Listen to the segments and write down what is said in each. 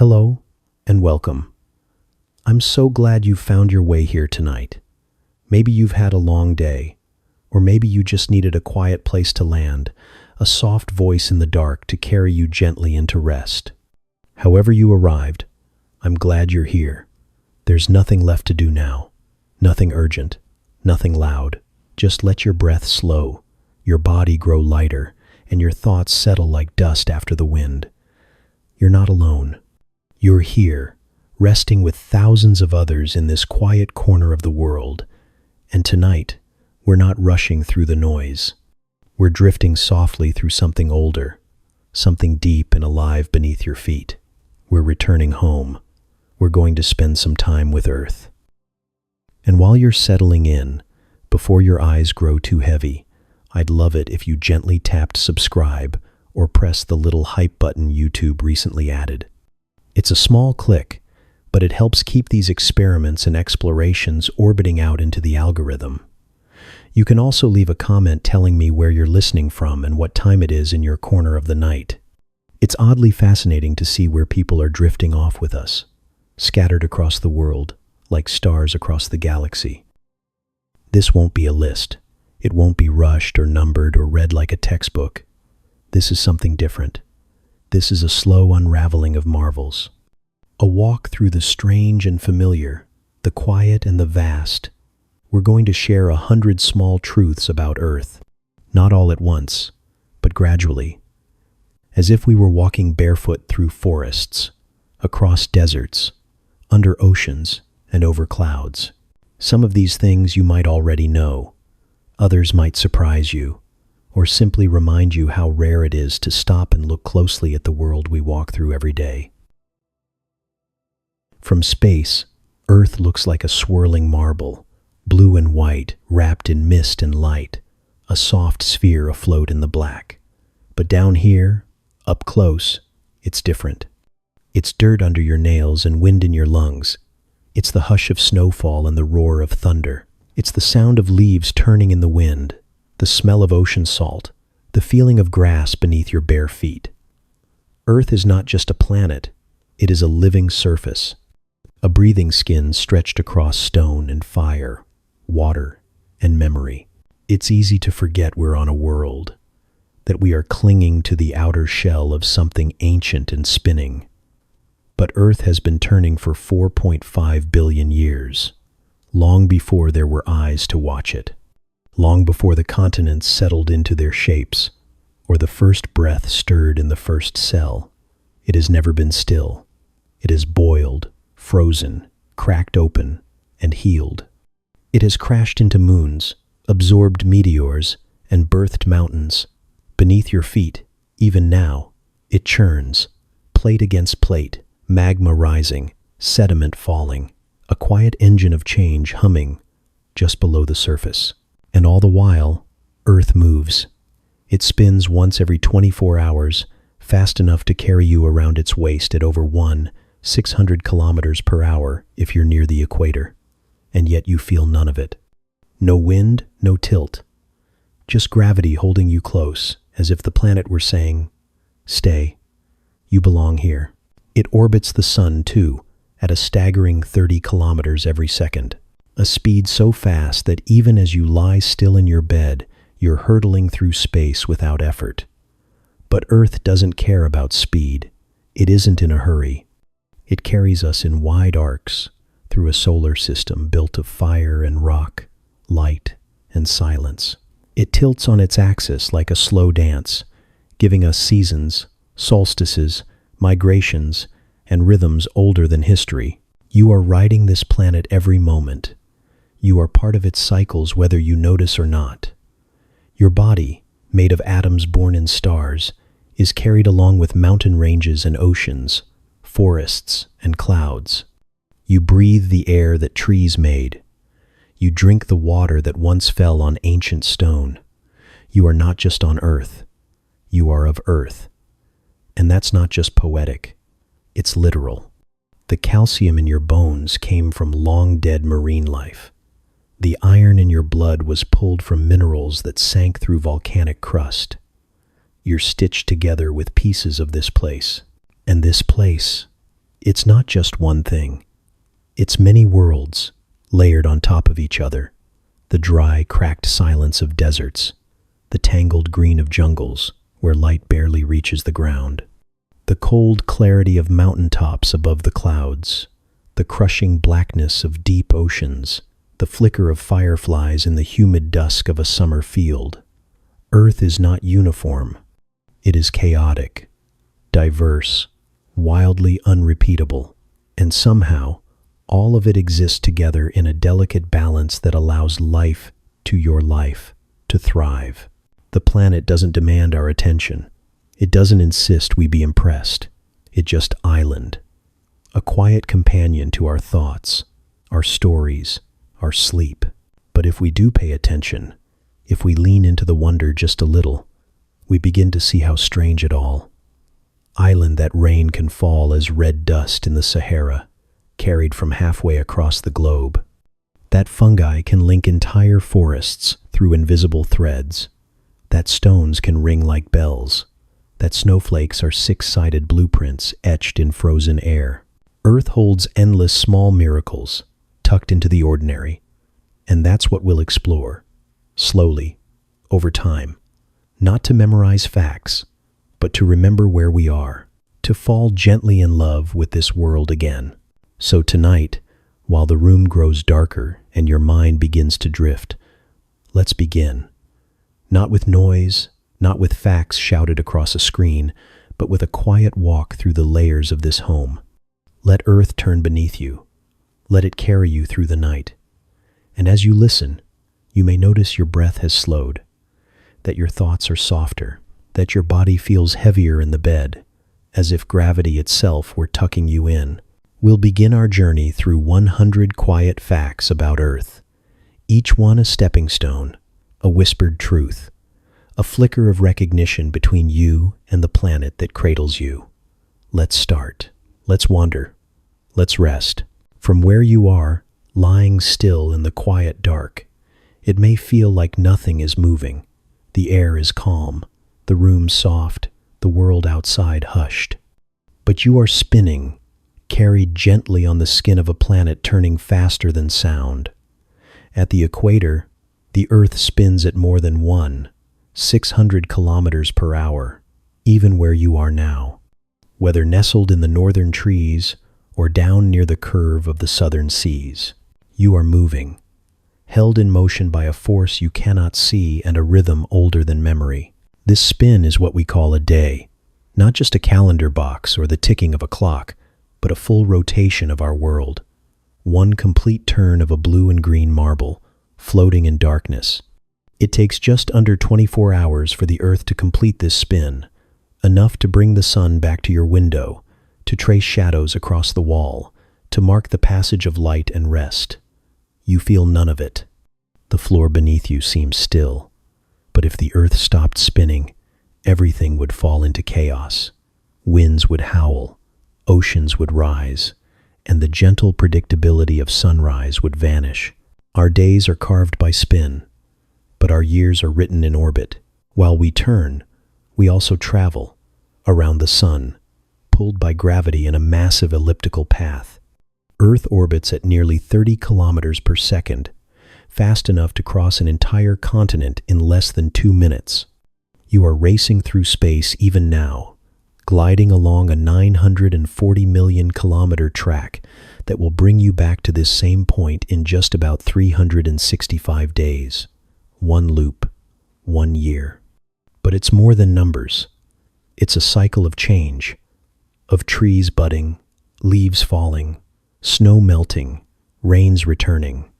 Hello and welcome. I'm so glad you found your way here tonight. Maybe you've had a long day, or maybe you just needed a quiet place to land, a soft voice in the dark to carry you gently into rest. However you arrived, I'm glad you're here. There's nothing left to do now, nothing urgent, nothing loud. Just let your breath slow, your body grow lighter, and your thoughts settle like dust after the wind. You're not alone. You're here, resting with thousands of others in this quiet corner of the world. And tonight, we're not rushing through the noise. We're drifting softly through something older, something deep and alive beneath your feet. We're returning home. We're going to spend some time with Earth. And while you're settling in, before your eyes grow too heavy, I'd love it if you gently tapped subscribe or press the little hype button YouTube recently added. It's a small click, but it helps keep these experiments and explorations orbiting out into the algorithm. You can also leave a comment telling me where you're listening from and what time it is in your corner of the night. It's oddly fascinating to see where people are drifting off with us, scattered across the world, like stars across the galaxy. This won't be a list. It won't be rushed or numbered or read like a textbook. This is something different. This is a slow unraveling of marvels. A walk through the strange and familiar, the quiet and the vast. We're going to share 100 small truths about Earth, not all at once, but gradually, as if we were walking barefoot through forests, across deserts, under oceans, and over clouds. Some of these things you might already know. Others might surprise you, or simply remind you how rare it is to stop and look closely at the world we walk through every day. From space, Earth looks like a swirling marble, blue and white, wrapped in mist and light, a soft sphere afloat in the black. But down here, up close, it's different. It's dirt under your nails and wind in your lungs. It's the hush of snowfall and the roar of thunder. It's the sound of leaves turning in the wind, the smell of ocean salt, the feeling of grass beneath your bare feet. Earth is not just a planet, it is a living surface, a breathing skin stretched across stone and fire, water and memory. It's easy to forget we're on a world, that we are clinging to the outer shell of something ancient and spinning. But Earth has been turning for 4.5 billion years, long before there were eyes to watch it. Long before the continents settled into their shapes, or the first breath stirred in the first cell. It has never been still. It has boiled, frozen, cracked open, and healed. It has crashed into moons, absorbed meteors, and birthed mountains. Beneath your feet, even now, it churns, plate against plate, magma rising, sediment falling, a quiet engine of change humming just below the surface. And all the while, Earth moves. It spins once every 24 hours, fast enough to carry you around its waist at over 600 kilometers per hour if you're near the equator. And yet you feel none of it. No wind, no tilt. Just gravity holding you close, as if the planet were saying, "Stay. You belong here." It orbits the sun, too, at a staggering 30 kilometers every second. A speed so fast that even as you lie still in your bed, you're hurtling through space without effort. But Earth doesn't care about speed. It isn't in a hurry. It carries us in wide arcs through a solar system built of fire and rock, light and silence. It tilts on its axis like a slow dance, giving us seasons, solstices, migrations, and rhythms older than history. You are riding this planet every moment. You are part of its cycles whether you notice or not. Your body, made of atoms born in stars, is carried along with mountain ranges and oceans, forests and clouds. You breathe the air that trees made. You drink the water that once fell on ancient stone. You are not just on Earth. You are of Earth. And that's not just poetic. It's literal. The calcium in your bones came from long-dead marine life. The iron in your blood was pulled from minerals that sank through volcanic crust. You're stitched together with pieces of this place. And this place, It's not just one thing. It's many worlds layered on top of each other. The dry, cracked silence of deserts, the tangled green of jungles where light barely reaches the ground, the cold clarity of mountaintops above the clouds, the crushing blackness of deep oceans, the flicker of fireflies in the humid dusk of a summer field. Earth is not uniform. It is chaotic, diverse, wildly unrepeatable, and somehow all of it exists together in a delicate balance that allows life to your life to thrive. The planet doesn't demand our attention. It doesn't insist we be impressed. It just island, a quiet companion to our thoughts, our stories, our sleep. But if we do pay attention, if we lean into the wonder just a little, we begin to see how strange it all. Island that rain can fall as red dust in the Sahara, carried from halfway across the globe. That fungi can link entire forests through invisible threads. That stones can ring like bells. That snowflakes are six-sided blueprints etched in frozen air. Earth holds endless small miracles, tucked into the ordinary. And that's what we'll explore, slowly, over time. Not to memorize facts, but to remember where we are, to fall gently in love with this world again. So tonight, while the room grows darker and your mind begins to drift, let's begin. Not with noise, not with facts shouted across a screen, but with a quiet walk through the layers of this home. Let Earth turn beneath you. Let it carry you through the night. And as you listen, you may notice your breath has slowed, that your thoughts are softer, that your body feels heavier in the bed, as if gravity itself were tucking you in. We'll begin our journey through 100 quiet facts about Earth, each one a stepping stone, a whispered truth, a flicker of recognition between you and the planet that cradles you. Let's start. Let's wander. Let's rest. From where you are, lying still in the quiet dark, it may feel like nothing is moving. The air is calm, the room soft, the world outside hushed. But you are spinning, carried gently on the skin of a planet turning faster than sound. At the equator, the Earth spins at more than 600 kilometers per hour, even where you are now. Whether nestled in the northern trees or down near the curve of the southern seas, you are moving, held in motion by a force you cannot see and a rhythm older than memory. This spin is what we call a day, not just a calendar box or the ticking of a clock, but a full rotation of our world. One complete turn of a blue and green marble, floating in darkness. It takes just under 24 hours for the Earth to complete this spin, enough to bring the sun back to your window, to trace shadows across the wall, to mark the passage of light and rest. You feel none of it. The floor beneath you seems still. But if the Earth stopped spinning, everything would fall into chaos. Winds would howl, oceans would rise, and the gentle predictability of sunrise would vanish. Our days are carved by spin, but our years are written in orbit. While we turn, we also travel around the sun, pulled by gravity in a massive elliptical path. Earth orbits at nearly 30 kilometers per second, fast enough to cross an entire continent in less than 2 minutes. You are racing through space even now, gliding along a 940 million kilometer track that will bring you back to this same point in just about 365 days. One loop, 1 year. But it's more than numbers. It's a cycle of change, of trees budding, leaves falling, snow melting, rains returning.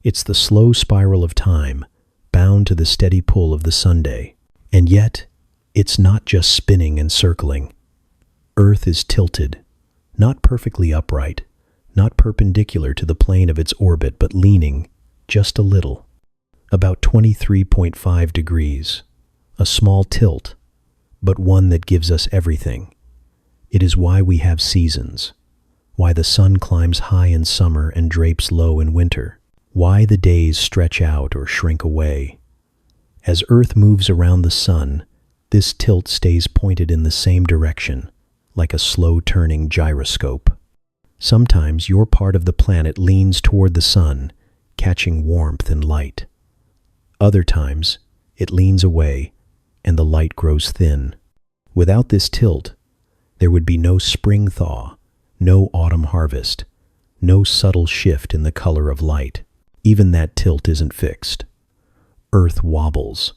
It's the slow spiral of time, bound to the steady pull of the Sunday. And yet, it's not just spinning and circling. Earth is tilted, not perfectly upright, not perpendicular to the plane of its orbit, but leaning just a little, about 23.5 degrees, a small tilt, but one that gives us everything. It is why we have seasons, why the sun climbs high in summer and drapes low in winter, why the days stretch out or shrink away. As Earth moves around the sun, this tilt stays pointed in the same direction, like a slow-turning gyroscope. Sometimes your part of the planet leans toward the sun, catching warmth and light. Other times, it leans away, and the light grows thin. Without this tilt, there would be no spring thaw, no autumn harvest, no subtle shift in the color of light. Even that tilt isn't fixed. Earth wobbles,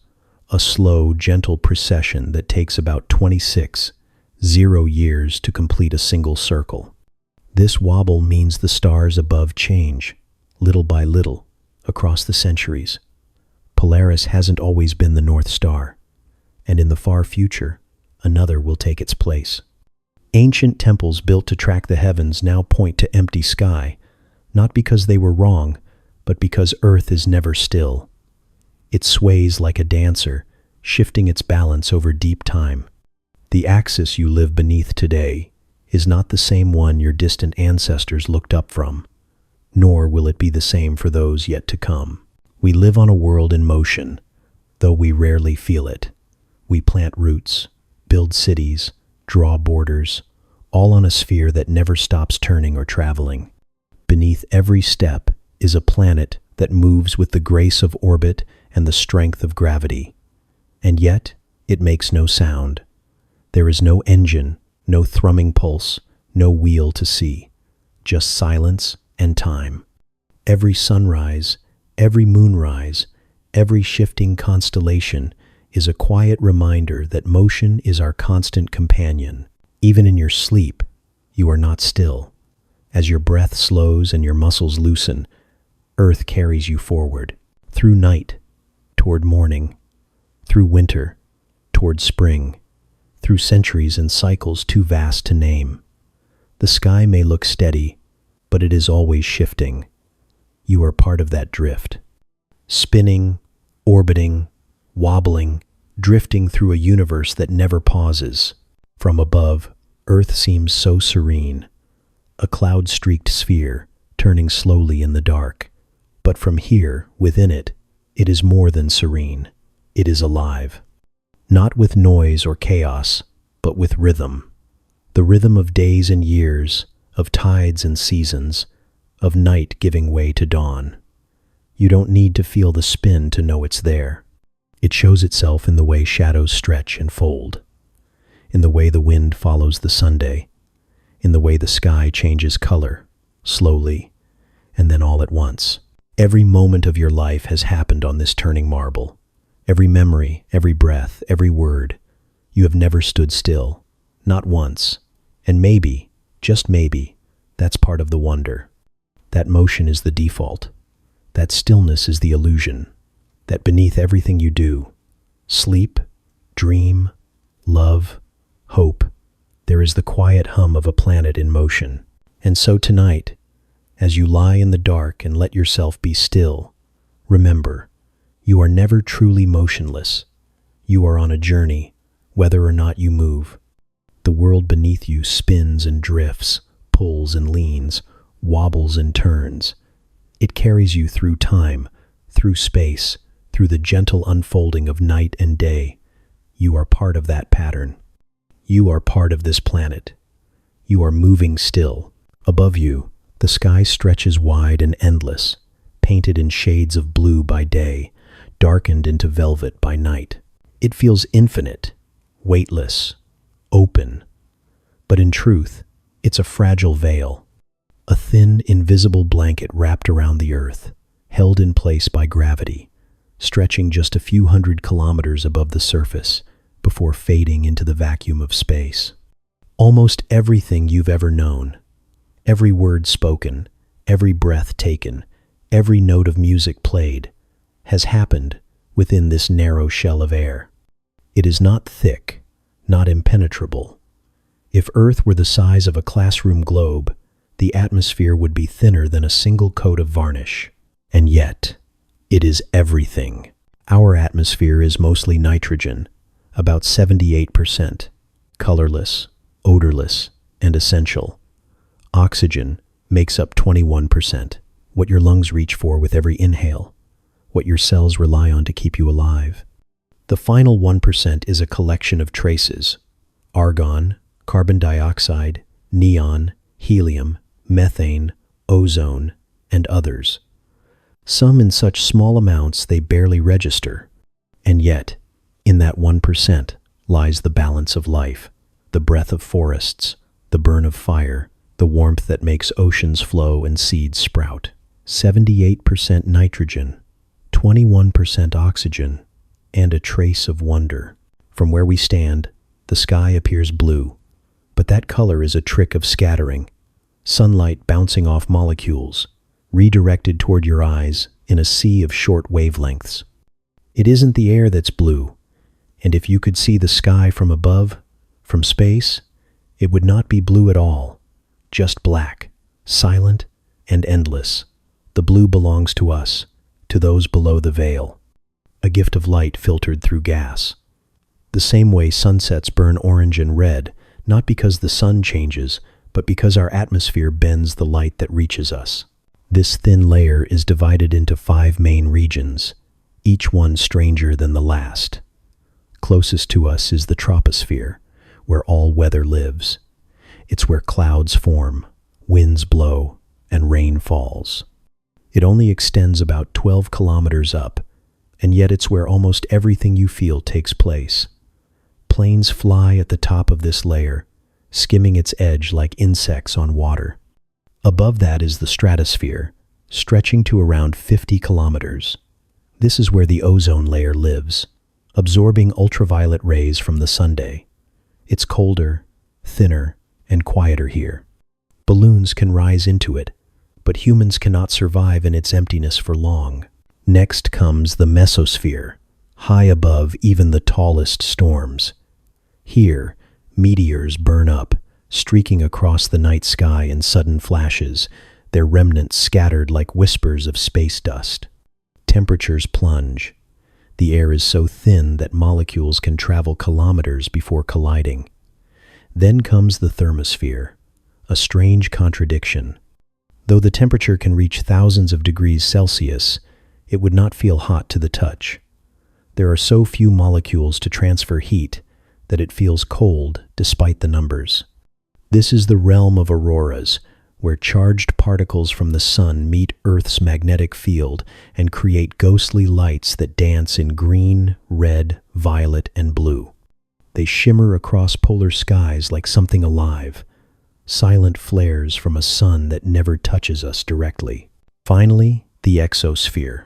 a slow, gentle precession that takes about 26 years to complete a single circle. This wobble means the stars above change, little by little, across the centuries. Polaris hasn't always been the North Star, and in the far future, another will take its place. Ancient temples built to track the heavens now point to empty sky, not because they were wrong, but because Earth is never still. It sways like a dancer, shifting its balance over deep time. The axis you live beneath today is not the same one your distant ancestors looked up from, nor will it be the same for those yet to come. We live on a world in motion, though we rarely feel it. We plant roots, build cities, draw borders, all on a sphere that never stops turning or traveling. Beneath every step is a planet that moves with the grace of orbit and the strength of gravity. And yet, it makes no sound. There is no engine, no thrumming pulse, no wheel to see, just silence and time. Every sunrise, every moonrise, every shifting constellation is a quiet reminder that motion is our constant companion. Even in your sleep, you are not still. As your breath slows and your muscles loosen, Earth carries you forward, through night, toward morning, through winter, toward spring, through centuries and cycles too vast to name. The sky may look steady, but it is always shifting. You are part of that drift. Spinning, orbiting, wobbling, drifting through a universe that never pauses. From above, Earth seems so serene, a cloud-streaked sphere turning slowly in the dark. But from here, within it, it is more than serene. It is alive. Not with noise or chaos, but with rhythm. The rhythm of days and years, of tides and seasons, of night giving way to dawn. You don't need to feel the spin to know it's there. It shows itself in the way shadows stretch and fold, in the way the wind follows the Sunday, in the way the sky changes color, slowly, and then all at once. Every moment of your life has happened on this turning marble. Every memory, every breath, every word. You have never stood still, not once. And maybe, just maybe, that's part of the wonder. That motion is the default. That stillness is the illusion. That beneath everything you do, sleep, dream, love, hope, there is the quiet hum of a planet in motion. And so tonight, as you lie in the dark and let yourself be still, remember, you are never truly motionless. You are on a journey, whether or not you move. The world beneath you spins and drifts, pulls and leans, wobbles and turns. It carries you through time, through space, through the gentle unfolding of night and day. You are part of that pattern. You are part of this planet. You are moving still. Above you, the sky stretches wide and endless, painted in shades of blue by day, darkened into velvet by night. It feels infinite, weightless, open. But in truth, it's a fragile veil, a thin, invisible blanket wrapped around the earth, held in place by gravity, stretching just a few hundred kilometers above the surface before fading into the vacuum of space. Almost everything you've ever known, every word spoken, every breath taken, every note of music played, has happened within this narrow shell of air. It is not thick, not impenetrable. If Earth were the size of a classroom globe, the atmosphere would be thinner than a single coat of varnish. And yet, it is everything. Our atmosphere is mostly nitrogen, about 78%, colorless, odorless, and essential. Oxygen makes up 21%, what your lungs reach for with every inhale, what your cells rely on to keep you alive. The final 1% is a collection of traces: argon, carbon dioxide, neon, helium, methane, ozone, and others. Some in such small amounts they barely register. And yet, in that 1% lies the balance of life, the breath of forests, the burn of fire, the warmth that makes oceans flow and seeds sprout. 78% nitrogen, 21% oxygen, and a trace of wonder. From where we stand, the sky appears blue, but that color is a trick of scattering, sunlight bouncing off molecules, redirected toward your eyes in a sea of short wavelengths. It isn't the air that's blue, and if you could see the sky from above, from space, it would not be blue at all, just black, silent, and endless. The blue belongs to us, to those below the veil, a gift of light filtered through gas. The same way sunsets burn orange and red, not because the sun changes, but because our atmosphere bends the light that reaches us. This thin layer is divided into 5 main regions, each one stranger than the last. Closest to us is the troposphere, where all weather lives. It's where clouds form, winds blow, and rain falls. It only extends about 12 kilometers up, and yet it's where almost everything you feel takes place. Planes fly at the top of this layer, skimming its edge like insects on water. Above that is the stratosphere, stretching to around 50 kilometers. This is where the ozone layer lives, absorbing ultraviolet rays from the sunday. It's colder, thinner, and quieter here. Balloons can rise into it, but humans cannot survive in its emptiness for long. Next comes the mesosphere, high above even the tallest storms. Here, meteors burn up, streaking across the night sky in sudden flashes, their remnants scattered like whispers of space dust. Temperatures plunge. The air is so thin that molecules can travel kilometers before colliding. Then comes the thermosphere, a strange contradiction. Though the temperature can reach thousands of degrees Celsius, it would not feel hot to the touch. There are so few molecules to transfer heat that it feels cold despite the numbers. This is the realm of auroras, where charged particles from the sun meet Earth's magnetic field and create ghostly lights that dance in green, red, violet, and blue. They shimmer across polar skies like something alive, silent flares from a sun that never touches us directly. Finally, the exosphere,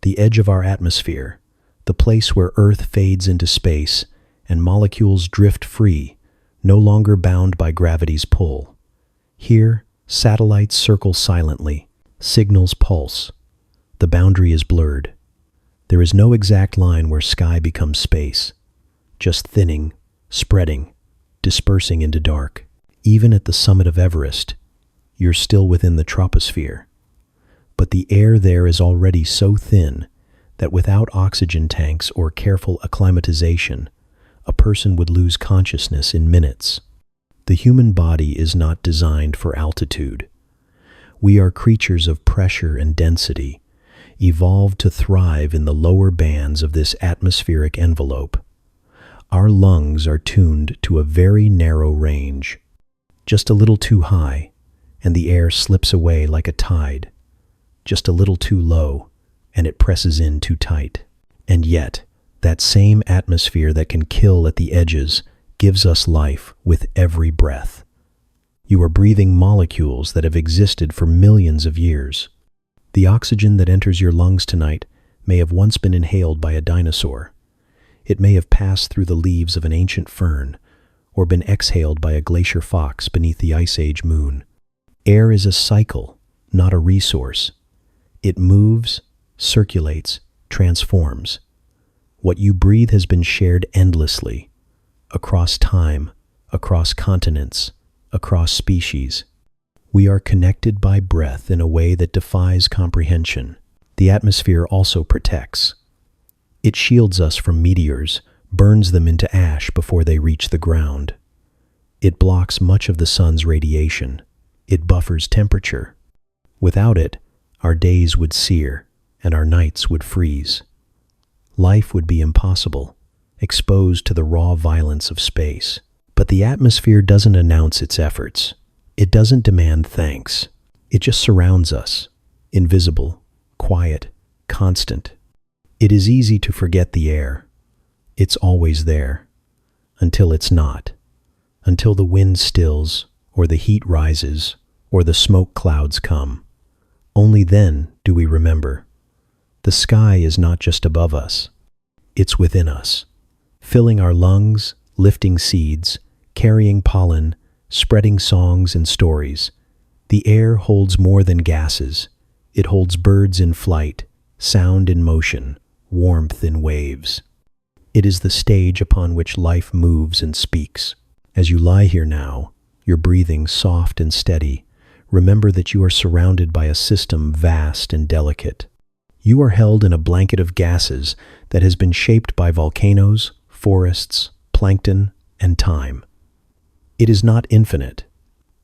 the edge of our atmosphere, the place where Earth fades into space and molecules drift free, no longer bound by gravity's pull. Here, satellites circle silently, signals pulse. The boundary is blurred. There is no exact line where sky becomes space, just thinning, spreading, dispersing into dark. Even at the summit of Everest, you're still within the troposphere. But the air there is already so thin that without oxygen tanks or careful acclimatization, a person would lose consciousness in minutes. The human body is not designed for altitude. We are creatures of pressure and density, evolved to thrive in the lower bands of this atmospheric envelope. Our lungs are tuned to a very narrow range. Just a little too high, and the air slips away like a tide. Just a little too low, and it presses in too tight. And yet, that same atmosphere that can kill at the edges gives us life with every breath. You are breathing molecules that have existed for millions of years. The oxygen that enters your lungs tonight may have once been inhaled by a dinosaur. It may have passed through the leaves of an ancient fern, or been exhaled by a glacier fox beneath the Ice Age moon. Air is a cycle, not a resource. It moves, circulates, transforms. What you breathe has been shared endlessly, across time, across continents, across species. We are connected by breath in a way that defies comprehension. The atmosphere also protects. It shields us from meteors, burns them into ash before they reach the ground. It blocks much of the sun's radiation. It buffers temperature. Without it, our days would sear and our nights would freeze. Life would be impossible, exposed to the raw violence of space. But the atmosphere doesn't announce its efforts. It doesn't demand thanks. It just surrounds us, invisible, quiet, constant. It is easy to forget the air. It's always there, until it's not. Until the wind stills, or the heat rises, or the smoke clouds come. Only then do we remember. The sky is not just above us. It's within us, filling our lungs, lifting seeds, carrying pollen, spreading songs and stories. The air holds more than gases. It holds birds in flight, sound in motion, warmth in waves. It is the stage upon which life moves and speaks. As you lie here now, your breathing soft and steady, remember that you are surrounded by a system vast and delicate. You are held in a blanket of gases that has been shaped by volcanoes, forests, plankton, and time. It is not infinite,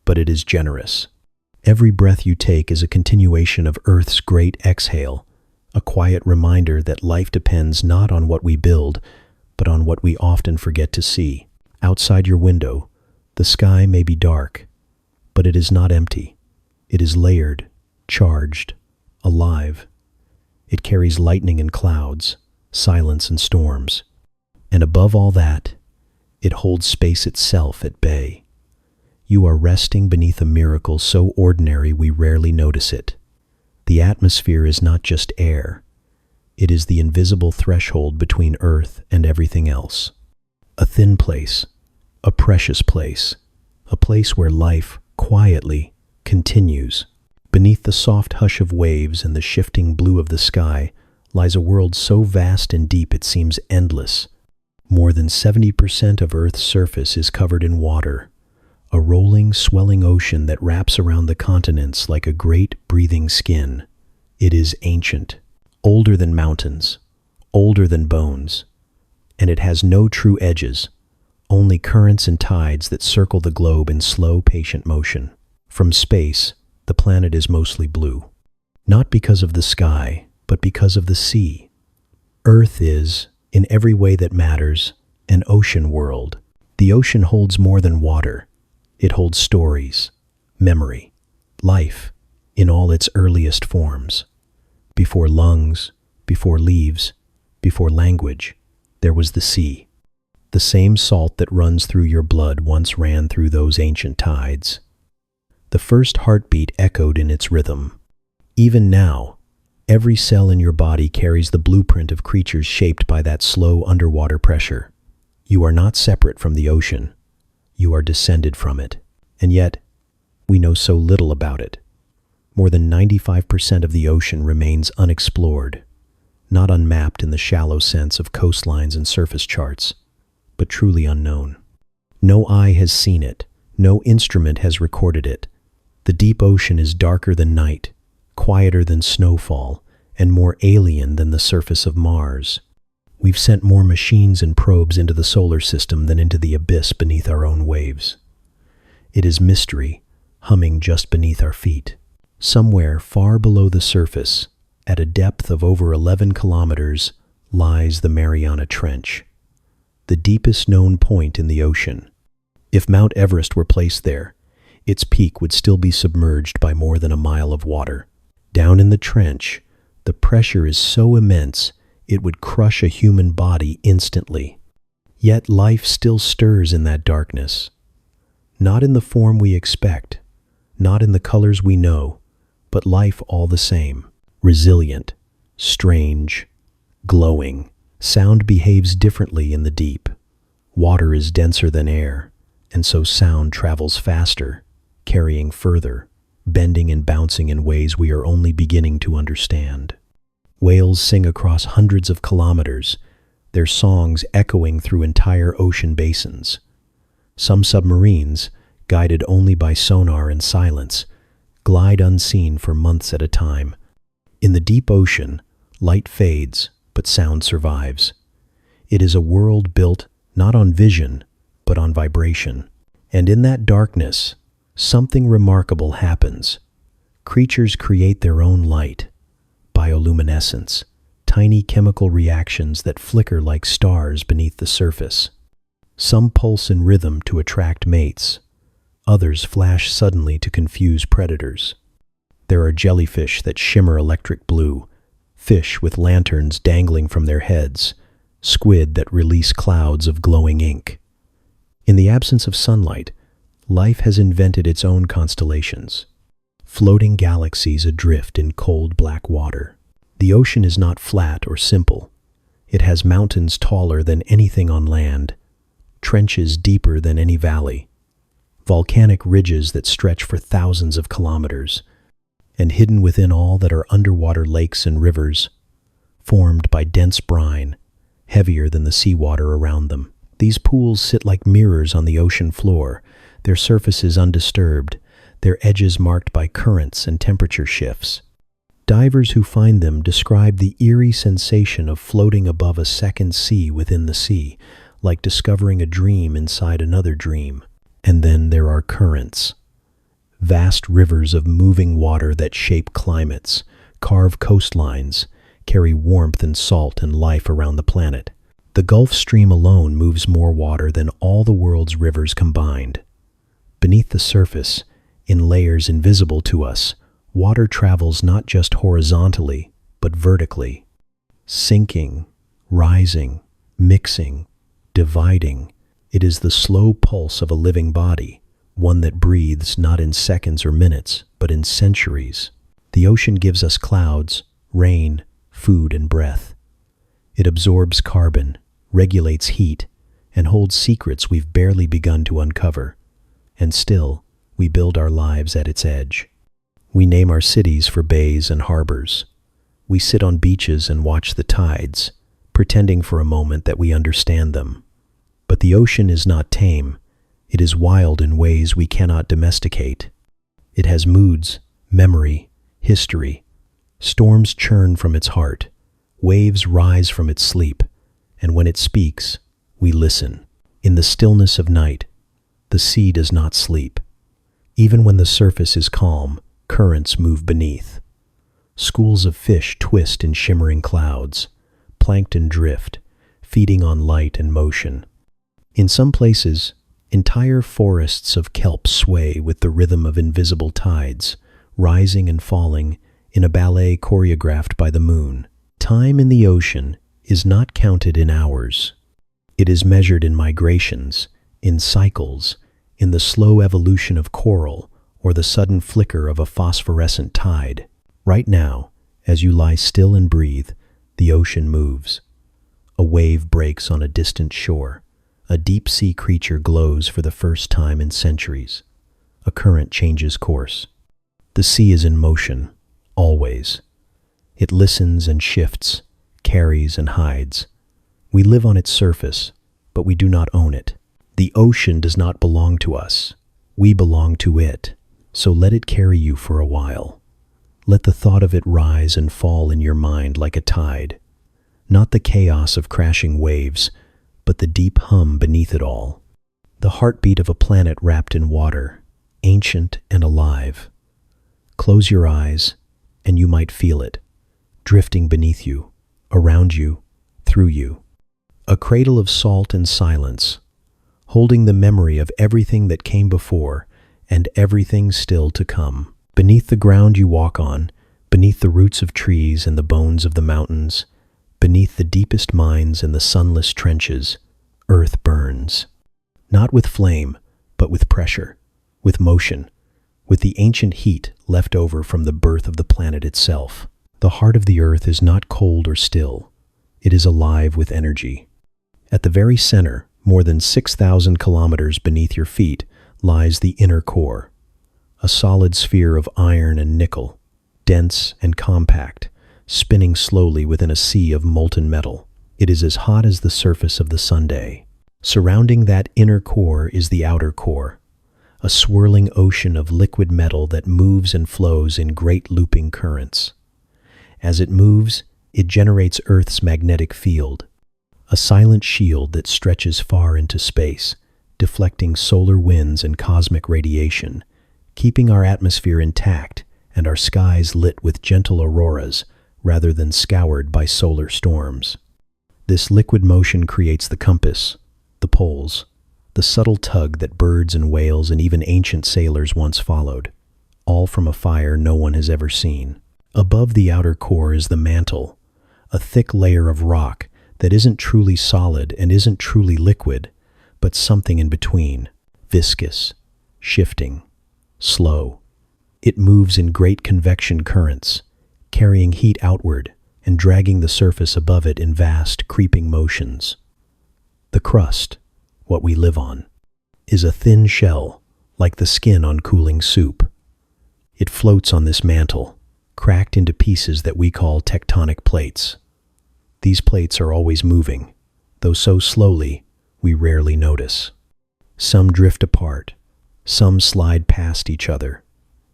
but it is generous. Every breath you take is a continuation of Earth's great exhale, a quiet reminder that life depends not on what we build, but on what we often forget to see. Outside your window, the sky may be dark, but it is not empty. It is layered, charged, alive. It carries lightning and clouds, silence and storms. And above all that, it holds space itself at bay. You are resting beneath a miracle so ordinary we rarely notice it. The atmosphere is not just air. It is the invisible threshold between Earth and everything else. A thin place, a precious place, a place where life, quietly, continues. Beneath the soft hush of waves and the shifting blue of the sky lies a world so vast and deep it seems endless. More than 70% of Earth's surface is covered in water, a rolling, swelling ocean that wraps around the continents like a great, breathing skin. It is ancient, older than mountains, older than bones, and it has no true edges, only currents and tides that circle the globe in slow, patient motion. From space, the planet is mostly blue, not because of the sky, but because of the sea. Earth is, in every way that matters, an ocean world. The ocean holds more than water. It holds stories, memory, life, in all its earliest forms. Before lungs, before leaves, before language, there was the sea. The same salt that runs through your blood once ran through those ancient tides. The first heartbeat echoed in its rhythm. Even now, every cell in your body carries the blueprint of creatures shaped by that slow underwater pressure. You are not separate from the ocean. You are descended from it. And yet, we know so little about it. More than 95% of the ocean remains unexplored, not unmapped in the shallow sense of coastlines and surface charts, but truly unknown. No eye has seen it. No instrument has recorded it. The deep ocean is darker than night, quieter than snowfall, and more alien than the surface of Mars. We've sent more machines and probes into the solar system than into the abyss beneath our own waves. It is mystery, humming just beneath our feet. Somewhere far below the surface, at a depth of over 11 kilometers, lies the Mariana Trench, the deepest known point in the ocean. If Mount Everest were placed there, its peak would still be submerged by more than a mile of water. Down in the trench, the pressure is so immense it would crush a human body instantly. Yet life still stirs in that darkness. Not in the form we expect, not in the colors we know, but life all the same. Resilient, strange, glowing. Sound behaves differently in the deep. Water is denser than air, and so sound travels faster, carrying further, bending and bouncing in ways we are only beginning to understand. Whales sing across hundreds of kilometers, their songs echoing through entire ocean basins. Some submarines, guided only by sonar and silence, glide unseen for months at a time. In the deep ocean, light fades, but sound survives. It is a world built not on vision, but on vibration. And in that darkness, something remarkable happens. Creatures create their own light, bioluminescence, tiny chemical reactions that flicker like stars beneath the surface. Some pulse in rhythm to attract mates. Others flash suddenly to confuse predators. There are jellyfish that shimmer electric blue, fish with lanterns dangling from their heads, squid that release clouds of glowing ink. In the absence of sunlight, life has invented its own constellations, floating galaxies adrift in cold black water. The ocean is not flat or simple. It has mountains taller than anything on land, trenches deeper than any valley, volcanic ridges that stretch for thousands of kilometers, and hidden within all that are underwater lakes and rivers, formed by dense brine, heavier than the seawater around them. These pools sit like mirrors on the ocean floor, their surfaces undisturbed, their edges marked by currents and temperature shifts. Divers who find them describe the eerie sensation of floating above a second sea within the sea, like discovering a dream inside another dream. And then there are currents, vast rivers of moving water that shape climates, carve coastlines, carry warmth and salt and life around the planet. The Gulf Stream alone moves more water than all the world's rivers combined. Beneath the surface, in layers invisible to us, water travels not just horizontally, but vertically, sinking, rising, mixing, dividing. It is the slow pulse of a living body, one that breathes not in seconds or minutes, but in centuries. The ocean gives us clouds, rain, food, and breath. It absorbs carbon, regulates heat, and holds secrets we've barely begun to uncover. And still, we build our lives at its edge. We name our cities for bays and harbors. We sit on beaches and watch the tides, pretending for a moment that we understand them. But the ocean is not tame. It is wild in ways we cannot domesticate. It has moods, memory, history. Storms churn from its heart. Waves rise from its sleep. And when it speaks, we listen. In the stillness of night, the sea does not sleep. Even when the surface is calm, currents move beneath. Schools of fish twist in shimmering clouds. Plankton drift, feeding on light and motion. In some places, entire forests of kelp sway with the rhythm of invisible tides, rising and falling in a ballet choreographed by the moon. Time in the ocean is not counted in hours. It is measured in migrations, in cycles, in the slow evolution of coral or the sudden flicker of a phosphorescent tide. Right now, as you lie still and breathe, the ocean moves. A wave breaks on a distant shore. A deep-sea creature glows for the first time in centuries. A current changes course. The sea is in motion, always. It listens and shifts, carries and hides. We live on its surface, but we do not own it. The ocean does not belong to us. We belong to it. So let it carry you for a while. Let the thought of it rise and fall in your mind like a tide. Not the chaos of crashing waves, but the deep hum beneath it all. The heartbeat of a planet wrapped in water, ancient and alive. Close your eyes, and you might feel it, drifting beneath you, around you, through you. A cradle of salt and silence, holding the memory of everything that came before and everything still to come. Beneath the ground you walk on, beneath the roots of trees and the bones of the mountains, beneath the deepest mines and the sunless trenches, earth burns. Not with flame, but with pressure, with motion, with the ancient heat left over from the birth of the planet itself. The heart of the earth is not cold or still. It is alive with energy. At the very center, more than 6,000 kilometers beneath your feet, lies the inner core, a solid sphere of iron and nickel, dense and compact, spinning slowly within a sea of molten metal. It is as hot as the surface of the Sunday. Surrounding that inner core is the outer core, a swirling ocean of liquid metal that moves and flows in great looping currents. As it moves, it generates Earth's magnetic field, a silent shield that stretches far into space, deflecting solar winds and cosmic radiation, keeping our atmosphere intact and our skies lit with gentle auroras rather than scoured by solar storms. This liquid motion creates the compass, the poles, the subtle tug that birds and whales and even ancient sailors once followed, all from a fire no one has ever seen. Above the outer core is the mantle, a thick layer of rock that isn't truly solid and isn't truly liquid, but something in between, viscous, shifting, slow. It moves in great convection currents, carrying heat outward and dragging the surface above it in vast, creeping motions. The crust, what we live on, is a thin shell, like the skin on cooling soup. It floats on this mantle, cracked into pieces that we call tectonic plates. These plates are always moving, though so slowly we rarely notice. Some drift apart, some slide past each other,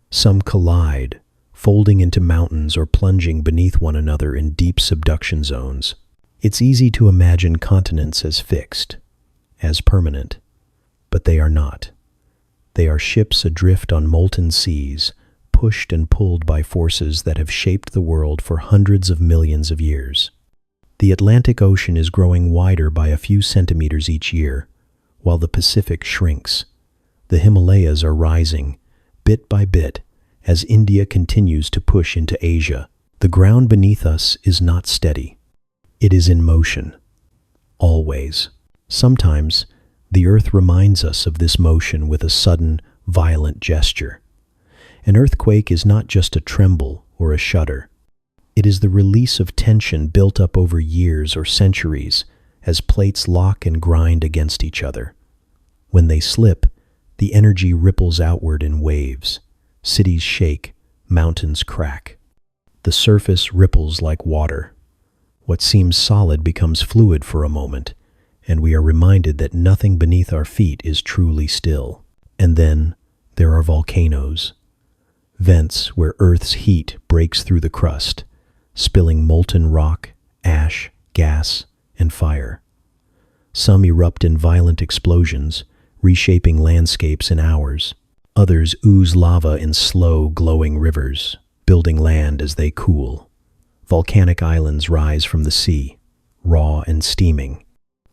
some collide, folding into mountains or plunging beneath one another in deep subduction zones. It's easy to imagine continents as fixed, as permanent, but they are not. They are ships adrift on molten seas, pushed and pulled by forces that have shaped the world for hundreds of millions of years. The Atlantic Ocean is growing wider by a few centimeters each year, while the Pacific shrinks. The Himalayas are rising, bit by bit, as India continues to push into Asia. The ground beneath us is not steady. It is in motion. Always. Sometimes, the earth reminds us of this motion with a sudden, violent gesture. An earthquake is not just a tremble or a shudder. It is the release of tension built up over years or centuries as plates lock and grind against each other. When they slip, the energy ripples outward in waves. Cities shake, mountains crack. The surface ripples like water. What seems solid becomes fluid for a moment, and we are reminded that nothing beneath our feet is truly still. And then there are volcanoes, vents where Earth's heat breaks through the crust, spilling molten rock, ash, gas, and fire. Some erupt in violent explosions, reshaping landscapes in hours. Others ooze lava in slow, glowing rivers, building land as they cool. Volcanic islands rise from the sea, raw and steaming.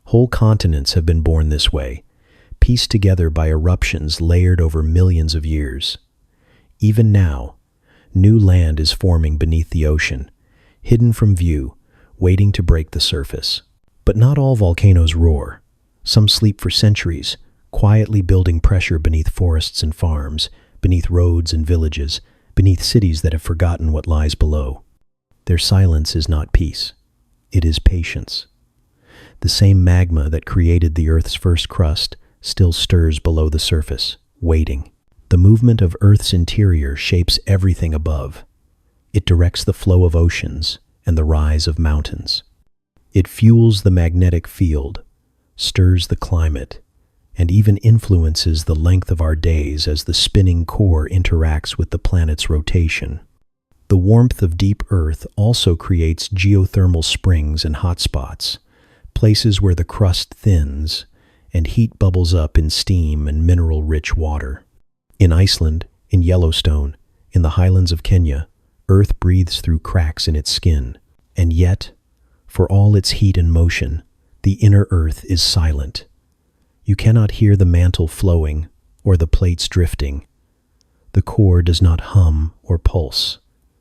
Whole continents have been born this way, pieced together by eruptions layered over millions of years. Even now, new land is forming beneath the ocean, hidden from view, waiting to break the surface. But not all volcanoes roar. Some sleep for centuries, quietly building pressure beneath forests and farms, beneath roads and villages, beneath cities that have forgotten what lies below. Their silence is not peace. It is patience. The same magma that created the Earth's first crust still stirs below the surface, waiting. The movement of Earth's interior shapes everything above. It directs the flow of oceans and the rise of mountains. It fuels the magnetic field, stirs the climate, and even influences the length of our days as the spinning core interacts with the planet's rotation. The warmth of deep Earth also creates geothermal springs and hotspots, places where the crust thins and heat bubbles up in steam and mineral-rich water. In Iceland, in Yellowstone, in the highlands of Kenya, Earth breathes through cracks in its skin, and yet, for all its heat and motion, the inner Earth is silent. You cannot hear the mantle flowing or the plates drifting. The core does not hum or pulse.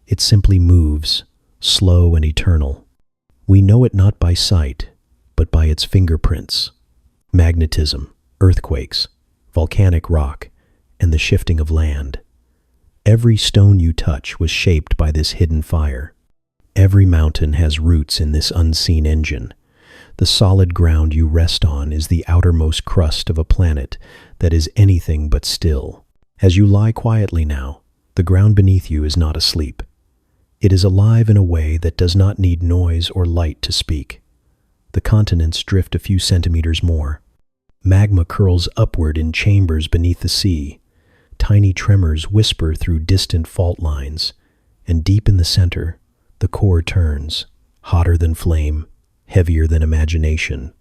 It simply moves, slow and eternal. We know it not by sight, but by its fingerprints. Magnetism, earthquakes, volcanic rock, and the shifting of land. Every stone you touch was shaped by this hidden fire. Every mountain has roots in this unseen engine. The solid ground you rest on is the outermost crust of a planet that is anything but still. As you lie quietly now, the ground beneath you is not asleep. It is alive in a way that does not need noise or light to speak. The continents drift a few centimeters more. Magma curls upward in chambers beneath the sea. Tiny tremors whisper through distant fault lines, and deep in the center, the core turns, hotter than flame, heavier than imagination,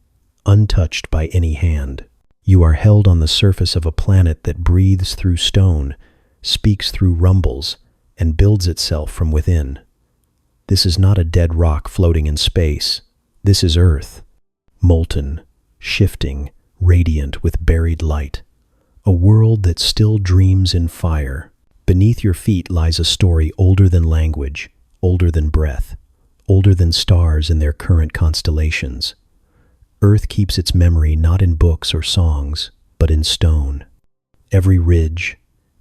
untouched by any hand. You are held on the surface of a planet that breathes through stone, speaks through rumbles, and builds itself from within. This is not a dead rock floating in space. This is Earth, molten, shifting, radiant with buried light, a world that still dreams in fire. Beneath your feet lies a story older than language, older than breath, older than stars in their current constellations. Earth keeps its memory not in books or songs, but in stone. Every ridge,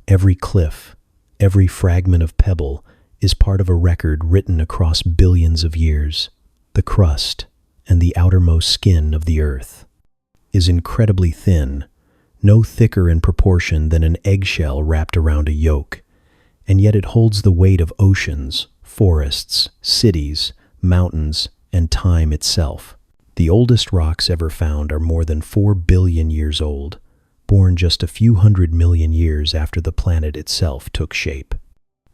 every cliff, every fragment of pebble is part of a record written across billions of years. The crust and the outermost skin of the earth is incredibly thin, no thicker in proportion than an eggshell wrapped around a yolk, and yet it holds the weight of oceans, forests, cities, mountains, and time itself. The oldest rocks ever found are more than 4 billion years old, born just a few 100 million years after the planet itself took shape.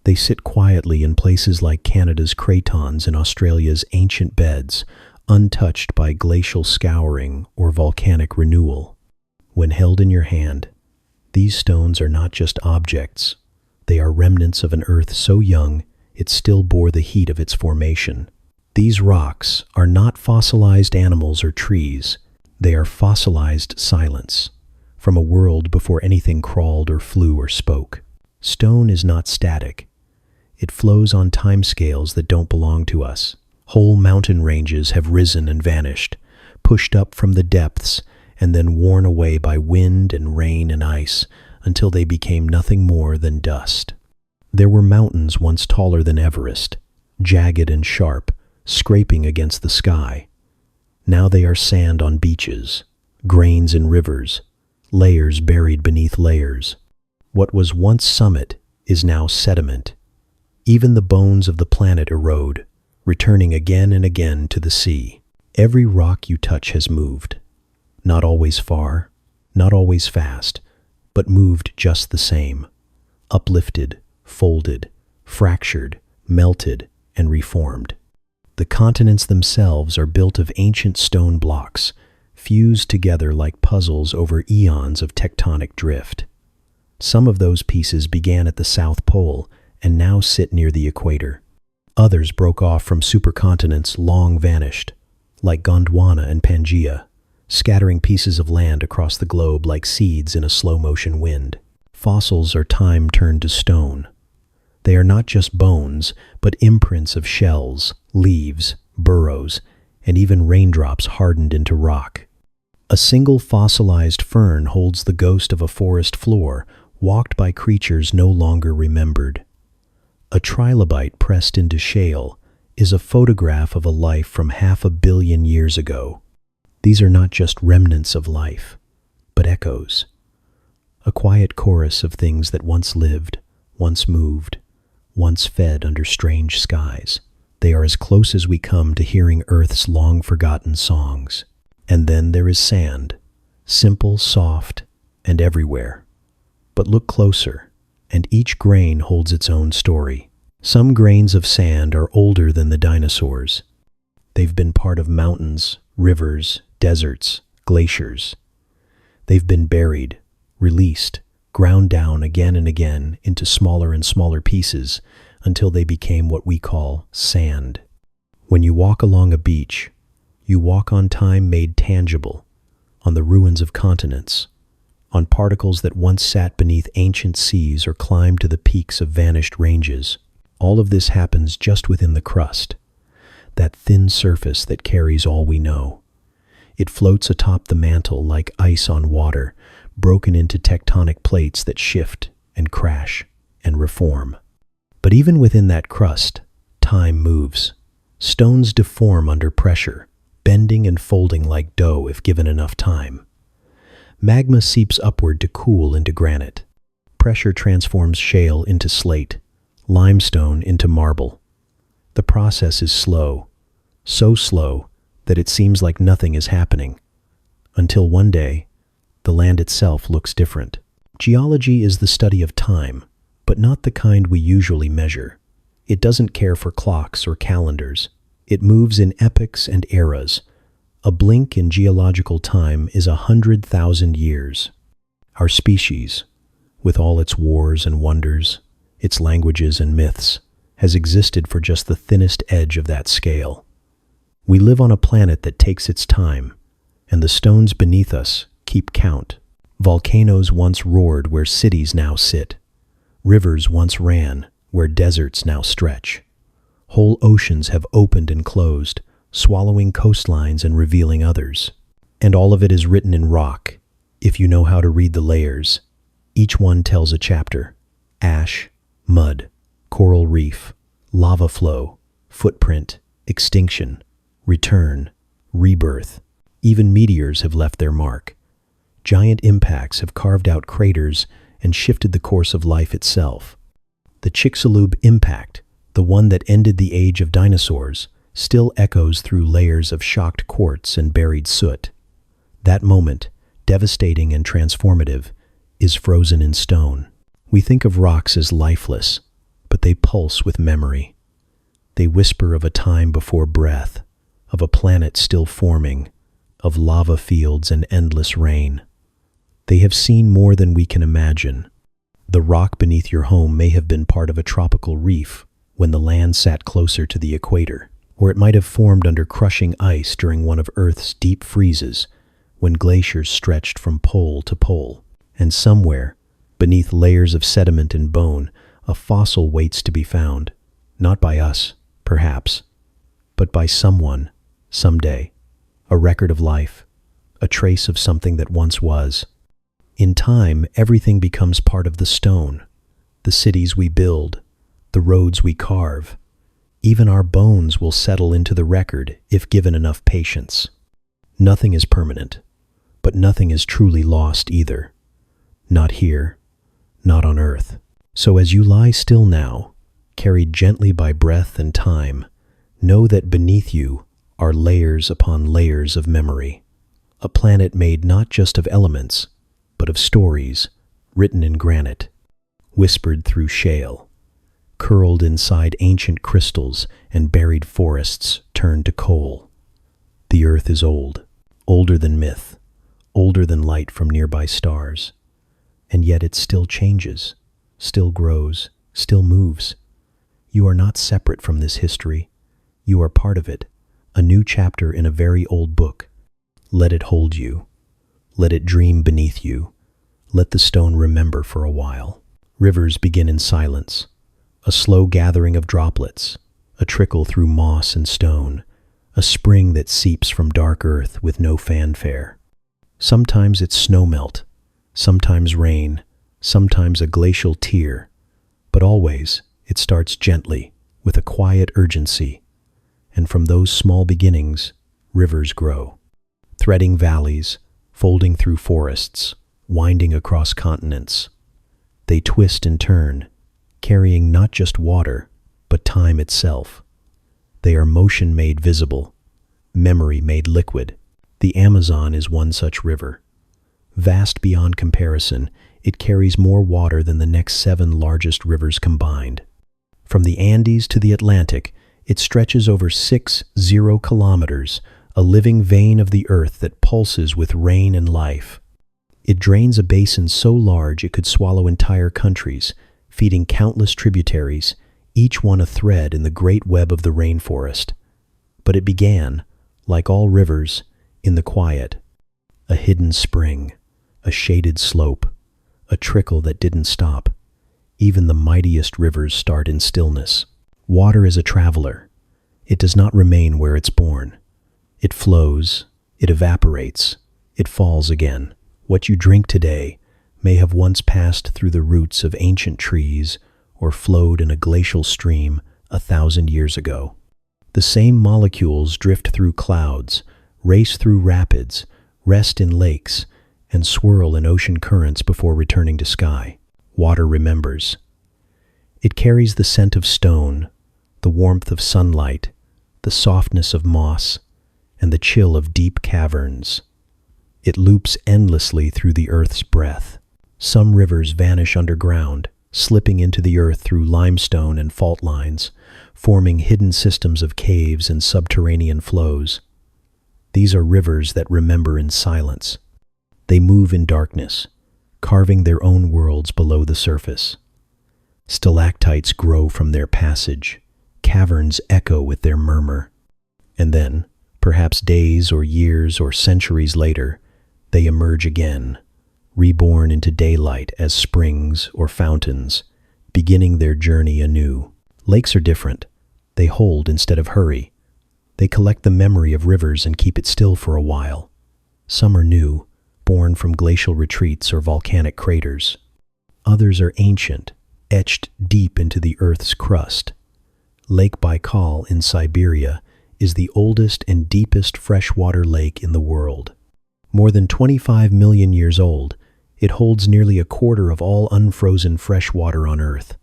They sit quietly in places like Canada's cratons and Australia's ancient beds, untouched by glacial scouring or volcanic renewal. When held in your hand, these stones are not just objects. They are remnants of an Earth so young it still bore the heat of its formation. These rocks are not fossilized animals or trees. They are fossilized silence, from a world before anything crawled or flew or spoke. Stone is not static. It flows on timescales that don't belong to us. Whole mountain ranges have risen and vanished, pushed up from the depths, and then worn away by wind and rain and ice until they became nothing more than dust. There were mountains once taller than Everest, jagged and sharp, scraping against the sky. Now they are sand on beaches, grains in rivers, layers buried beneath layers. What was once summit is now sediment. Even the bones of the planet erode, returning again and again to the sea. Every rock you touch has moved. Not always far, not always fast, but moved just the same. Uplifted, folded, fractured, melted, and reformed. The continents themselves are built of ancient stone blocks, fused together like puzzles over eons of tectonic drift. Some of those pieces began at the South Pole and now sit near the equator. Others broke off from supercontinents long vanished, like Gondwana and Pangaea, scattering pieces of land across the globe like seeds in a slow-motion wind. Fossils are time turned to stone. They are not just bones, but imprints of shells, leaves, burrows, and even raindrops hardened into rock. A single fossilized fern holds the ghost of a forest floor walked by creatures no longer remembered. A trilobite pressed into shale is a photograph of a life from 500 million years ago. These are not just remnants of life, but echoes. A quiet chorus of things that once lived, once moved, once fed under strange skies. They are as close as we come to hearing Earth's long-forgotten songs. And then there is sand, simple, soft, and everywhere. But look closer, and each grain holds its own story. Some grains of sand are older than the dinosaurs. They've been part of mountains, rivers, deserts, glaciers. They've been buried, released, ground down again and again into smaller and smaller pieces until they became what we call sand. When you walk along a beach, you walk on time made tangible, on the ruins of continents, on particles that once sat beneath ancient seas or climbed to the peaks of vanished ranges. All of this happens just within the crust, that thin surface that carries all we know. It floats atop the mantle like ice on water, broken into tectonic plates that shift and crash and reform. But even within that crust, time moves. Stones deform under pressure, bending and folding like dough if given enough time. Magma seeps upward to cool into granite. Pressure transforms shale into slate, limestone into marble. The process is slow, so slow that it seems like nothing is happening, until one day, the land itself looks different. Geology is the study of time, but not the kind we usually measure. It doesn't care for clocks or calendars. It moves in epochs and eras. A blink in geological time is 100,000 years. Our species, with all its wars and wonders, its languages and myths, has existed for just the thinnest edge of that scale. We live on a planet that takes its time, and the stones beneath us Keep count. Volcanoes once roared where cities now sit. Rivers once ran where deserts now stretch. Whole oceans have opened and closed, swallowing coastlines and revealing others. And all of it is written in rock, if you know how to read the layers. Each one tells a chapter. Ash, mud, coral reef, lava flow, footprint, extinction, return, rebirth. Even meteors have left their mark. Giant impacts have carved out craters and shifted the course of life itself. The Chicxulub impact, the one that ended the age of dinosaurs, still echoes through layers of shocked quartz and buried soot. That moment, devastating and transformative, is frozen in stone. We think of rocks as lifeless, but they pulse with memory. They whisper of a time before breath, of a planet still forming, of lava fields and endless rain. They have seen more than we can imagine. The rock beneath your home may have been part of a tropical reef when the land sat closer to the equator, or it might have formed under crushing ice during one of Earth's deep freezes when glaciers stretched from pole to pole. And somewhere, beneath layers of sediment and bone, a fossil waits to be found, not by us, perhaps, but by someone, someday. A record of life, a trace of something that once was. In time, everything becomes part of the stone, the cities we build, the roads we carve. Even our bones will settle into the record if given enough patience. Nothing is permanent, but nothing is truly lost either. Not here, not on Earth. So as you lie still now, carried gently by breath and time, know that beneath you are layers upon layers of memory. A planet made not just of elements, but of stories, written in granite, whispered through shale, curled inside ancient crystals and buried forests turned to coal. The Earth is old, older than myth, older than light from nearby stars. And yet it still changes, still grows, still moves. You are not separate from this history. You are part of it, a new chapter in a very old book. Let it hold you. Let it dream beneath you. Let the stone remember for a while. Rivers begin in silence, a slow gathering of droplets, a trickle through moss and stone, a spring that seeps from dark earth with no fanfare. Sometimes it's snowmelt, sometimes rain, sometimes a glacial tear, but always it starts gently, with a quiet urgency. And from those small beginnings, rivers grow, threading valleys, folding through forests, winding across continents. They twist and turn, carrying not just water, but time itself. They are motion made visible, memory made liquid. The Amazon is one such river. Vast beyond comparison, it carries more water than the next 7 largest rivers combined. From the Andes to the Atlantic, it stretches over 60 kilometers, a living vein of the earth that pulses with rain and life. It drains a basin so large it could swallow entire countries, feeding countless tributaries, each one a thread in the great web of the rainforest. But it began, like all rivers, in the quiet. A hidden spring, a shaded slope, a trickle that didn't stop. Even the mightiest rivers start in stillness. Water is a traveler. It does not remain where it's born. It flows, it evaporates, it falls again. What you drink today may have once passed through the roots of ancient trees or flowed in a glacial stream 1,000 years ago. The same molecules drift through clouds, race through rapids, rest in lakes, and swirl in ocean currents before returning to sky. Water remembers. It carries the scent of stone, the warmth of sunlight, the softness of moss, and the chill of deep caverns. It loops endlessly through the earth's breath. Some rivers vanish underground, slipping into the earth through limestone and fault lines, forming hidden systems of caves and subterranean flows. These are rivers that remember in silence. They move in darkness, carving their own worlds below the surface. Stalactites grow from their passage, caverns echo with their murmur. And then, perhaps days or years or centuries later, they emerge again, reborn into daylight as springs or fountains, beginning their journey anew. Lakes are different. They hold instead of hurry. They collect the memory of rivers and keep it still for a while. Some are new, born from glacial retreats or volcanic craters. Others are ancient, etched deep into the Earth's crust. Lake Baikal in Siberia is the oldest and deepest freshwater lake in the world. More than 25 million years old, it holds nearly a quarter of all unfrozen fresh water on Earth.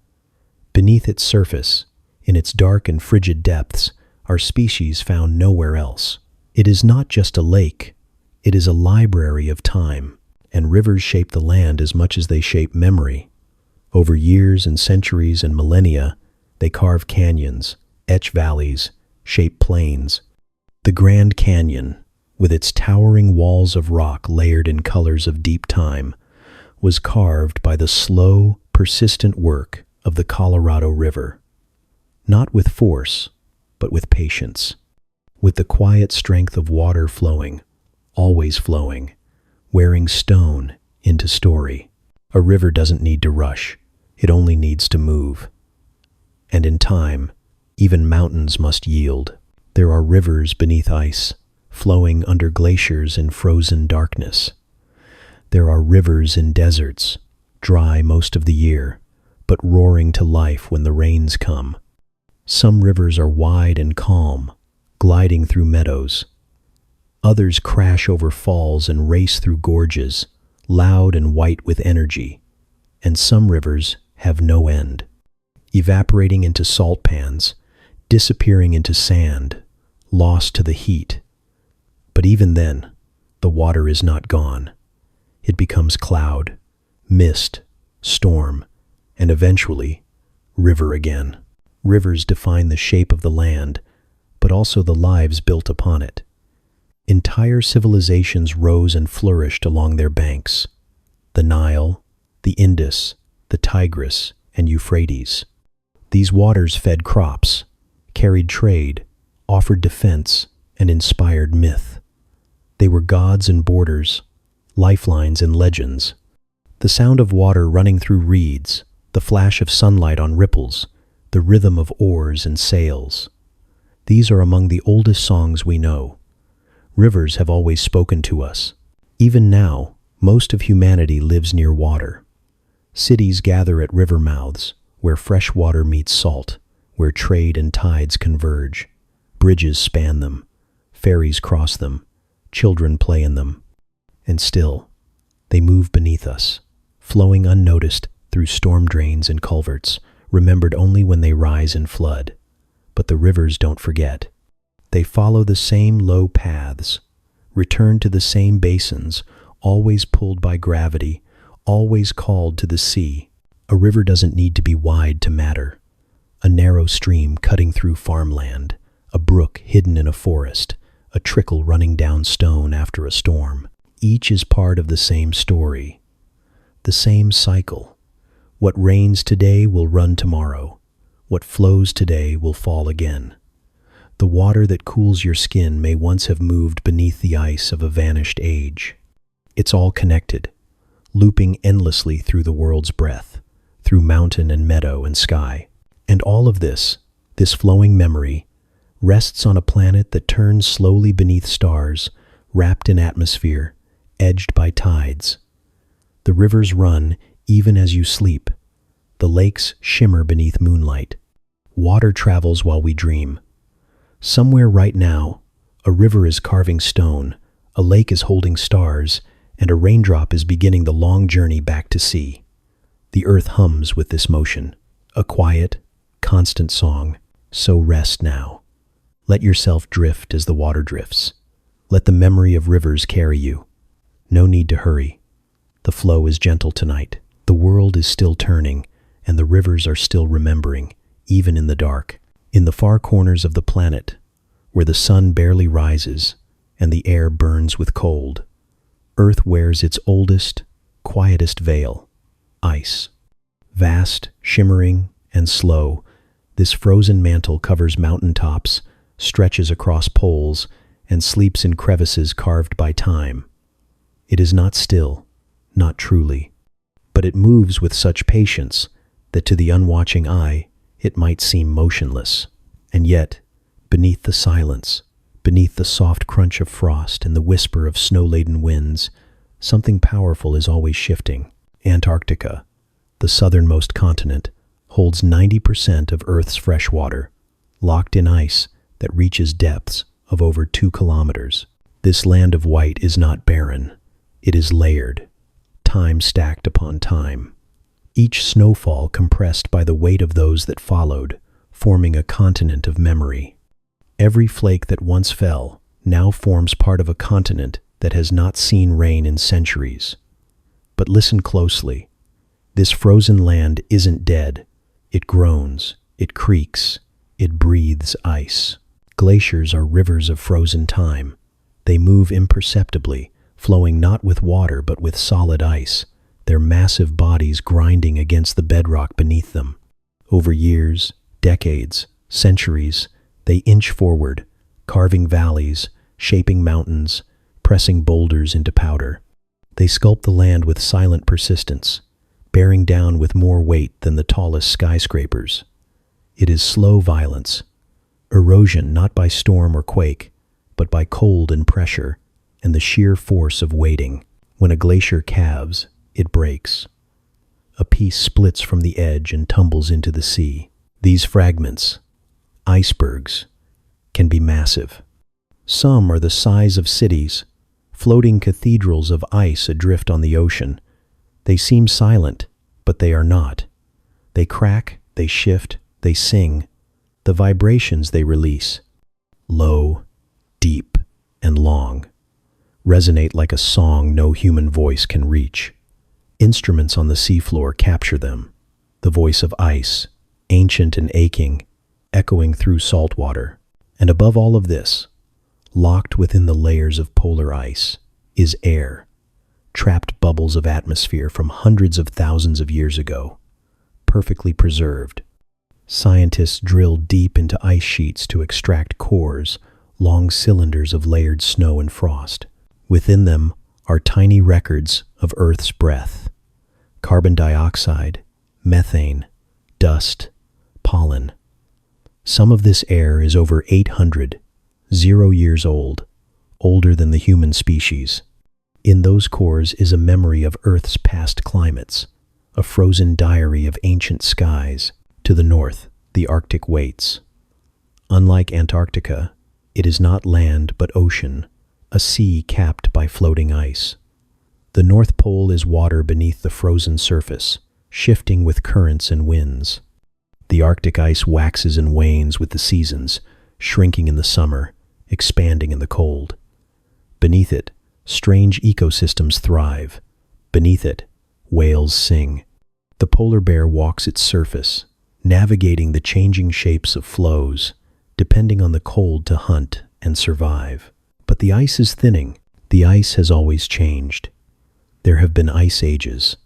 Beneath its surface, in its dark and frigid depths, are species found nowhere else. It is not just a lake, it is a library of time, and rivers shape the land as much as they shape memory. Over years and centuries and millennia, they carve canyons, etch valleys, shape plains. The Grand Canyon, with its towering walls of rock layered in colors of deep time, was carved by the slow, persistent work of the Colorado River. Not with force, but with patience. With the quiet strength of water flowing, always flowing, wearing stone into story. A river doesn't need to rush, it only needs to move. And in time, even mountains must yield. There are rivers beneath ice, flowing under glaciers in frozen darkness. There are rivers in deserts, dry most of the year, but roaring to life when the rains come. Some rivers are wide and calm, gliding through meadows. Others crash over falls and race through gorges, loud and white with energy. And some rivers have no end, evaporating into salt pans, disappearing into sand, lost to the heat. But even then, the water is not gone. It becomes cloud, mist, storm, and eventually, river again. Rivers define the shape of the land, but also the lives built upon it. Entire civilizations rose and flourished along their banks. The Nile, the Indus, the Tigris, and Euphrates. These waters fed crops, carried trade, offered defense, and inspired myth. They were gods and borders, lifelines and legends. The sound of water running through reeds, the flash of sunlight on ripples, the rhythm of oars and sails. These are among the oldest songs we know. Rivers have always spoken to us. Even now, most of humanity lives near water. Cities gather at river mouths, where fresh water meets salt, where trade and tides converge. Bridges span them, ferries cross them, children play in them. And still, they move beneath us, flowing unnoticed through storm drains and culverts, remembered only when they rise and flood. But the rivers don't forget. They follow the same low paths, return to the same basins, always pulled by gravity, always called to the sea. A river doesn't need to be wide to matter. A narrow stream cutting through farmland, a brook hidden in a forest, a trickle running down stone after a storm. Each is part of the same story, the same cycle. What rains today will run tomorrow. What flows today will fall again. The water that cools your skin may once have moved beneath the ice of a vanished age. It's all connected, looping endlessly through the world's breath, through mountain and meadow and sky. And all of this flowing memory, rests on a planet that turns slowly beneath stars, wrapped in atmosphere, edged by tides. The rivers run even as you sleep. The lakes shimmer beneath moonlight. Water travels while we dream. Somewhere right now, a river is carving stone, a lake is holding stars, and a raindrop is beginning the long journey back to sea. The earth hums with this motion, a quiet, constant song. So rest now. Let yourself drift as the water drifts. Let the memory of rivers carry you. No need to hurry. The flow is gentle tonight. The world is still turning, and the rivers are still remembering, even in the dark. In the far corners of the planet, where the sun barely rises and the air burns with cold, Earth wears its oldest, quietest veil, ice. Vast, shimmering, and slow, this frozen mantle covers mountaintops, stretches across poles, and sleeps in crevices carved by time. It is not still, not truly, but it moves with such patience that to the unwatching eye it might seem motionless. And yet, beneath the silence, beneath the soft crunch of frost and the whisper of snow-laden winds, something powerful is always shifting. Antarctica, the southernmost continent, holds 90% of Earth's fresh water, locked in ice that reaches depths of over 2 kilometers. This land of white is not barren. It is layered, time stacked upon time. Each snowfall compressed by the weight of those that followed, forming a continent of memory. Every flake that once fell now forms part of a continent that has not seen rain in centuries. But listen closely. This frozen land isn't dead. It groans, it creaks, it breathes ice. Glaciers are rivers of frozen time. They move imperceptibly, flowing not with water but with solid ice, their massive bodies grinding against the bedrock beneath them. Over years, decades, centuries, they inch forward, carving valleys, shaping mountains, pressing boulders into powder. They sculpt the land with silent persistence, bearing down with more weight than the tallest skyscrapers. It is slow violence, erosion not by storm or quake, but by cold and pressure, and the sheer force of waiting. When a glacier calves, it breaks. A piece splits from the edge and tumbles into the sea. These fragments, icebergs, can be massive. Some are the size of cities, floating cathedrals of ice adrift on the ocean. They seem silent, but they are not. They crack, they shift, they sing. The vibrations they release, low, deep, and long, resonate like a song no human voice can reach. Instruments on the seafloor capture them, the voice of ice, ancient and aching, echoing through salt water. And above all of this, locked within the layers of polar ice, is air, trapped bubbles of atmosphere from hundreds of thousands of years ago, perfectly preserved. Scientists drill deep into ice sheets to extract cores, long cylinders of layered snow and frost. Within them are tiny records of Earth's breath: carbon dioxide, methane, dust, pollen. Some of this air is over 800, 0 years old, older than the human species. In those cores is a memory of Earth's past climates, a frozen diary of ancient skies. To the north, the Arctic waits. Unlike Antarctica, it is not land but ocean, a sea capped by floating ice. The North Pole is water beneath the frozen surface, shifting with currents and winds. The Arctic ice waxes and wanes with the seasons, shrinking in the summer, expanding in the cold. Beneath it, strange ecosystems thrive. Beneath it, whales sing. The polar bear walks its surface, navigating the changing shapes of flows, depending on the cold to hunt and survive. But the ice is thinning. The ice has always changed. There have been ice ages,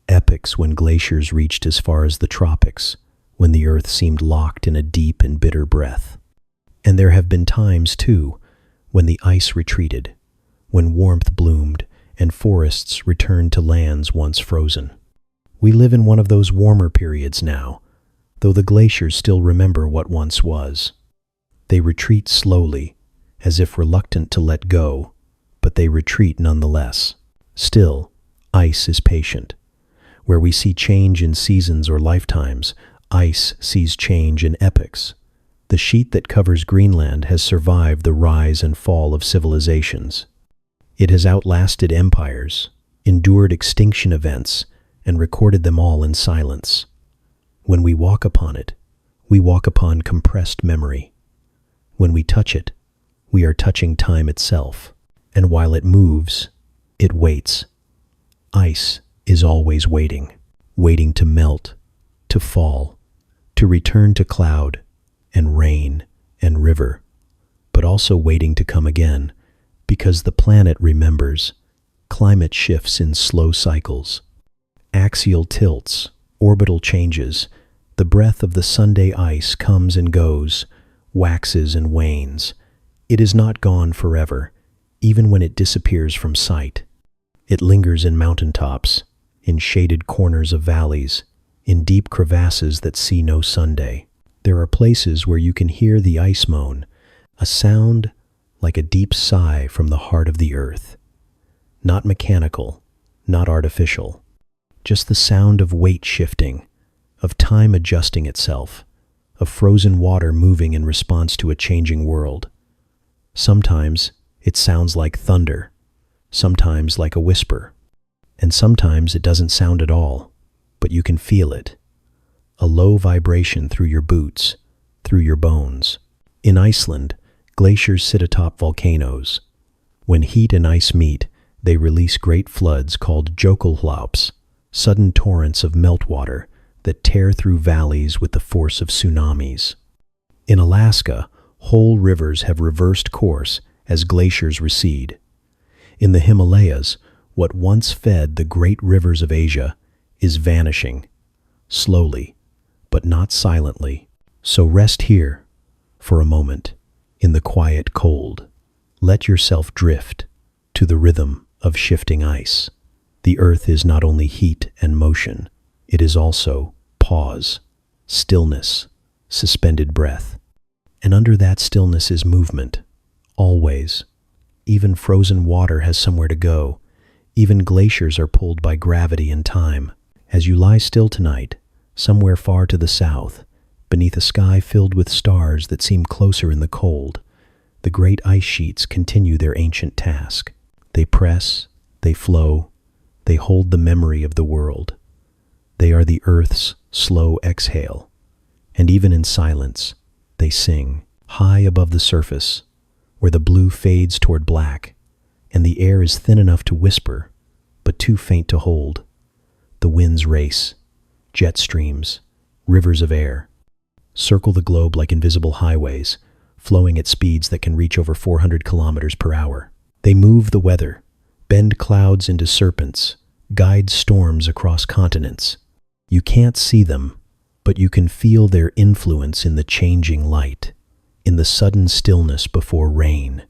epochs when glaciers reached as far as the tropics, when the earth seemed locked in a deep and bitter breath. And there have been times, too, when the ice retreated, when warmth bloomed and forests returned to lands once frozen. We live in one of those warmer periods now, though the glaciers still remember what once was. They retreat slowly, as if reluctant to let go, but they retreat nonetheless. Still, ice is patient. Where we see change in seasons or lifetimes, ice sees change in epochs. The sheet that covers Greenland has survived the rise and fall of civilizations. It has outlasted empires, endured extinction events, and recorded them all in silence. When we walk upon it, we walk upon compressed memory. When we touch it, we are touching time itself. And while it moves, it waits. Ice is always waiting, waiting to melt, to fall, to return to cloud and rain and river, but also waiting to come again, because the planet remembers. Climate shifts in slow cycles. Axial tilts, orbital changes. The breath of the Sunday ice comes and goes, waxes and wanes. It is not gone forever, even when it disappears from sight. It lingers in mountaintops, in shaded corners of valleys, in deep crevasses that see no Sunday. There are places where you can hear the ice moan, a sound like a deep sigh from the heart of the earth. Not mechanical, not artificial, just the sound of weight shifting, of time adjusting itself, of frozen water moving in response to a changing world. Sometimes it sounds like thunder, sometimes like a whisper, and sometimes it doesn't sound at all, but you can feel it. A low vibration through your boots, through your bones. In Iceland, glaciers sit atop volcanoes. When heat and ice meet, they release great floods called jökulhlaups, sudden torrents of meltwater that tear through valleys with the force of tsunamis. In Alaska, whole rivers have reversed course as glaciers recede. In the Himalayas, what once fed the great rivers of Asia is vanishing, slowly, but not silently. So rest here, for a moment, in the quiet cold. Let yourself drift to the rhythm of shifting ice. The earth is not only heat and motion, it is also pause, stillness, suspended breath. And under that stillness is movement, always. Even frozen water has somewhere to go. Even glaciers are pulled by gravity and time. As you lie still tonight, somewhere far to the south, beneath a sky filled with stars that seem closer in the cold, the great ice sheets continue their ancient task. They press, they flow, they hold the memory of the world. They are the earth's slow exhale. And even in silence, they sing, high above the surface, where the blue fades toward black, and the air is thin enough to whisper, but too faint to hold. The winds race, jet streams, rivers of air, circle the globe like invisible highways, flowing at speeds that can reach over 400 kilometers per hour. They move the weather, bend clouds into serpents, guide storms across continents. You can't see them, but you can feel their influence in the changing light, in the sudden stillness before rain,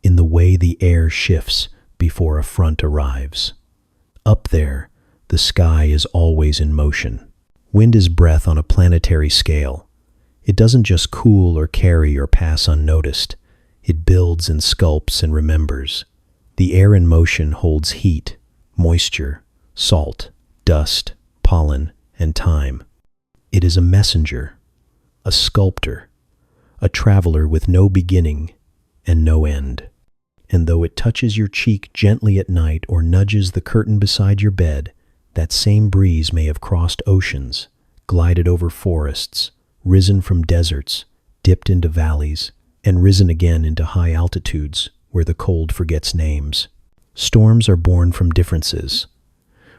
in the way the air shifts before a front arrives. Up there, the sky is always in motion. Wind is breath on a planetary scale. It doesn't just cool or carry or pass unnoticed. It builds and sculpts and remembers. The air in motion holds heat, moisture, salt, dust, pollen, and time. It is a messenger, a sculptor, a traveler with no beginning and no end. And though it touches your cheek gently at night or nudges the curtain beside your bed, that same breeze may have crossed oceans, glided over forests, risen from deserts, dipped into valleys, and risen again into high altitudes where the cold forgets names. Storms are born from differences.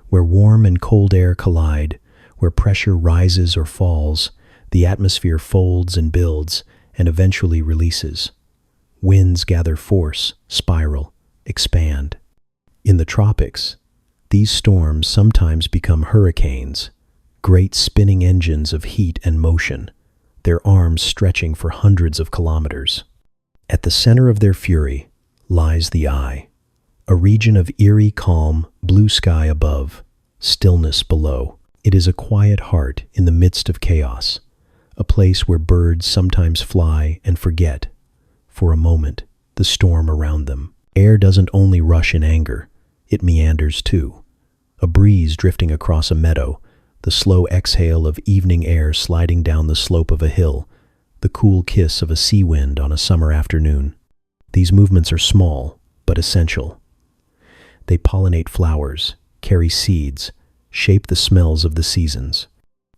Where warm and cold air collide, where pressure rises or falls, the atmosphere folds and builds and eventually releases. Winds gather force, spiral, expand. In the tropics, these storms sometimes become hurricanes, great spinning engines of heat and motion, their arms stretching for hundreds of kilometers. At the center of their fury lies the eye, a region of eerie calm, blue sky above, stillness below. It is a quiet heart in the midst of chaos, a place where birds sometimes fly and forget, for a moment, the storm around them. Air doesn't only rush in anger, it meanders too. A breeze drifting across a meadow, the slow exhale of evening air sliding down the slope of a hill, the cool kiss of a sea wind on a summer afternoon. These movements are small, but essential. They pollinate flowers, carry seeds, shape the smells of the seasons.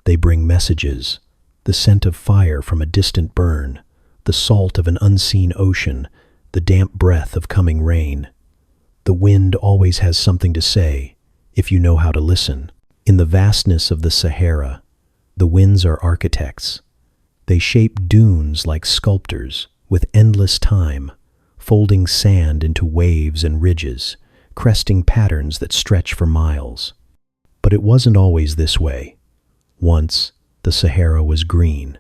They bring messages, the scent of fire from a distant burn, the salt of an unseen ocean, the damp breath of coming rain. The wind always has something to say, if you know how to listen. In the vastness of the Sahara, the winds are architects. They shape dunes like sculptors, with endless time, folding sand into waves and ridges, cresting patterns that stretch for miles. But it wasn't always this way. Once, the Sahara was green,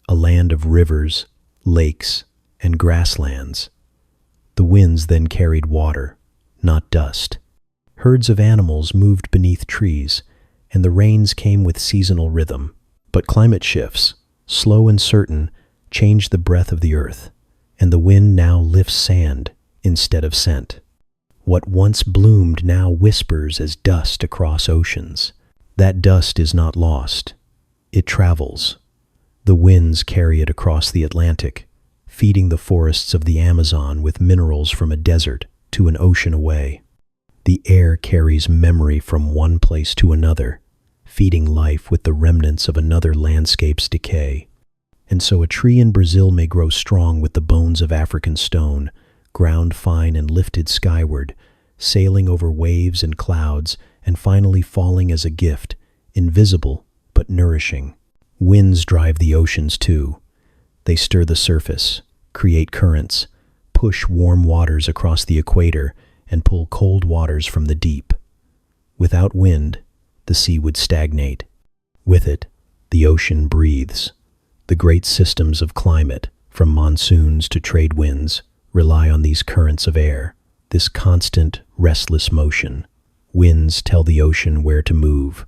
a land of rivers, lakes, and grasslands. The winds then carried water, not dust. Herds of animals moved beneath trees, and the rains came with seasonal rhythm. But climate shifts, slow and certain, change the breath of the earth, and the wind now lifts sand instead of scent. What once bloomed now whispers as dust across oceans. That dust is not lost. It travels. The winds carry it across the Atlantic, feeding the forests of the Amazon with minerals from a desert to an ocean away. The air carries memory from one place to another, feeding life with the remnants of another landscape's decay. And so a tree in Brazil may grow strong with the bones of African stone, ground fine and lifted skyward, sailing over waves and clouds, and finally falling as a gift, invisible but nourishing. Winds drive the oceans too. They stir the surface, create currents, push warm waters across the equator, and pull cold waters from the deep. Without wind, the sea would stagnate. With it, the ocean breathes. The great systems of climate, from monsoons to trade winds, rely on these currents of air, this constant, restless motion. Winds tell the ocean where to move,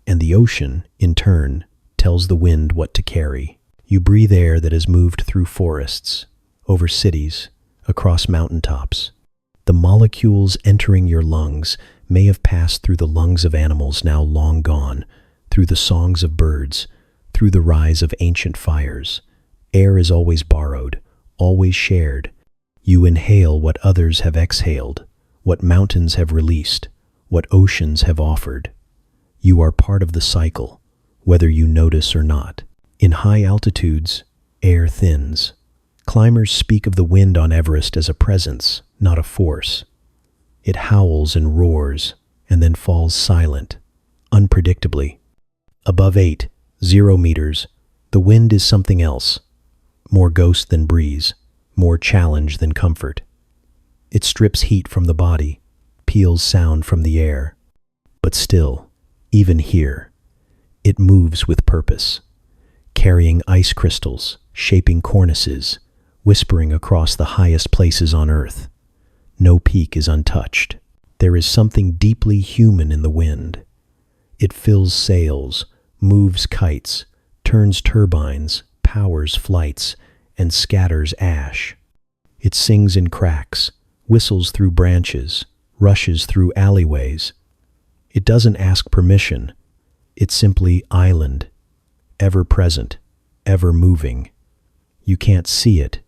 and the ocean, in turn, tells the wind what to carry. You breathe air that has moved through forests, over cities, across mountaintops. The molecules entering your lungs may have passed through the lungs of animals now long gone, through the songs of birds, through the rise of ancient fires. Air is always borrowed, always shared. You inhale what others have exhaled, what mountains have released, what oceans have offered. You are part of the cycle, whether you notice or not. In high altitudes, air thins. Climbers speak of the wind on Everest as a presence, not a force. It howls and roars, and then falls silent, unpredictably. Above 0 meters, the wind is something else, more ghost than breeze, more challenge than comfort. It strips heat from the body, peels sound from the air. But still, even here, it moves with purpose, carrying ice crystals, shaping cornices, whispering across the highest places on Earth. No peak is untouched. There is something deeply human in the wind. It fills sails, moves kites, turns turbines, powers flights, and scatters ash. It sings in cracks, whistles through branches, rushes through alleyways. It doesn't ask permission. It's simply island, ever present, ever moving. You can't see it,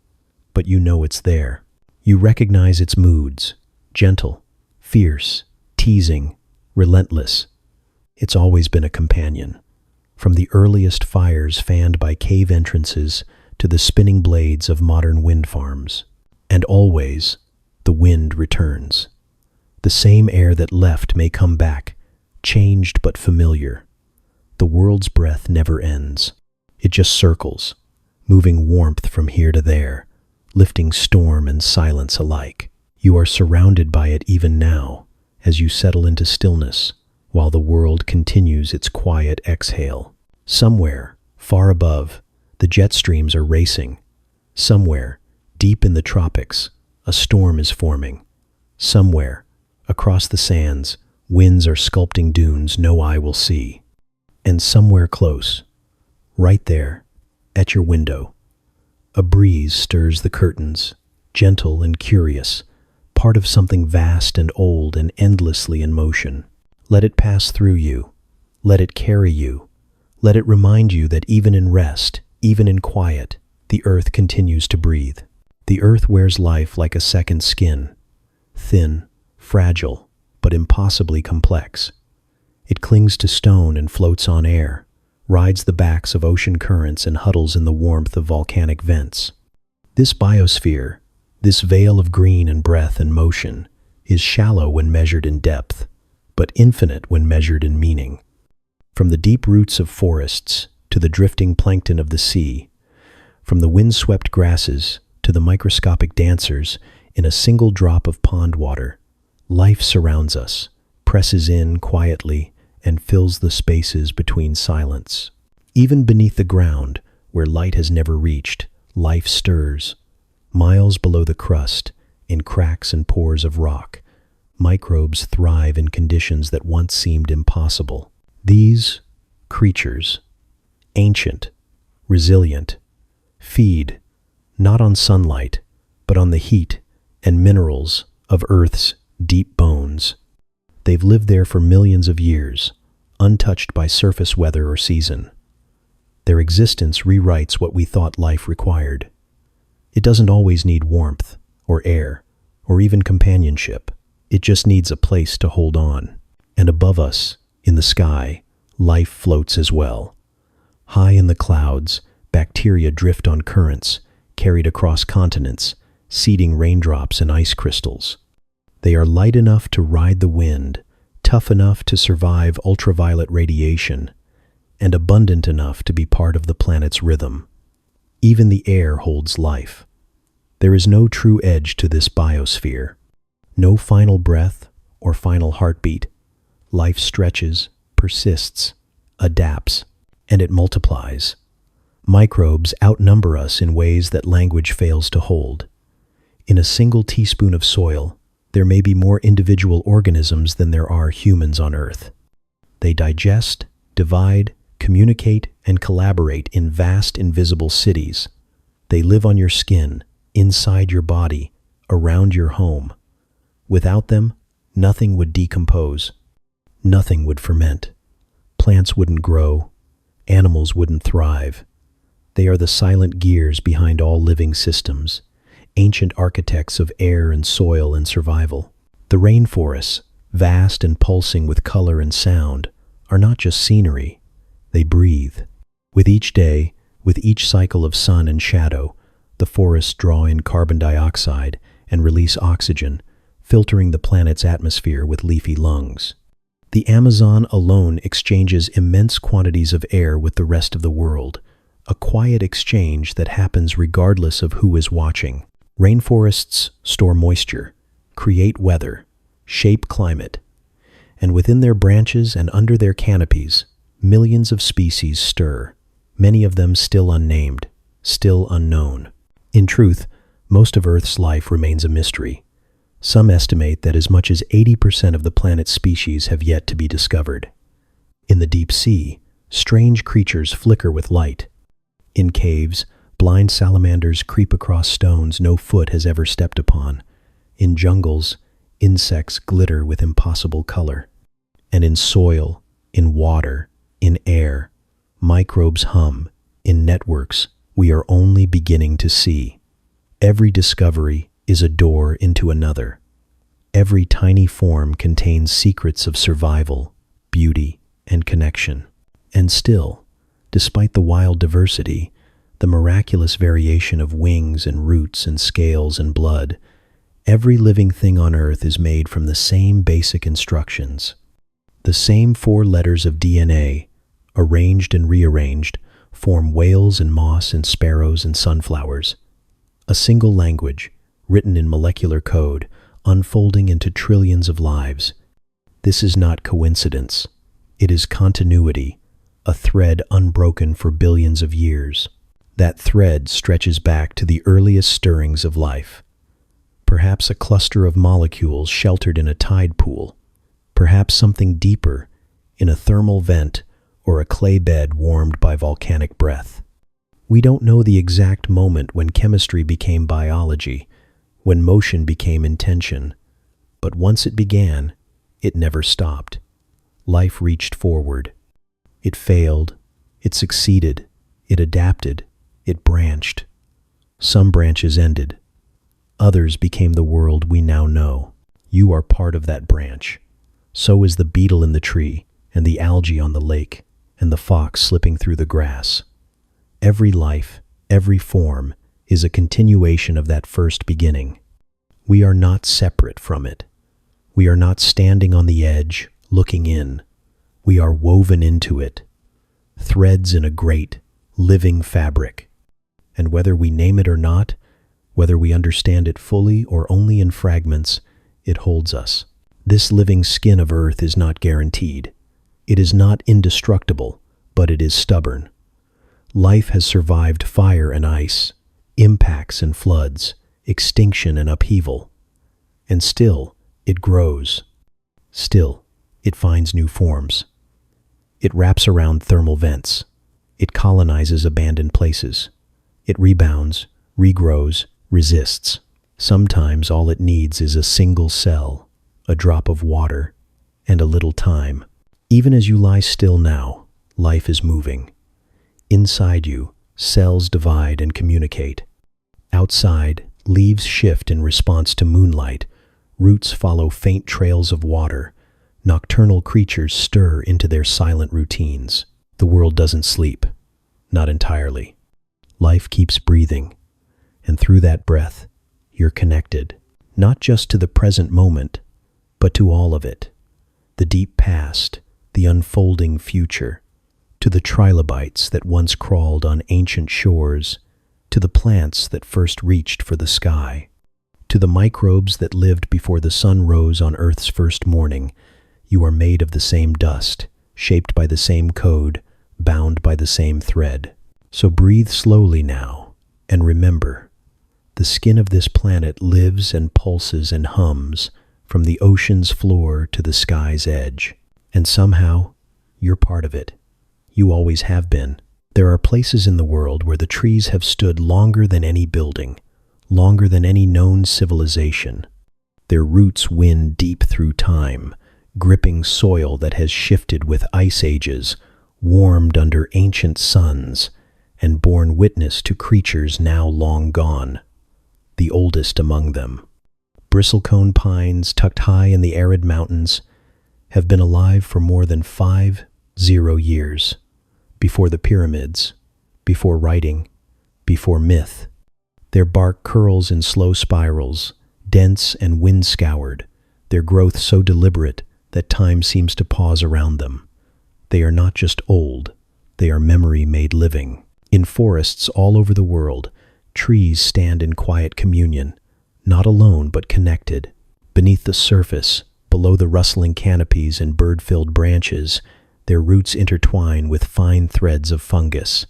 but you know it's there. You recognize its moods, gentle, fierce, teasing, relentless. It's always been a companion. From the earliest fires fanned by cave entrances to the spinning blades of modern wind farms. And always, the wind returns. The same air that left may come back, changed but familiar. The world's breath never ends. It just circles, moving warmth from here to there, lifting storm and silence alike. You are surrounded by it even now, as you settle into stillness, while the world continues its quiet exhale. Somewhere, far above, the jet streams are racing. Somewhere, deep in the tropics, a storm is forming. Somewhere, across the sands, winds are sculpting dunes no eye will see. And somewhere close, right there, at your window, a breeze stirs the curtains, gentle and curious, part of something vast and old and endlessly in motion. Let it pass through you. Let it carry you. Let it remind you that even in rest, even in quiet, the earth continues to breathe. The earth wears life like a second skin, thin, fragile, but impossibly complex. It clings to stone and floats on air, rides the backs of ocean currents and huddles in the warmth of volcanic vents. This biosphere, this veil of green and breath and motion, is shallow when measured in depth, but infinite when measured in meaning. From the deep roots of forests to the drifting plankton of the sea, from the windswept grasses to the microscopic dancers in a single drop of pond water, life surrounds us, presses in quietly, and fills the spaces between silence. Even beneath the ground, where light has never reached, life stirs. Miles below the crust, in cracks and pores of rock, Microbes thrive in conditions that once seemed impossible. These creatures, ancient, resilient, feed not on sunlight, but on the heat and minerals of Earth's deep bones. They've lived there for millions of years, untouched by surface weather or season. Their existence rewrites what we thought life required. It doesn't always need warmth, or air, or even companionship. It just needs a place to hold on. And above us, in the sky, life floats as well. High in the clouds, bacteria drift on currents, carried across continents, seeding raindrops and ice crystals. They are light enough to ride the wind, tough enough to survive ultraviolet radiation, and abundant enough to be part of the planet's rhythm. Even the air holds life. There is no true edge to this biosphere. No final breath or final heartbeat. Life stretches, persists, adapts, and it multiplies. Microbes outnumber us in ways that language fails to hold. In a single teaspoon of soil, there may be more individual organisms than there are humans on Earth. They digest, divide, communicate, and collaborate in vast invisible cities. They live on your skin, inside your body, around your home. Without them, nothing would decompose. Nothing would ferment. Plants wouldn't grow. Animals wouldn't thrive. They are the silent gears behind all living systems, ancient architects of air and soil and survival. The rainforests, vast and pulsing with color and sound, are not just scenery. They breathe. With each day, with each cycle of sun and shadow, the forests draw in carbon dioxide and release oxygen, filtering the planet's atmosphere with leafy lungs. The Amazon alone exchanges immense quantities of air with the rest of the world, a quiet exchange that happens regardless of who is watching. Rainforests store moisture, create weather, shape climate, and within their branches and under their canopies, millions of species stir, many of them still unnamed, still unknown. In truth, most of Earth's life remains a mystery. Some estimate that as much as 80% of the planet's species have yet to be discovered. In the deep sea, strange creatures flicker with light. In caves, blind salamanders creep across stones no foot has ever stepped upon. In jungles, insects glitter with impossible color. And in soil, in water, in air, microbes hum. In networks, we are only beginning to see. Every discovery is a door into another. Every tiny form contains secrets of survival, beauty, and connection. And still, despite the wild diversity, the miraculous variation of wings and roots and scales and blood, every living thing on Earth is made from the same basic instructions. The same 4 letters of DNA, arranged and rearranged, form whales and moss and sparrows and sunflowers. A single language, written in molecular code, unfolding into trillions of lives. This is not coincidence. It is continuity, a thread unbroken for billions of years. That thread stretches back to the earliest stirrings of life. Perhaps a cluster of molecules sheltered in a tide pool. Perhaps something deeper, in a thermal vent or a clay bed warmed by volcanic breath. We don't know the exact moment when chemistry became biology, when motion became intention. But once it began, it never stopped. Life reached forward. It failed. It succeeded. It adapted. It branched. Some branches ended. Others became the world we now know. You are part of that branch. So is the beetle in the tree, and the algae on the lake, and the fox slipping through the grass. Every life, every form, is a continuation of that first beginning. We are not separate from it. We are not standing on the edge, looking in. We are woven into it, threads in a great, living fabric. And whether we name it or not, whether we understand it fully or only in fragments, it holds us. This living skin of Earth is not guaranteed. It is not indestructible, but it is stubborn. Life has survived fire and ice, impacts and floods, extinction and upheaval. And still, It grows. Still, it finds new forms. It wraps around thermal vents. It colonizes abandoned places. It rebounds, regrows, resists. Sometimes all it needs is a single cell, a drop of water, and a little time. Even as you lie still now, life is moving. Inside you, cells divide and communicate. Outside, leaves shift in response to moonlight. Roots follow faint trails of water. Nocturnal creatures stir into their silent routines. The world doesn't sleep. Not entirely. Life keeps breathing. And through that breath, you're connected. Not just to the present moment, but to all of it. The deep past, the unfolding future. To the trilobites that once crawled on ancient shores. To the plants that first reached for the sky. To the microbes that lived before the sun rose on Earth's first morning. You are made of the same dust, shaped by the same code, bound by the same thread. So breathe slowly now, and remember, the skin of this planet lives and pulses and hums from the ocean's floor to the sky's edge. And somehow, you're part of it. You always have been. There are places in the world where the trees have stood longer than any building, longer than any known civilization. Their roots wind deep through time, gripping soil that has shifted with ice ages, warmed under ancient suns, and borne witness to creatures now long gone. The oldest among them, bristlecone pines tucked high in the arid mountains, have been alive for more than 50 years, before the pyramids, before writing, before myth. Their bark curls in slow spirals, dense and wind-scoured, their growth so deliberate that time seems to pause around them. They are not just old, they are memory made living. In forests all over the world, trees stand in quiet communion, not alone but connected. Beneath the surface, below the rustling canopies and bird-filled branches, their roots intertwine with fine threads of fungus.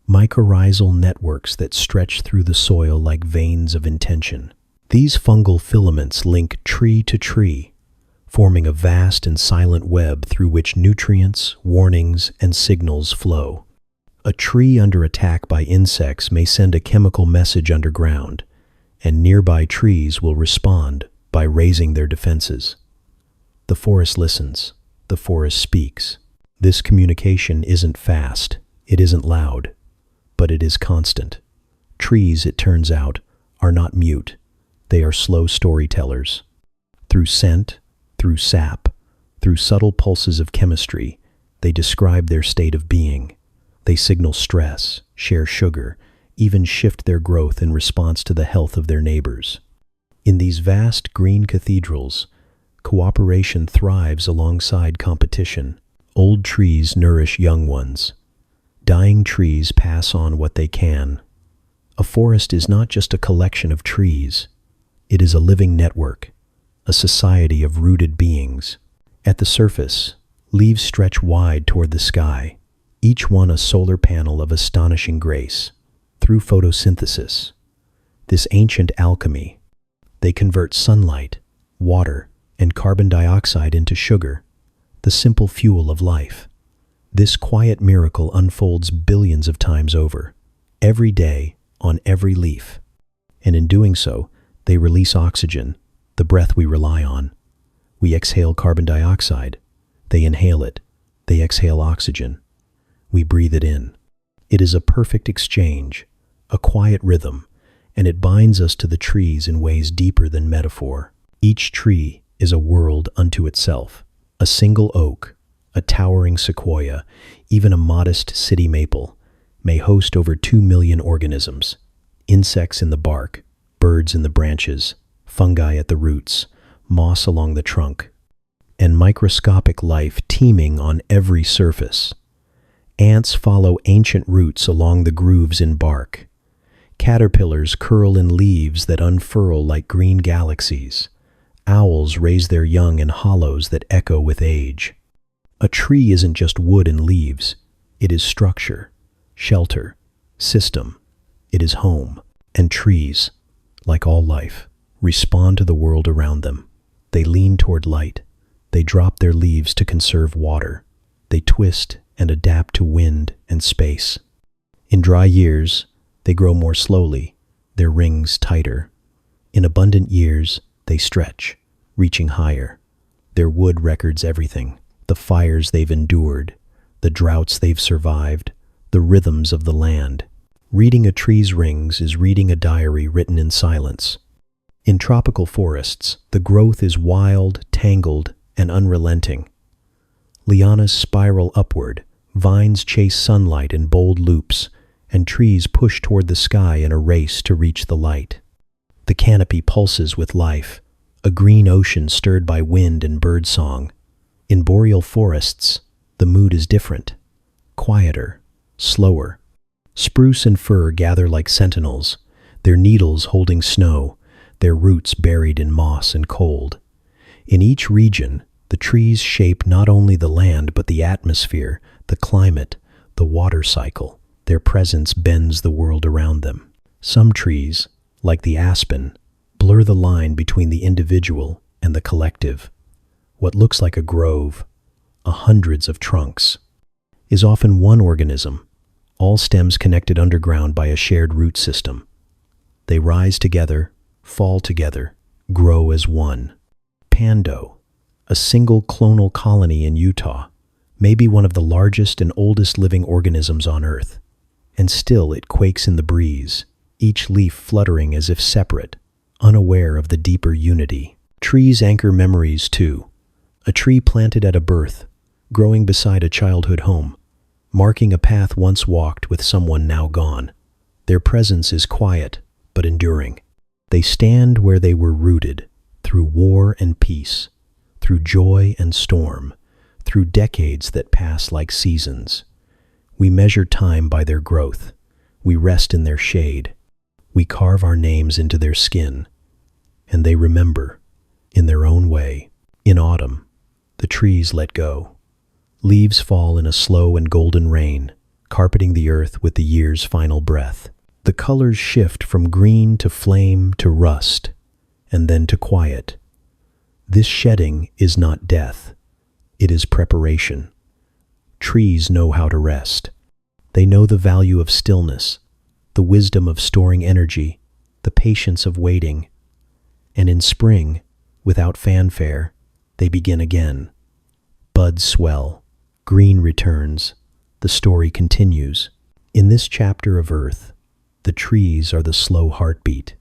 Mycorrhizal networks that stretch through the soil like veins of intention. These fungal filaments link tree to tree, forming a vast and silent web through which nutrients, warnings, and signals flow. A tree under attack by insects may send a chemical message underground, and nearby trees will respond by raising their defenses. The forest listens. The forest speaks. This communication isn't fast. It isn't loud. But it is constant. Trees, it turns out, are not mute. They are slow storytellers. Through scent, through sap, through subtle pulses of chemistry, they describe their state of being. They signal stress, share sugar, even shift their growth in response to the health of their neighbors. In these vast green cathedrals, cooperation thrives alongside competition. Old trees nourish young ones. Dying trees pass on what they can. A forest is not just a collection of trees. It is a living network, a society of rooted beings. At the surface, leaves stretch wide toward the sky, each one a solar panel of astonishing grace. Through photosynthesis, this ancient alchemy, they convert sunlight, water, and carbon dioxide into sugar, the simple fuel of life. This quiet miracle unfolds billions of times over, every day, on every leaf. And in doing so, they release oxygen, the breath we rely on. We exhale carbon dioxide. They inhale it. They exhale oxygen. We breathe it in. It is a perfect exchange, a quiet rhythm, and it binds us to the trees in ways deeper than metaphor. Each tree is a world unto itself. A single oak, a towering sequoia, even a modest city maple, may host over 2 million organisms. Insects in the bark, birds in the branches, fungi at the roots, moss along the trunk, and microscopic life teeming on every surface. Ants follow ancient roots along the grooves in bark. Caterpillars curl in leaves that unfurl like green galaxies. Owls raise their young in hollows that echo with age. A tree isn't just wood and leaves. It is structure, shelter, system. It is home. And trees, like all life, respond to the world around them. They lean toward light. They drop their leaves to conserve water. They twist and adapt to wind and space. In dry years, they grow more slowly, their rings tighter. In abundant years, they stretch, reaching higher. Their wood records everything, the fires they've endured, the droughts they've survived, the rhythms of the land. Reading a tree's rings is reading a diary written in silence. In tropical forests, the growth is wild, tangled, and unrelenting. Lianas spiral upward, vines chase sunlight in bold loops, and trees push toward the sky in a race to reach the light. The canopy pulses with life, a green ocean stirred by wind and birdsong. In boreal forests, the mood is different, quieter, slower. Spruce and fir gather like sentinels, their needles holding snow, their roots buried in moss and cold. In each region, the trees shape not only the land but the atmosphere, the climate, the water cycle. Their presence bends the world around them. Some trees, like the aspen, blur the line between the individual and the collective. What looks like a grove, hundreds of trunks, is often one organism, all stems connected underground by a shared root system. They rise together, fall together, grow as one. Pando, a single clonal colony in Utah, may be one of the largest and oldest living organisms on Earth. And still it quakes in the breeze, each leaf fluttering as if separate, unaware of the deeper unity. Trees anchor memories too. A tree planted at a birth, growing beside a childhood home, marking a path once walked with someone now gone. Their presence is quiet, but enduring. They stand where they were rooted, through war and peace, through joy and storm, through decades that pass like seasons. We measure time by their growth. We rest in their shade. We carve our names into their skin. And they remember, in their own way. In autumn, the trees let go. Leaves fall in a slow and golden rain, carpeting the earth with the year's final breath. The colors shift from green to flame to rust, and then to quiet. This shedding is not death. It is preparation. Trees know how to rest. They know the value of stillness, the wisdom of storing energy, the patience of waiting. And in spring, without fanfare, they begin again. Buds swell, green returns, the story continues. In this chapter of Earth, the trees are the slow heartbeat.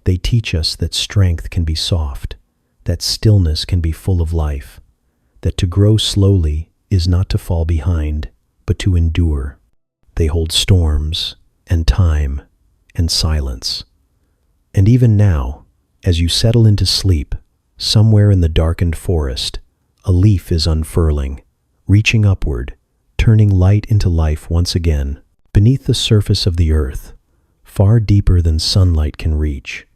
They teach us that strength can be soft, that stillness can be full of life, that to grow slowly is not to fall behind, but to endure. They hold storms and time and silence. And even now, as you settle into sleep, somewhere in the darkened forest, a leaf is unfurling, reaching upward, turning light into life once again. Beneath the surface of the earth, far deeper than sunlight can reach,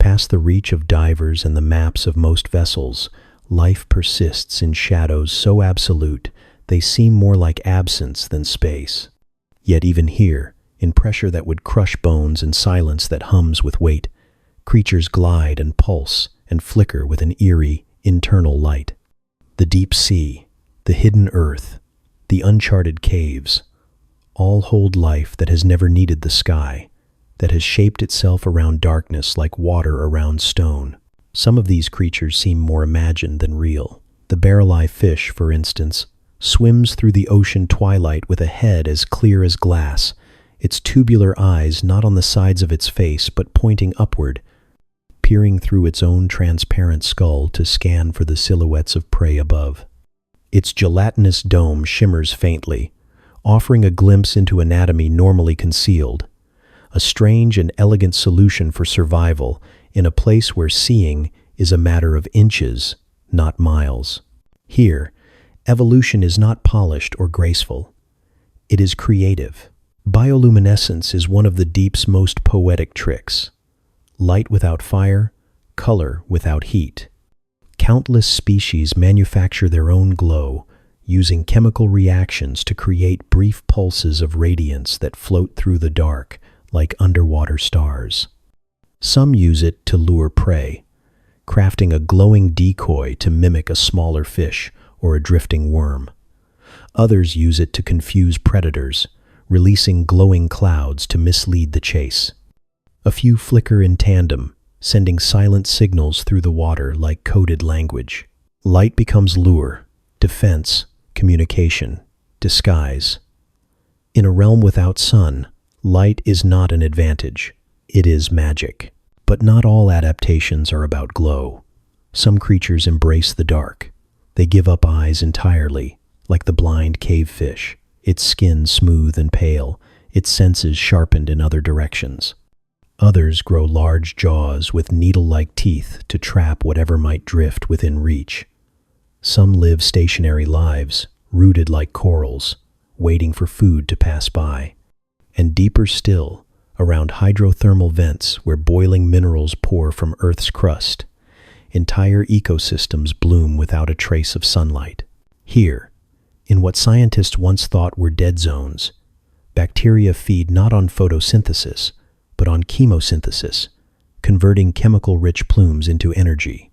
past the reach of divers and the maps of most vessels, life persists in shadows so absolute they seem more like absence than space. Yet even here, in pressure that would crush bones and silence that hums with weight, creatures glide and pulse and flicker with an eerie, internal light. The deep sea, the hidden earth, the uncharted caves, all hold life that has never needed the sky, that has shaped itself around darkness like water around stone. Some of these creatures seem more imagined than real. The barrel-eye fish, for instance, swims through the ocean twilight with a head as clear as glass, its tubular eyes not on the sides of its face but pointing upward, peering through its own transparent skull to scan for the silhouettes of prey above. Its gelatinous dome shimmers faintly, offering a glimpse into anatomy normally concealed, a strange and elegant solution for survival in a place where seeing is a matter of inches, not miles. Here, evolution is not polished or graceful. It is creative. Bioluminescence is one of the deep's most poetic tricks. Light without fire, color without heat. Countless species manufacture their own glow, using chemical reactions to create brief pulses of radiance that float through the dark like underwater stars. Some use it to lure prey, crafting a glowing decoy to mimic a smaller fish or a drifting worm. Others use it to confuse predators, releasing glowing clouds to mislead the chase. A few flicker in tandem, sending silent signals through the water like coded language. Light becomes lure, defense, communication, disguise. In a realm without sun, light is not an advantage. It is magic. But not all adaptations are about glow. Some creatures embrace the dark. They give up eyes entirely, like the blind cave fish, its skin smooth and pale, its senses sharpened in other directions. Others grow large jaws with needle-like teeth to trap whatever might drift within reach. Some live stationary lives, rooted like corals, waiting for food to pass by. And deeper still, around hydrothermal vents where boiling minerals pour from Earth's crust, entire ecosystems bloom without a trace of sunlight. Here, in what scientists once thought were dead zones, bacteria feed not on photosynthesis, but on chemosynthesis, converting chemical-rich plumes into energy.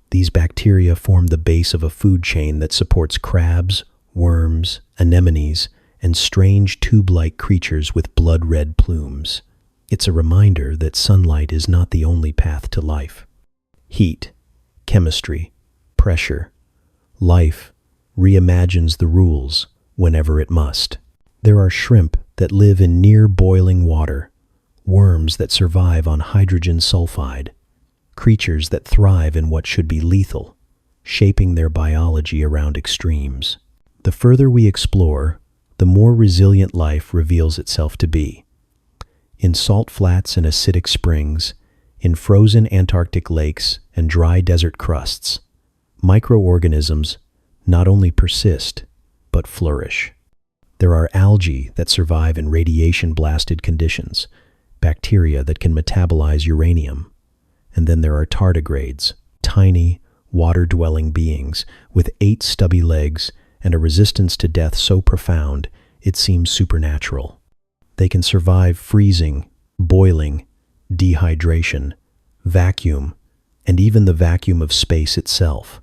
These bacteria form the base of a food chain that supports crabs, worms, anemones, and strange tube-like creatures with blood-red plumes. It's a reminder that sunlight is not the only path to life. Heat, chemistry, pressure, life reimagines the rules whenever it must. There are shrimp that live in near-boiling water, worms that survive on hydrogen sulfide, creatures that thrive in what should be lethal, shaping their biology around extremes. The further we explore, the more resilient life reveals itself to be. In salt flats and acidic springs, in frozen Antarctic lakes and dry desert crusts, microorganisms not only persist, but flourish. There are algae that survive in radiation-blasted conditions, bacteria that can metabolize uranium, and then there are tardigrades, tiny, water-dwelling beings with 8 stubby legs and a resistance to death so profound it seems supernatural. They can survive freezing, boiling, dehydration, vacuum, and even the vacuum of space itself.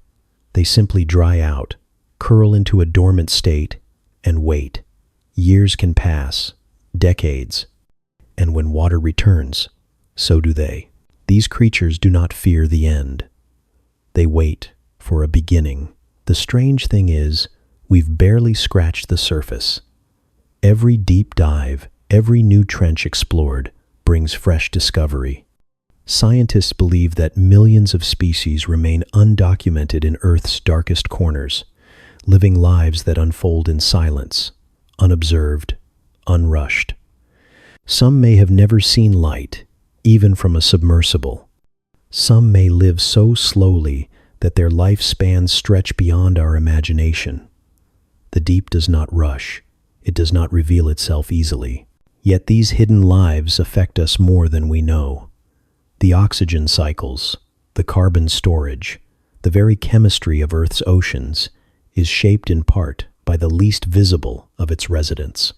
They simply dry out, curl into a dormant state, and wait. Years can pass, decades, and when water returns, so do they. These creatures do not fear the end. They wait for a beginning. The strange thing is, we've barely scratched the surface. Every deep dive, every new trench explored, brings fresh discovery. Scientists believe that millions of species remain undocumented in Earth's darkest corners, living lives that unfold in silence, unobserved, unrushed. Some may have never seen light, even from a submersible. Some may live so slowly that their lifespans stretch beyond our imagination. The deep does not rush. It does not reveal itself easily. Yet these hidden lives affect us more than we know. The oxygen cycles, the carbon storage, the very chemistry of Earth's oceans is shaped in part by the least visible of its residents.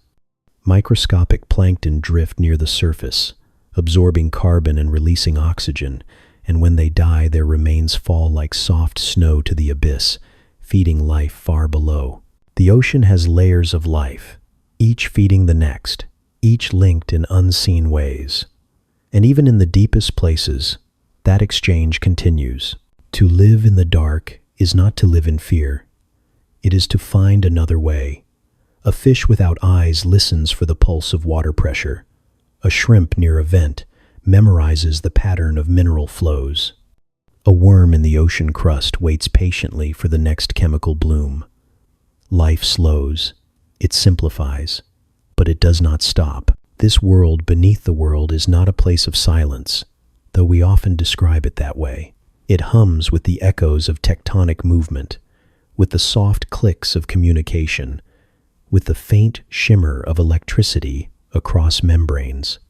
Microscopic plankton drift near the surface, absorbing carbon and releasing oxygen, and when they die their remains fall like soft snow to the abyss, feeding life far below. The ocean has layers of life, each feeding the next, each linked in unseen ways. And even in the deepest places, that exchange continues. To live in the dark is not to live in fear. It is to find another way. A fish without eyes listens for the pulse of water pressure. A shrimp near a vent memorizes the pattern of mineral flows. A worm in the ocean crust waits patiently for the next chemical bloom. Life slows, it simplifies, but it does not stop. This world beneath the world is not a place of silence, though we often describe it that way. It hums with the echoes of tectonic movement, with the soft clicks of communication, with the faint shimmer of electricity across membranes.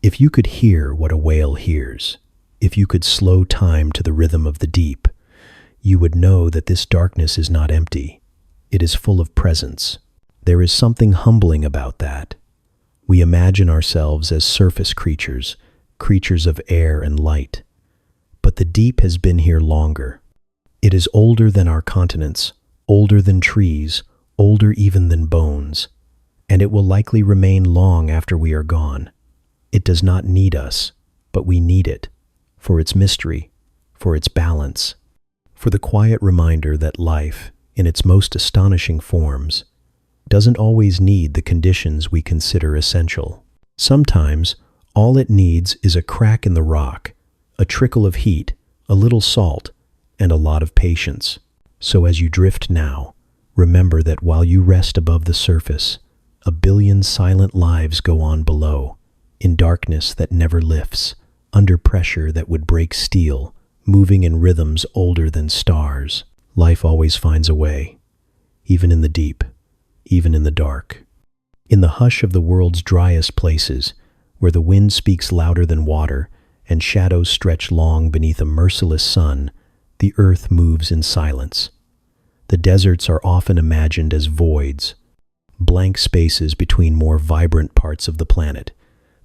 If you could hear what a whale hears, if you could slow time to the rhythm of the deep, you would know that this darkness is not empty. It is full of presence. There is something humbling about that. We imagine ourselves as surface creatures, creatures of air and light. But the deep has been here longer. It is older than our continents, older than trees, older even than bones, and it will likely remain long after we are gone. It does not need us, but we need it, for its mystery, for its balance, for the quiet reminder that life, in its most astonishing forms, doesn't always need the conditions we consider essential. Sometimes, all it needs is a crack in the rock, a trickle of heat, a little salt, and a lot of patience. So as you drift now, remember that while you rest above the surface, a billion silent lives go on below, in darkness that never lifts, under pressure that would break steel, moving in rhythms older than stars. Life always finds a way, even in the deep, even in the dark. In the hush of the world's driest places, where the wind speaks louder than water and shadows stretch long beneath a merciless sun, the earth moves in silence. The deserts are often imagined as voids, blank spaces between more vibrant parts of the planet.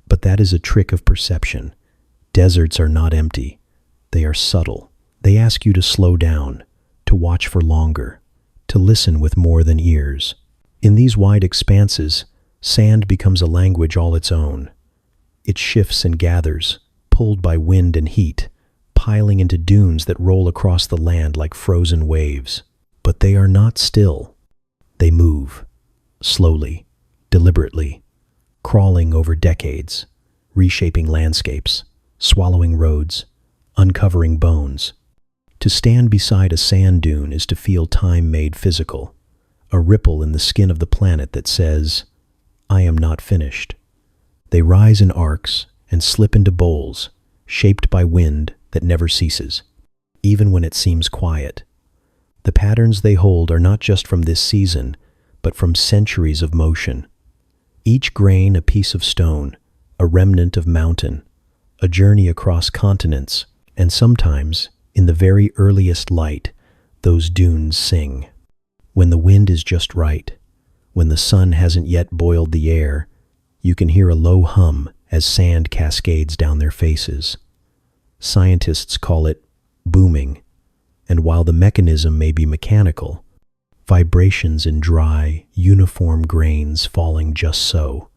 But that is a trick of perception. Deserts are not empty. They are subtle. They ask you to slow down, to watch for longer, to listen with more than ears. In these wide expanses, sand becomes a language all its own. It shifts and gathers, pulled by wind and heat, piling into dunes that roll across the land like frozen waves. But they are not still. They move, slowly, deliberately, crawling over decades, reshaping landscapes, swallowing roads, uncovering bones. To stand beside a sand dune is to feel time made physical, a ripple in the skin of the planet that says, "I am not finished." They rise in arcs and slip into bowls, shaped by wind that never ceases, even when it seems quiet. The patterns they hold are not just from this season, but from centuries of motion. Each grain a piece of stone, a remnant of mountain, a journey across continents, and sometimes, in the very earliest light, those dunes sing. When the wind is just right, when the sun hasn't yet boiled the air, you can hear a low hum as sand cascades down their faces. Scientists call it booming, and while the mechanism may be mechanical, vibrations in dry, uniform grains falling just so,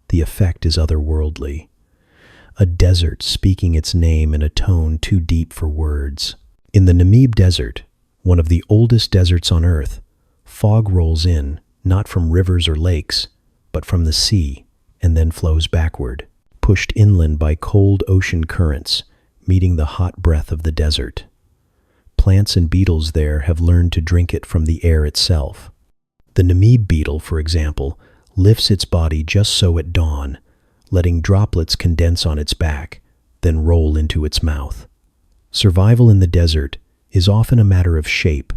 the effect is otherworldly. A desert speaking its name in a tone too deep for words. In the Namib Desert, one of the oldest deserts on Earth, fog rolls in, not from rivers or lakes, but from the sea, and then flows backward, pushed inland by cold ocean currents, meeting the hot breath of the desert. Plants and beetles there have learned to drink it from the air itself. The Namib beetle, for example, lifts its body just so at dawn, letting droplets condense on its back, then roll into its mouth. Survival in the desert is often a matter of shape,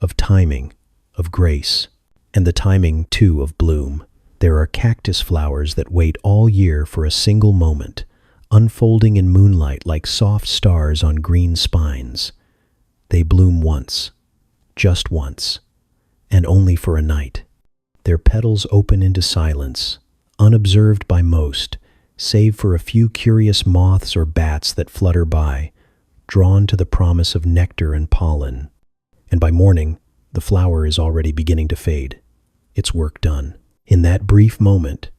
of timing, of grace, and the timing, too, of bloom. There are cactus flowers that wait all year for a single moment, unfolding in moonlight like soft stars on green spines. They bloom once, just once, and only for a night. Their petals open into silence, unobserved by most, save for a few curious moths or bats that flutter by, drawn to the promise of nectar and pollen. And by morning, the flower is already beginning to fade, its work done. In that brief moment,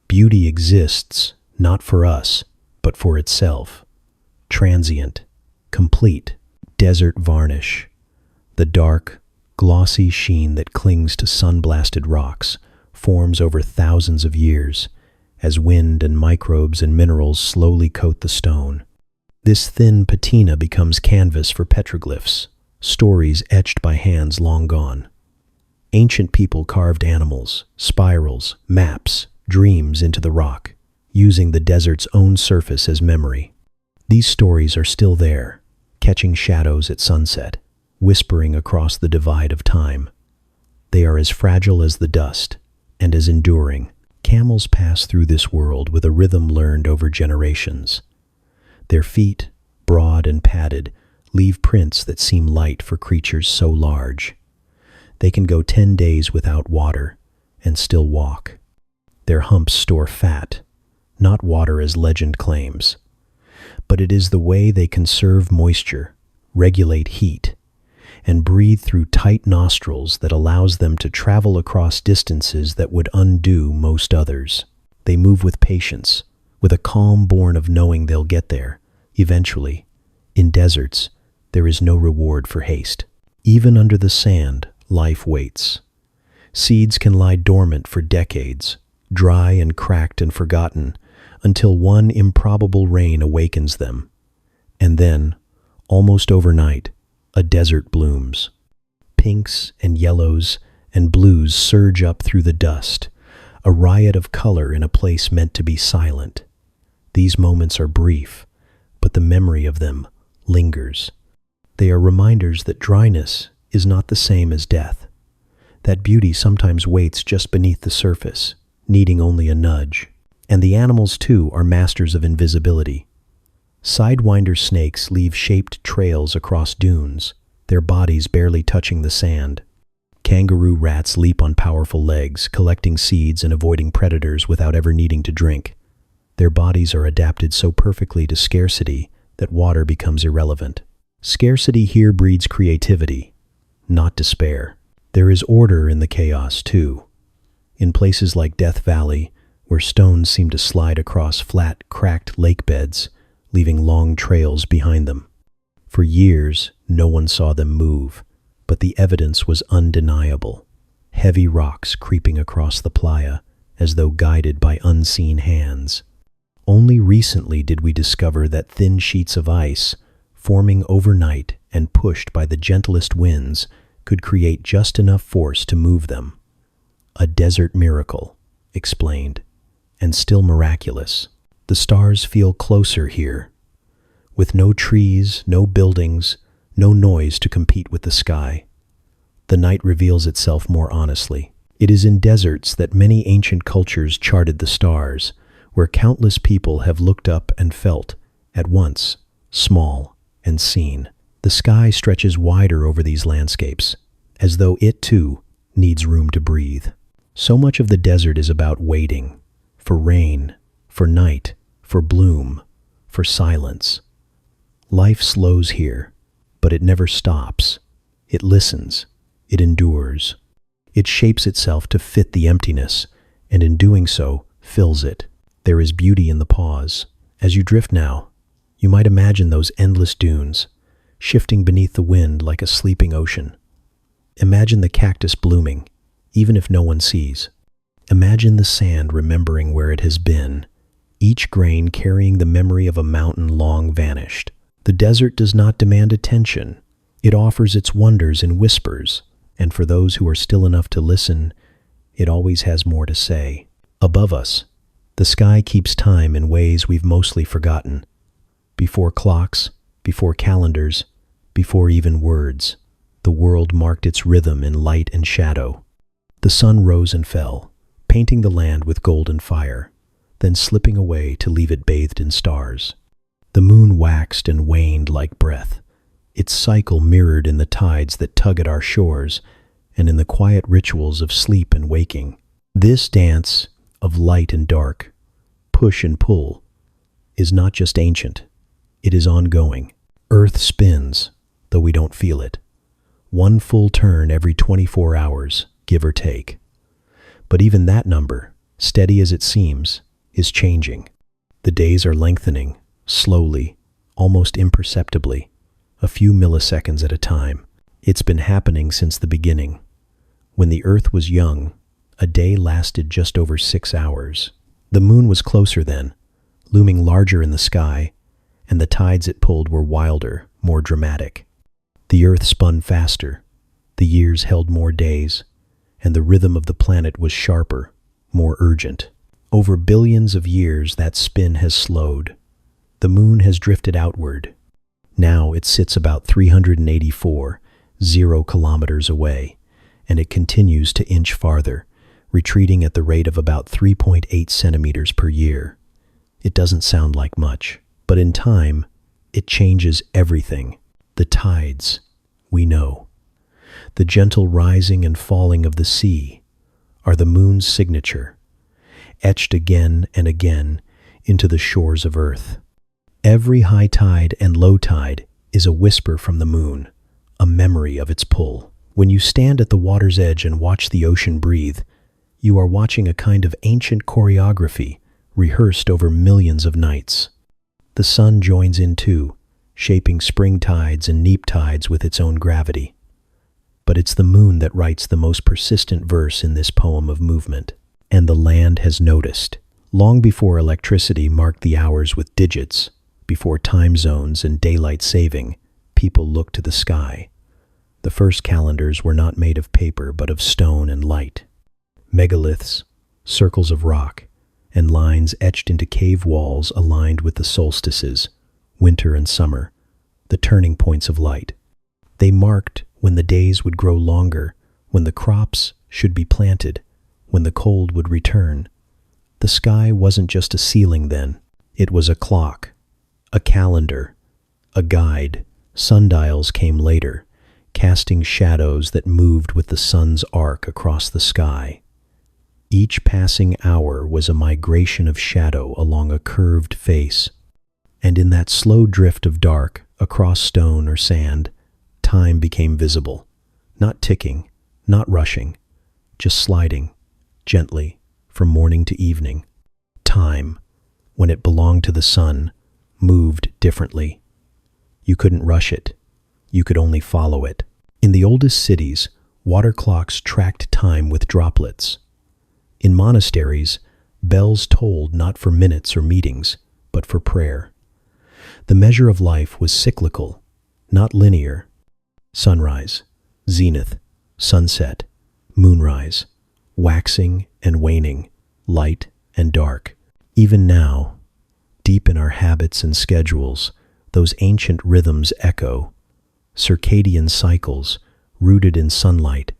beauty exists not for us, but for itself. Transient, complete, desert varnish. The dark, glossy sheen that clings to sun-blasted rocks forms over thousands of years, as wind and microbes and minerals slowly coat the stone. This thin patina becomes canvas for petroglyphs, stories etched by hands long gone. Ancient people carved animals, spirals, maps, dreams into the rock, using the desert's own surface as memory. These stories are still there, catching shadows at sunset, whispering across the divide of time. They are as fragile as the dust, and as enduring. Camels pass through this world with a rhythm learned over generations. Their feet, broad and padded, leave prints that seem light for creatures so large. They can go 10 days without water and still walk. Their humps store fat, not water as legend claims. but it is the way they conserve moisture, regulate heat, and breathe through tight nostrils that allows them to travel across distances that would undo most others. They move with patience, with a calm born of knowing they'll get there, eventually. In deserts, there is no reward for haste. Even under the sand, life waits. Seeds can lie dormant for decades, dry and cracked and forgotten, until one improbable rain awakens them. And then, almost overnight, a desert blooms. Pinks and yellows and blues surge up through the dust, a riot of color in a place meant to be silent. These moments are brief, but the memory of them lingers. They are reminders that dryness is not the same as death, that beauty sometimes waits just beneath the surface, needing only a nudge. And the animals, too, are masters of invisibility. Sidewinder snakes leave shaped trails across dunes, their bodies barely touching the sand. Kangaroo rats leap on powerful legs, collecting seeds and avoiding predators without ever needing to drink. Their bodies are adapted so perfectly to scarcity that water becomes irrelevant. Scarcity here breeds creativity, not despair. There is order in the chaos, too. In places like Death Valley, where stones seem to slide across flat, cracked lake beds, leaving long trails behind them. For years, no one saw them move, but the evidence was undeniable. Heavy rocks creeping across the playa, as though guided by unseen hands. Only recently did we discover that thin sheets of ice, forming overnight and pushed by the gentlest winds, could create just enough force to move them. A desert miracle, explained, and still miraculous. The stars feel closer here, with no trees, no buildings, no noise to compete with the sky. The night reveals itself more honestly. It is in deserts that many ancient cultures charted the stars, where countless people have looked up and felt, at once, small and seen. The sky stretches wider over these landscapes, as though it too needs room to breathe. So much of the desert is about waiting, for rain, for night, for bloom, for silence. Life slows here, but it never stops. It listens, it endures. It shapes itself to fit the emptiness, and in doing so, fills it. There is beauty in the pause. As you drift now, you might imagine those endless dunes, shifting beneath the wind like a sleeping ocean. Imagine the cactus blooming, even if no one sees. Imagine the sand remembering where it has been, each grain carrying the memory of a mountain long vanished. The desert does not demand attention. It offers its wonders in whispers, and for those who are still enough to listen, it always has more to say. Above us, the sky keeps time in ways we've mostly forgotten. Before clocks, before calendars, before even words, the world marked its rhythm in light and shadow. The sun rose and fell, painting the land with golden fire, then slipping away to leave it bathed in stars. The moon waxed and waned like breath, its cycle mirrored in the tides that tug at our shores and in the quiet rituals of sleep and waking. This dance of light and dark, push and pull, is not just ancient, it is ongoing. Earth spins, though we don't feel it. One full turn every 24 hours, give or take. But even that number, steady as it seems, is changing. The days are lengthening, slowly, almost imperceptibly, a few milliseconds at a time. It's been happening since the beginning. When the Earth was young, a day lasted just over 6 hours. The moon was closer then, looming larger in the sky, and the tides it pulled were wilder, more dramatic. The Earth spun faster, the years held more days, and the rhythm of the planet was sharper, more urgent. Over billions of years, that spin has slowed. The moon has drifted outward. Now it sits about 384, 0 kilometers away, and it continues to inch farther, retreating at the rate of about 3.8 centimeters per year. It doesn't sound like much, but in time, it changes everything. The tides, we know. The gentle rising and falling of the sea are the moon's signature, etched again and again into the shores of Earth. Every high tide and low tide is a whisper from the moon, a memory of its pull. When you stand at the water's edge and watch the ocean breathe, you are watching a kind of ancient choreography rehearsed over millions of nights. The sun joins in too, shaping spring tides and neap tides with its own gravity. But it's the moon that writes the most persistent verse in this poem of movement. And the land has noticed. Long before electricity marked the hours with digits, before time zones and daylight saving, people looked to the sky. The first calendars were not made of paper but of stone and light. Megaliths, circles of rock, and lines etched into cave walls aligned with the solstices, winter and summer, the turning points of light. They marked when the days would grow longer, when the crops should be planted, when the cold would return. The sky wasn't just a ceiling then, it was a clock, a calendar, a guide. Sundials came later, casting shadows that moved with the sun's arc across the sky. Each passing hour was a migration of shadow along a curved face, and in that slow drift of dark across stone or sand, time became visible, not ticking, not rushing, just sliding, gently, from morning to evening. Time, when it belonged to the sun, moved differently. You couldn't rush it. You could only follow it. In the oldest cities, water clocks tracked time with droplets. In monasteries, bells tolled not for minutes or meetings, but for prayer. The measure of life was cyclical, not linear. Sunrise, zenith, sunset, moonrise, waxing and waning, light and dark. Even now, deep in our habits and schedules, those ancient rhythms echo. Circadian cycles, rooted in sunlight,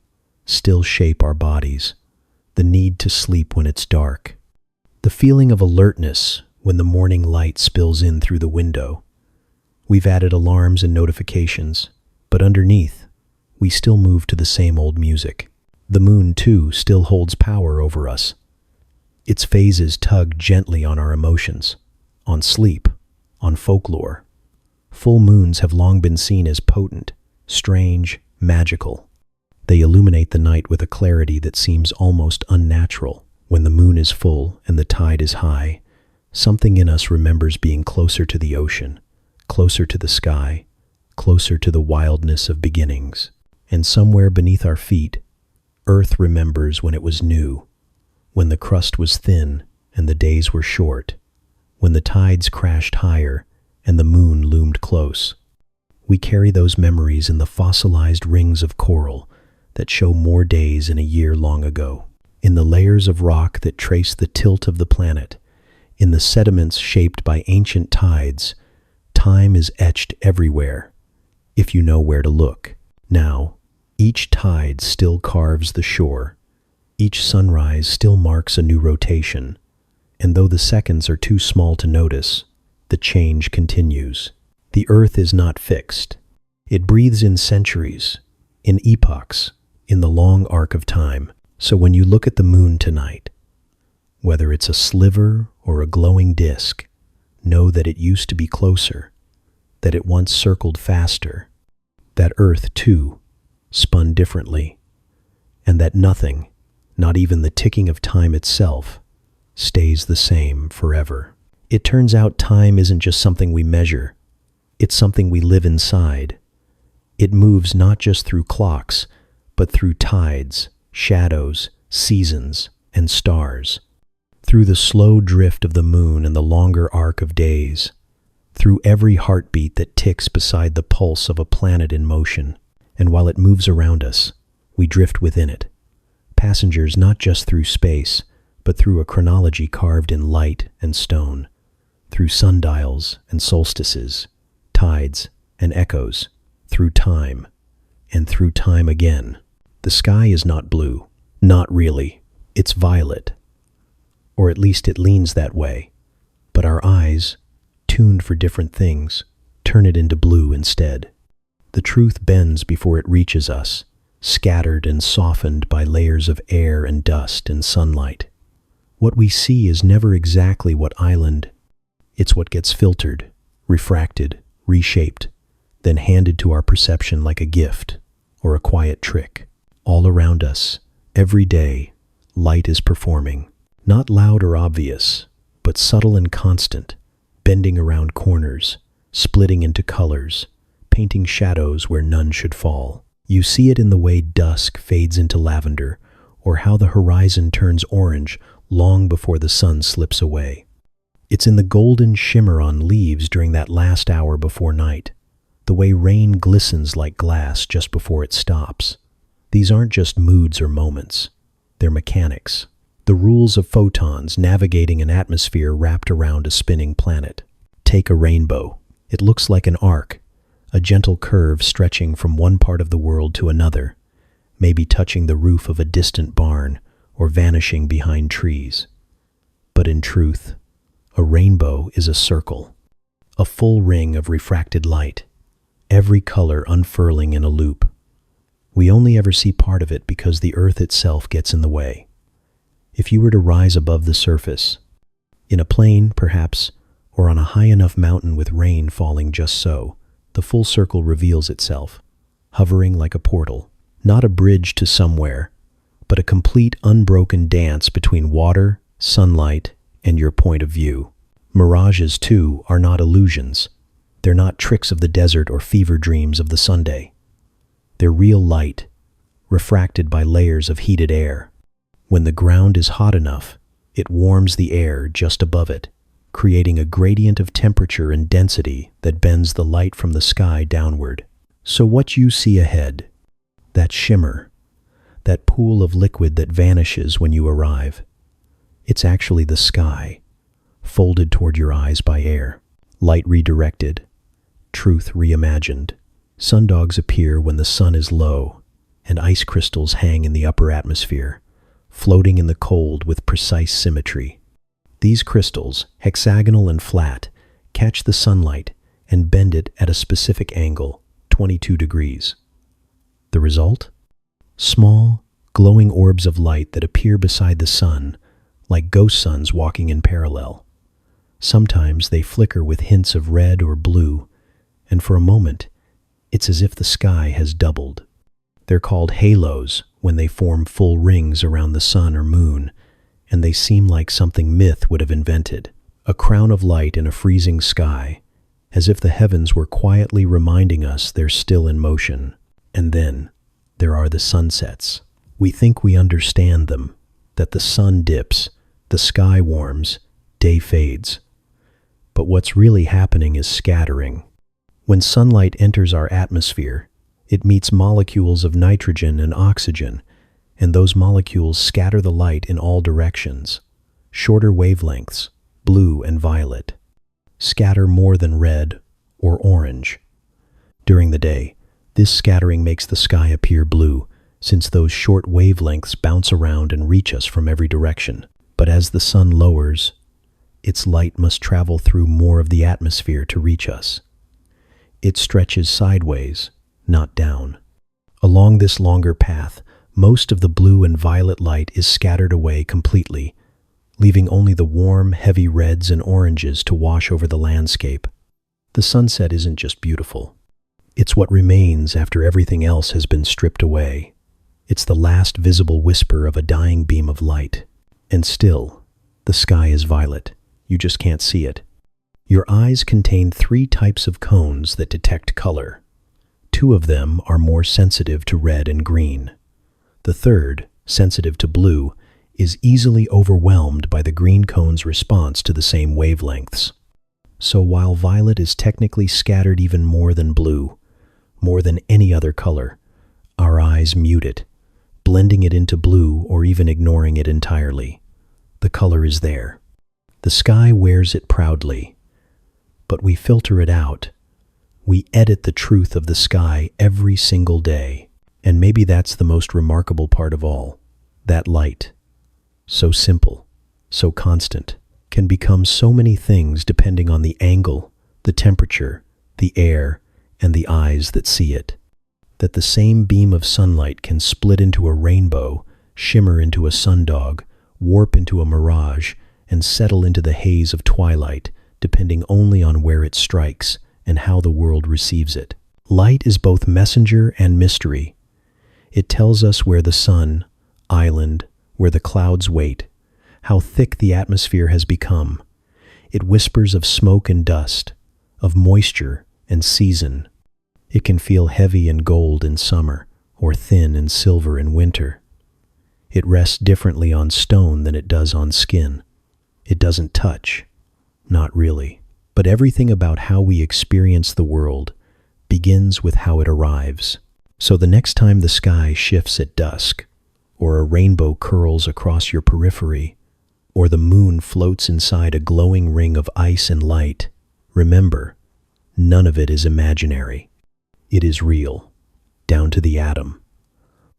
still shape our bodies. The need to sleep when it's dark. The feeling of alertness when the morning light spills in through the window. We've added alarms and notifications, but underneath, we still move to the same old music. The moon, too, still holds power over us. Its phases tug gently on our emotions, on sleep, on folklore. Full moons have long been seen as potent, strange, magical. They illuminate the night with a clarity that seems almost unnatural. When the moon is full and the tide is high, something in us remembers being closer to the ocean, closer to the sky, closer to the wildness of beginnings. And somewhere beneath our feet, Earth remembers when it was new, when the crust was thin and the days were short, when the tides crashed higher and the moon loomed close. We carry those memories in the fossilized rings of coral that show more days in a year long ago, in the layers of rock that trace the tilt of the planet, in the sediments shaped by ancient tides. Time is etched everywhere, if you know where to look. Now, each tide still carves the shore. Each sunrise still marks a new rotation. And though the seconds are too small to notice, the change continues. The earth is not fixed. It breathes in centuries, in epochs, in the long arc of time. So when you look at the moon tonight, whether it's a sliver or a glowing disk, know that it used to be closer, that it once circled faster, that Earth, too, spun differently, and that nothing, not even the ticking of time itself, stays the same forever. It turns out time isn't just something we measure, it's something we live inside. It moves not just through clocks, but through tides, shadows, seasons, and stars. Through the slow drift of the moon and the longer arc of days. Through every heartbeat that ticks beside the pulse of a planet in motion. And while it moves around us, we drift within it. Passengers not just through space, but through a chronology carved in light and stone. Through sundials and solstices, tides and echoes. Through time, and through time again. The sky is not blue. Not really. It's violet. Or at least it leans that way. But our eyes, tuned for different things, turn it into blue instead. The truth bends before it reaches us, scattered and softened by layers of air and dust and sunlight. What we see is never exactly what island. It's what gets filtered, refracted, reshaped, then handed to our perception like a gift or a quiet trick. All around us, every day, light is performing, not loud or obvious, but subtle and constant, bending around corners, splitting into colors, painting shadows where none should fall. You see it in the way dusk fades into lavender, or how the horizon turns orange long before the sun slips away. It's in the golden shimmer on leaves during that last hour before night, the way rain glistens like glass just before it stops. These aren't just moods or moments. They're mechanics. The rules of photons navigating an atmosphere wrapped around a spinning planet. Take a rainbow. It looks like an arc, a gentle curve stretching from one part of the world to another, maybe touching the roof of a distant barn or vanishing behind trees. But in truth, a rainbow is a circle, a full ring of refracted light, every color unfurling in a loop. We only ever see part of it because the earth itself gets in the way. If you were to rise above the surface, in a plane, perhaps, or on a high enough mountain with rain falling just so, the full circle reveals itself, hovering like a portal, not a bridge to somewhere, but a complete unbroken dance between water, sunlight, and your point of view. Mirages, too, are not illusions. They're not tricks of the desert or fever dreams of the Sunday. They're real light, refracted by layers of heated air. When the ground is hot enough, it warms the air just above it, creating a gradient of temperature and density that bends the light from the sky downward. So what you see ahead, that shimmer, that pool of liquid that vanishes when you arrive, it's actually the sky, folded toward your eyes by air, light redirected, truth reimagined. Sundogs appear when the sun is low, and ice crystals hang in the upper atmosphere, floating in the cold with precise symmetry. These crystals, hexagonal and flat, catch the sunlight and bend it at a specific angle, 22 degrees. The result? Small, glowing orbs of light that appear beside the sun, like ghost suns walking in parallel. Sometimes they flicker with hints of red or blue, and for a moment, it's as if the sky has doubled. They're called halos when they form full rings around the sun or moon, and they seem like something myth would have invented. A crown of light in a freezing sky, as if the heavens were quietly reminding us they're still in motion. And then, there are the sunsets. We think we understand them, that the sun dips, the sky warms, day fades. But what's really happening is scattering. When sunlight enters our atmosphere, it meets molecules of nitrogen and oxygen, and those molecules scatter the light in all directions. Shorter wavelengths, blue and violet, scatter more than red or orange. During the day, this scattering makes the sky appear blue, since those short wavelengths bounce around and reach us from every direction. But as the sun lowers, its light must travel through more of the atmosphere to reach us. It stretches sideways, not down. Along this longer path, most of the blue and violet light is scattered away completely, leaving only the warm, heavy reds and oranges to wash over the landscape. The sunset isn't just beautiful. It's what remains after everything else has been stripped away. It's the last visible whisper of a dying beam of light. And still, the sky is violet. You just can't see it. Your eyes contain 3 types of cones that detect color. 2 of them are more sensitive to red and green. The third, sensitive to blue, is easily overwhelmed by the green cone's response to the same wavelengths. So while violet is technically scattered even more than blue, more than any other color, our eyes mute it, blending it into blue or even ignoring it entirely. The color is there. The sky wears it proudly, but we filter it out. We edit the truth of the sky every single day. And maybe that's the most remarkable part of all. That light, so simple, so constant, can become so many things depending on the angle, the temperature, the air, and the eyes that see it. That the same beam of sunlight can split into a rainbow, shimmer into a sundog, warp into a mirage, and settle into the haze of twilight, depending only on where it strikes and how the world receives it. Light is both messenger and mystery. It tells us where the sun, island, where the clouds wait, how thick the atmosphere has become. It whispers of smoke and dust, of moisture and season. It can feel heavy and gold in summer, or thin and silver in winter. It rests differently on stone than it does on skin. It doesn't touch. Not really. But everything about how we experience the world begins with how it arrives. So the next time the sky shifts at dusk, or a rainbow curls across your periphery, or the moon floats inside a glowing ring of ice and light, remember, none of it is imaginary. It is real, down to the atom.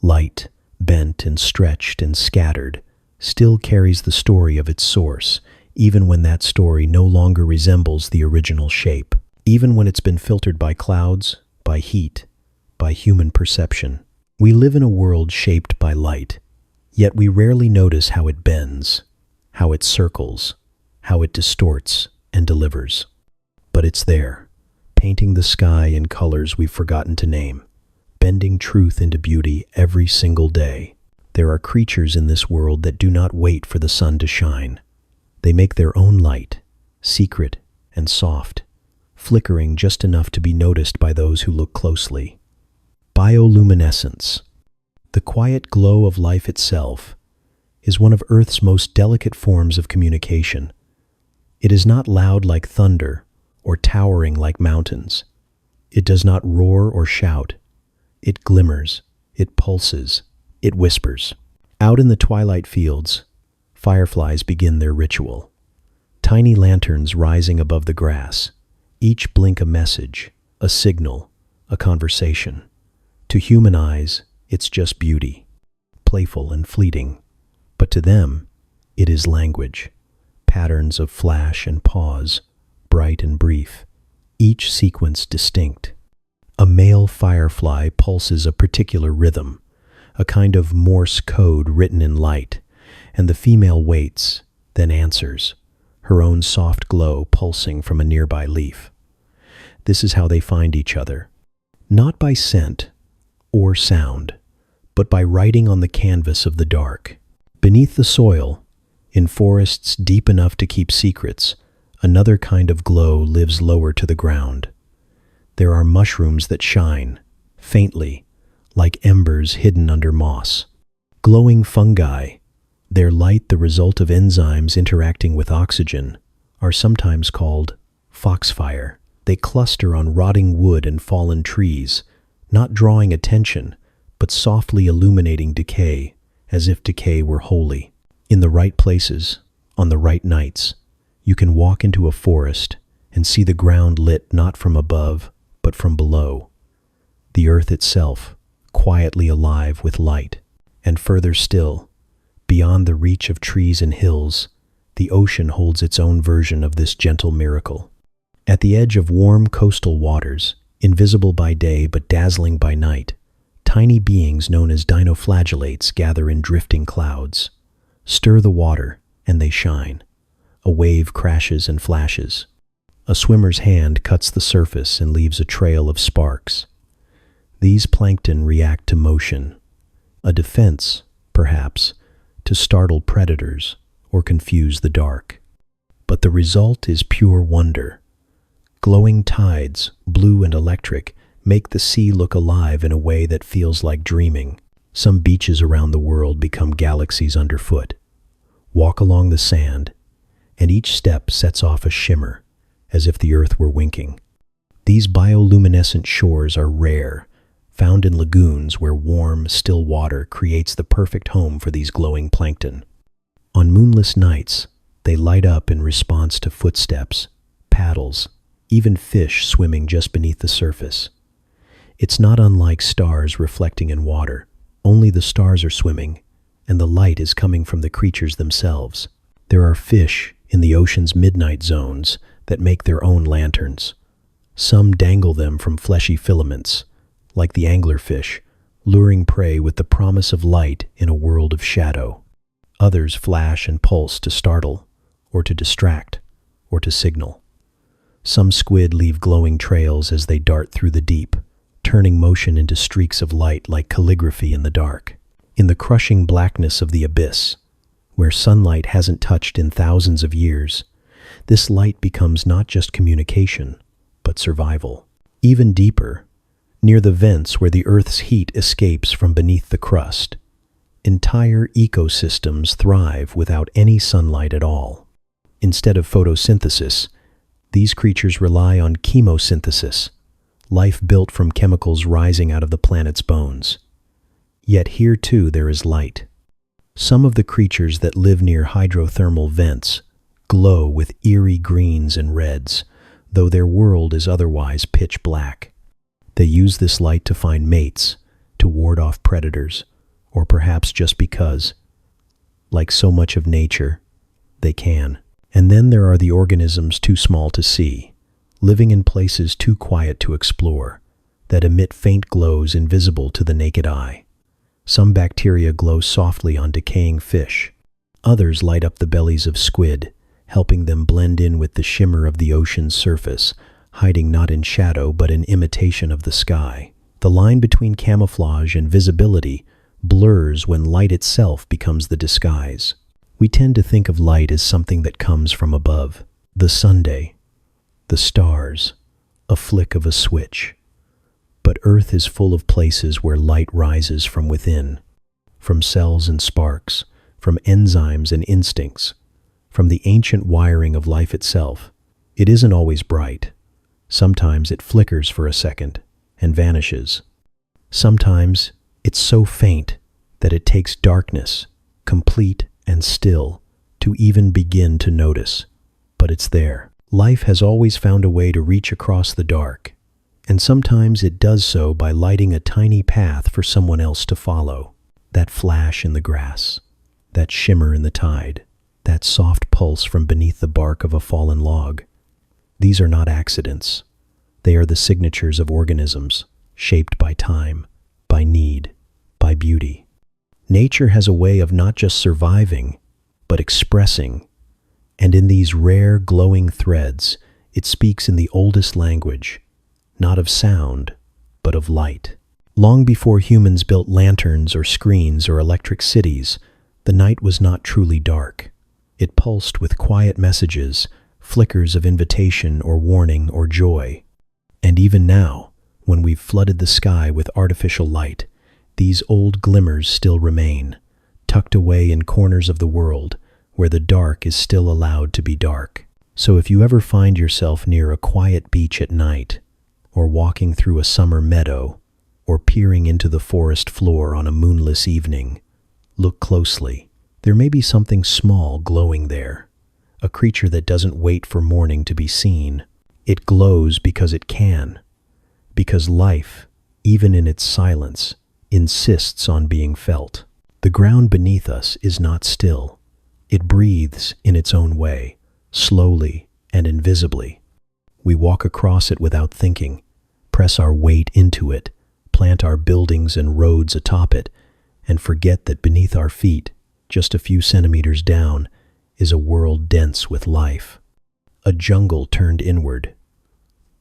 Light, bent and stretched and scattered, still carries the story of its source, even when that story no longer resembles the original shape, even when it's been filtered by clouds, by heat, by human perception. We live in a world shaped by light, yet we rarely notice how it bends, how it circles, how it distorts and delivers. But it's there, painting the sky in colors we've forgotten to name, bending truth into beauty every single day. There are creatures in this world that do not wait for the sun to shine. They make their own light, secret and soft, flickering just enough to be noticed by those who look closely. Bioluminescence, the quiet glow of life itself, is one of Earth's most delicate forms of communication. It is not loud like thunder or towering like mountains. It does not roar or shout. It glimmers, it pulses, it whispers. Out in the twilight fields, fireflies begin their ritual. Tiny lanterns rising above the grass, each blink a message, a signal, a conversation. To human eyes, it's just beauty, playful and fleeting. But to them, it is language, patterns of flash and pause, bright and brief, each sequence distinct. A male firefly pulses a particular rhythm, a kind of Morse code written in light, and the female waits, then answers, her own soft glow pulsing from a nearby leaf. This is how they find each other, not by scent or sound, but by writing on the canvas of the dark. Beneath the soil, in forests deep enough to keep secrets, another kind of glow lives lower to the ground. There are mushrooms that shine, faintly, like embers hidden under moss. Glowing fungi, their light the result of enzymes interacting with oxygen, are sometimes called foxfire. They cluster on rotting wood and fallen trees, not drawing attention, but softly illuminating decay, as if decay were holy. In the right places, on the right nights, you can walk into a forest and see the ground lit not from above, but from below. The earth itself, quietly alive with light. And further still, beyond the reach of trees and hills, the ocean holds its own version of this gentle miracle. At the edge of warm coastal waters, invisible by day but dazzling by night, tiny beings known as dinoflagellates gather in drifting clouds. Stir the water, and they shine. A wave crashes and flashes. A swimmer's hand cuts the surface and leaves a trail of sparks. These plankton react to motion, a defense, perhaps, to startle predators or confuse the dark. But the result is pure wonder. Glowing tides, blue and electric, make the sea look alive in a way that feels like dreaming. Some beaches around the world become galaxies underfoot. Walk along the sand, and each step sets off a shimmer, as if the earth were winking. These bioluminescent shores are rare, found in lagoons where warm, still water creates the perfect home for these glowing plankton. On moonless nights, they light up in response to footsteps, paddles, even fish swimming just beneath the surface. It's not unlike stars reflecting in water. Only the stars are swimming, and the light is coming from the creatures themselves. There are fish in the ocean's midnight zones that make their own lanterns. Some dangle them from fleshy filaments, like the anglerfish, luring prey with the promise of light in a world of shadow. Others flash and pulse to startle, or to distract, or to signal. Some squid leave glowing trails as they dart through the deep, turning motion into streaks of light like calligraphy in the dark. In the crushing blackness of the abyss, where sunlight hasn't touched in thousands of years, this light becomes not just communication, but survival. Even deeper, near the vents where the Earth's heat escapes from beneath the crust, entire ecosystems thrive without any sunlight at all. Instead of photosynthesis, these creatures rely on chemosynthesis, life built from chemicals rising out of the planet's bones. Yet here too there is light. Some of the creatures that live near hydrothermal vents glow with eerie greens and reds, though their world is otherwise pitch black. They use this light to find mates, to ward off predators, or perhaps just because, like so much of nature, they can. And then there are the organisms too small to see, living in places too quiet to explore, that emit faint glows invisible to the naked eye. Some bacteria glow softly on decaying fish. Others light up the bellies of squid, helping them blend in with the shimmer of the ocean's surface, hiding not in shadow but in imitation of the sky. The line between camouflage and visibility blurs when light itself becomes the disguise. We tend to think of light as something that comes from above. The Sunday, the stars, a flick of a switch. But Earth is full of places where light rises from within, from cells and sparks, from enzymes and instincts, from the ancient wiring of life itself. It isn't always bright. Sometimes it flickers for a second and vanishes. Sometimes it's so faint that it takes darkness, complete and still, to even begin to notice. But it's there. Life has always found a way to reach across the dark, and sometimes it does so by lighting a tiny path for someone else to follow. That flash in the grass, that shimmer in the tide, that soft pulse from beneath the bark of a fallen log. These are not accidents. They are the signatures of organisms, shaped by time, by need, by beauty. Nature has a way of not just surviving, but expressing. And in these rare, glowing threads, it speaks in the oldest language, not of sound, but of light. Long before humans built lanterns or screens or electric cities, the night was not truly dark. It pulsed with quiet messages, flickers of invitation or warning or joy. And even now, when we've flooded the sky with artificial light, these old glimmers still remain, tucked away in corners of the world where the dark is still allowed to be dark. So if you ever find yourself near a quiet beach at night, or walking through a summer meadow, or peering into the forest floor on a moonless evening, look closely. There may be something small glowing there, a creature that doesn't wait for morning to be seen. It glows because it can, because life, even in its silence, insists on being felt. The ground beneath us is not still. It breathes in its own way, slowly and invisibly. We walk across it without thinking, press our weight into it, plant our buildings and roads atop it, and forget that beneath our feet, just a few centimeters down, is a world dense with life. A jungle turned inward.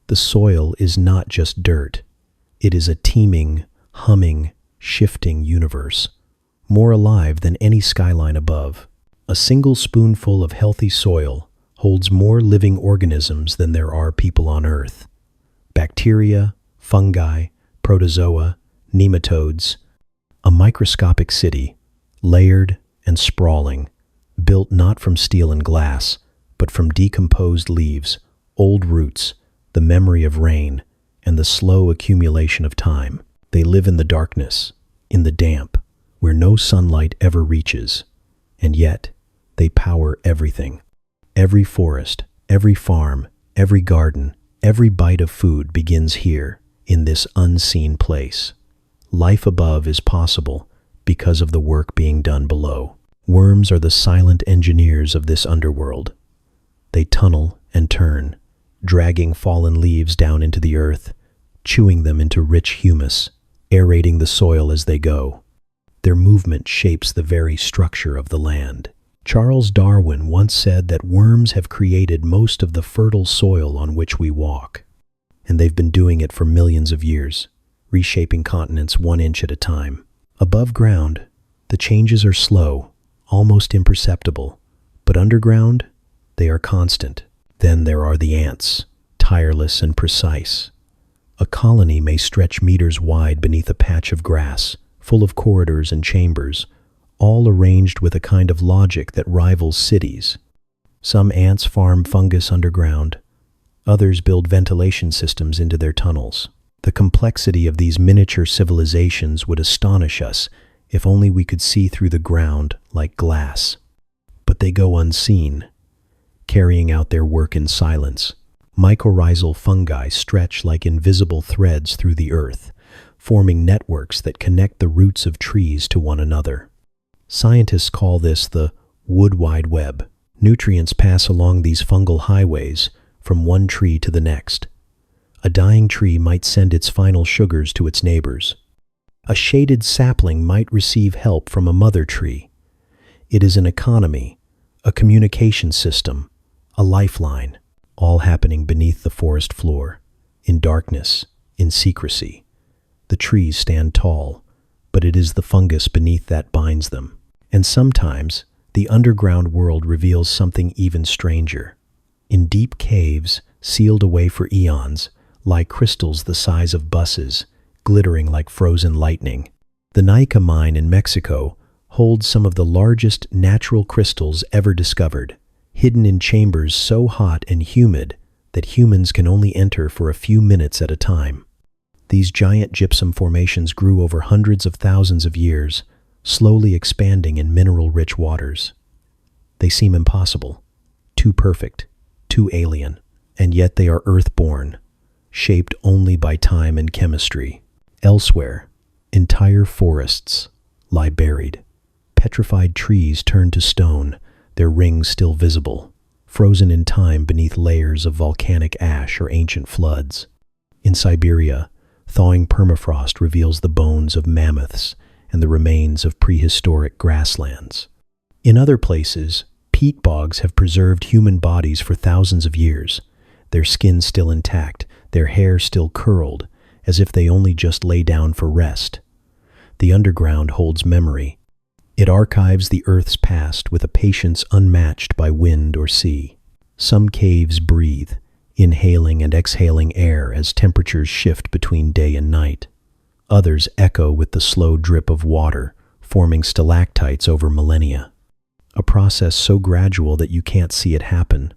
The soil is not just dirt. It is a teeming, humming, shifting universe, more alive than any skyline above. A single spoonful of healthy soil holds more living organisms than there are people on Earth. Bacteria, fungi, protozoa, nematodes. A microscopic city, layered and sprawling, built not from steel and glass, but from decomposed leaves, old roots, the memory of rain, and the slow accumulation of time. They live in the darkness, in the damp, where no sunlight ever reaches, and yet they power everything. Every forest, every farm, every garden, every bite of food begins here, in this unseen place. Life above is possible because of the work being done below. Worms are the silent engineers of this underworld. They tunnel and turn, dragging fallen leaves down into the earth, chewing them into rich humus, aerating the soil as they go. Their movement shapes the very structure of the land. Charles Darwin once said that worms have created most of the fertile soil on which we walk, and they've been doing it for millions of years, reshaping continents 1 inch at a time. Above ground, the changes are slow, almost imperceptible, but underground, they are constant. Then there are the ants, tireless and precise. A colony may stretch meters wide beneath a patch of grass, full of corridors and chambers, all arranged with a kind of logic that rivals cities. Some ants farm fungus underground, others build ventilation systems into their tunnels. The complexity of these miniature civilizations would astonish us if only we could see through the ground like glass. But they go unseen, carrying out their work in silence. Mycorrhizal fungi stretch like invisible threads through the earth, forming networks that connect the roots of trees to one another. Scientists call this the wood wide web. Nutrients pass along these fungal highways from one tree to the next. A dying tree might send its final sugars to its neighbors. A shaded sapling might receive help from a mother tree. It is an economy, a communication system, a lifeline, all happening beneath the forest floor, in darkness, in secrecy. The trees stand tall, but it is the fungus beneath that binds them. And sometimes, the underground world reveals something even stranger. In deep caves, sealed away for eons, lie crystals the size of buses, glittering like frozen lightning. The Nica mine in Mexico holds some of the largest natural crystals ever discovered, hidden in chambers so hot and humid that humans can only enter for a few minutes at a time. These giant gypsum formations grew over hundreds of thousands of years, slowly expanding in mineral-rich waters. They seem impossible, too perfect, too alien, and yet they are earth-born, shaped only by time and chemistry. Elsewhere, entire forests lie buried. Petrified trees turned to stone, their rings still visible, frozen in time beneath layers of volcanic ash or ancient floods. In Siberia, thawing permafrost reveals the bones of mammoths and the remains of prehistoric grasslands. In other places, peat bogs have preserved human bodies for thousands of years, their skin still intact, their hair still curled, as if they only just lay down for rest. The underground holds memory. It archives the Earth's past with a patience unmatched by wind or sea. Some caves breathe, inhaling and exhaling air as temperatures shift between day and night. Others echo with the slow drip of water, forming stalactites over millennia. A process so gradual that you can't see it happen,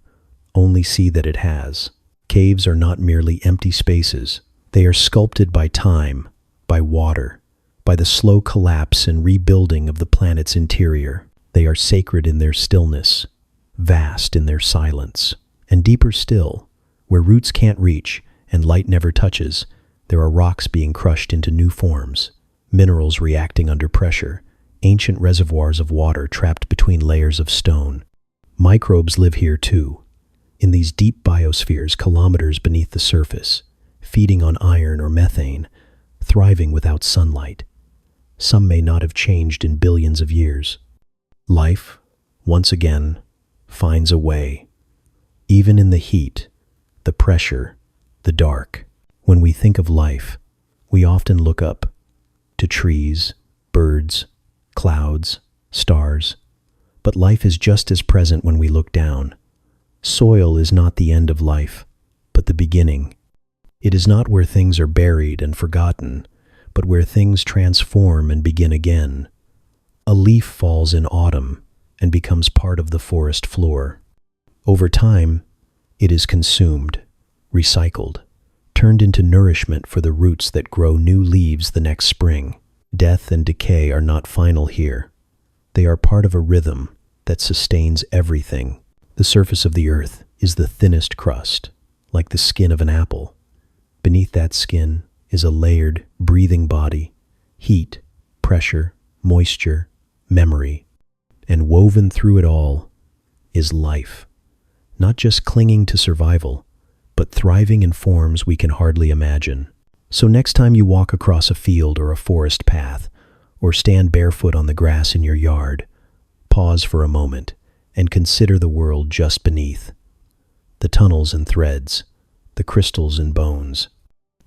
only see that it has. Caves are not merely empty spaces. They are sculpted by time, by water, by the slow collapse and rebuilding of the planet's interior. They are sacred in their stillness, vast in their silence, and deeper still, where roots can't reach and light never touches, there are rocks being crushed into new forms, minerals reacting under pressure, ancient reservoirs of water trapped between layers of stone. Microbes live here too, in these deep biospheres kilometers beneath the surface, feeding on iron or methane, thriving without sunlight. Some may not have changed in billions of years. Life, once again, finds a way. Even in the heat, the pressure, the dark. When we think of life, we often look up to trees, birds, clouds, stars. But life is just as present when we look down. Soil is not the end of life, but the beginning. It is not where things are buried and forgotten, but where things transform and begin again. A leaf falls in autumn and becomes part of the forest floor. Over time, it is consumed, recycled, turned into nourishment for the roots that grow new leaves the next spring. Death and decay are not final here. They are part of a rhythm that sustains everything. The surface of the earth is the thinnest crust, like the skin of an apple. Beneath that skin is a layered, breathing body, heat, pressure, moisture, memory. And woven through it all is life, not just clinging to survival, but thriving in forms we can hardly imagine. So next time you walk across a field or a forest path, or stand barefoot on the grass in your yard, pause for a moment and consider the world just beneath. The tunnels and threads, the crystals and bones,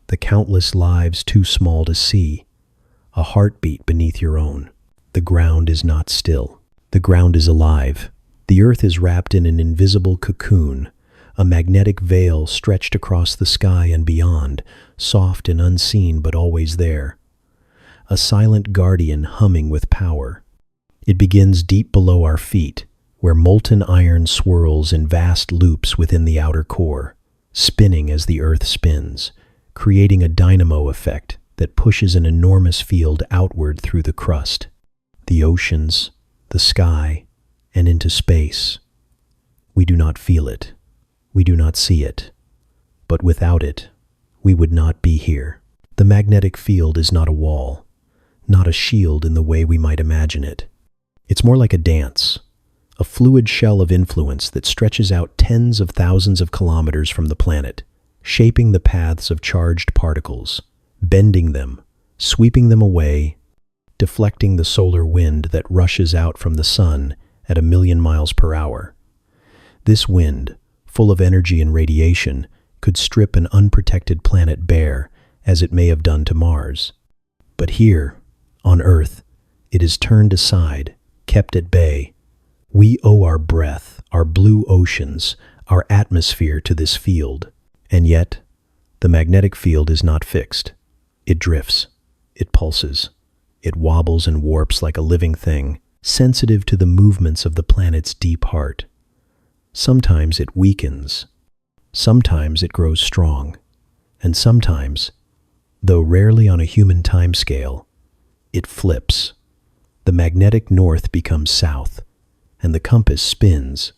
the countless lives too small to see, a heartbeat beneath your own. The ground is not still. The ground is alive. The earth is wrapped in an invisible cocoon, a magnetic veil stretched across the sky and beyond, soft and unseen but always there. A silent guardian humming with power. It begins deep below our feet, where molten iron swirls in vast loops within the outer core, spinning as the earth spins, creating a dynamo effect that pushes an enormous field outward through the crust, the oceans, the sky, and into space. We do not feel it. We do not see it. But without it, we would not be here. The magnetic field is not a wall, not a shield in the way we might imagine it. It's more like a dance, a fluid shell of influence that stretches out tens of thousands of kilometers from the planet, shaping the paths of charged particles, bending them, sweeping them away, deflecting the solar wind that rushes out from the sun at 1,000,000 miles per hour. This wind, full of energy and radiation, could strip an unprotected planet bare, as it may have done to Mars. But here, on Earth, it is turned aside, kept at bay. We owe our breath, our blue oceans, our atmosphere to this field. And yet, the magnetic field is not fixed. It drifts, it pulses, it wobbles and warps like a living thing, sensitive to the movements of the planet's deep heart. Sometimes it weakens, sometimes it grows strong, and sometimes, though rarely on a human timescale, it flips. The magnetic north becomes south, and the compass spins.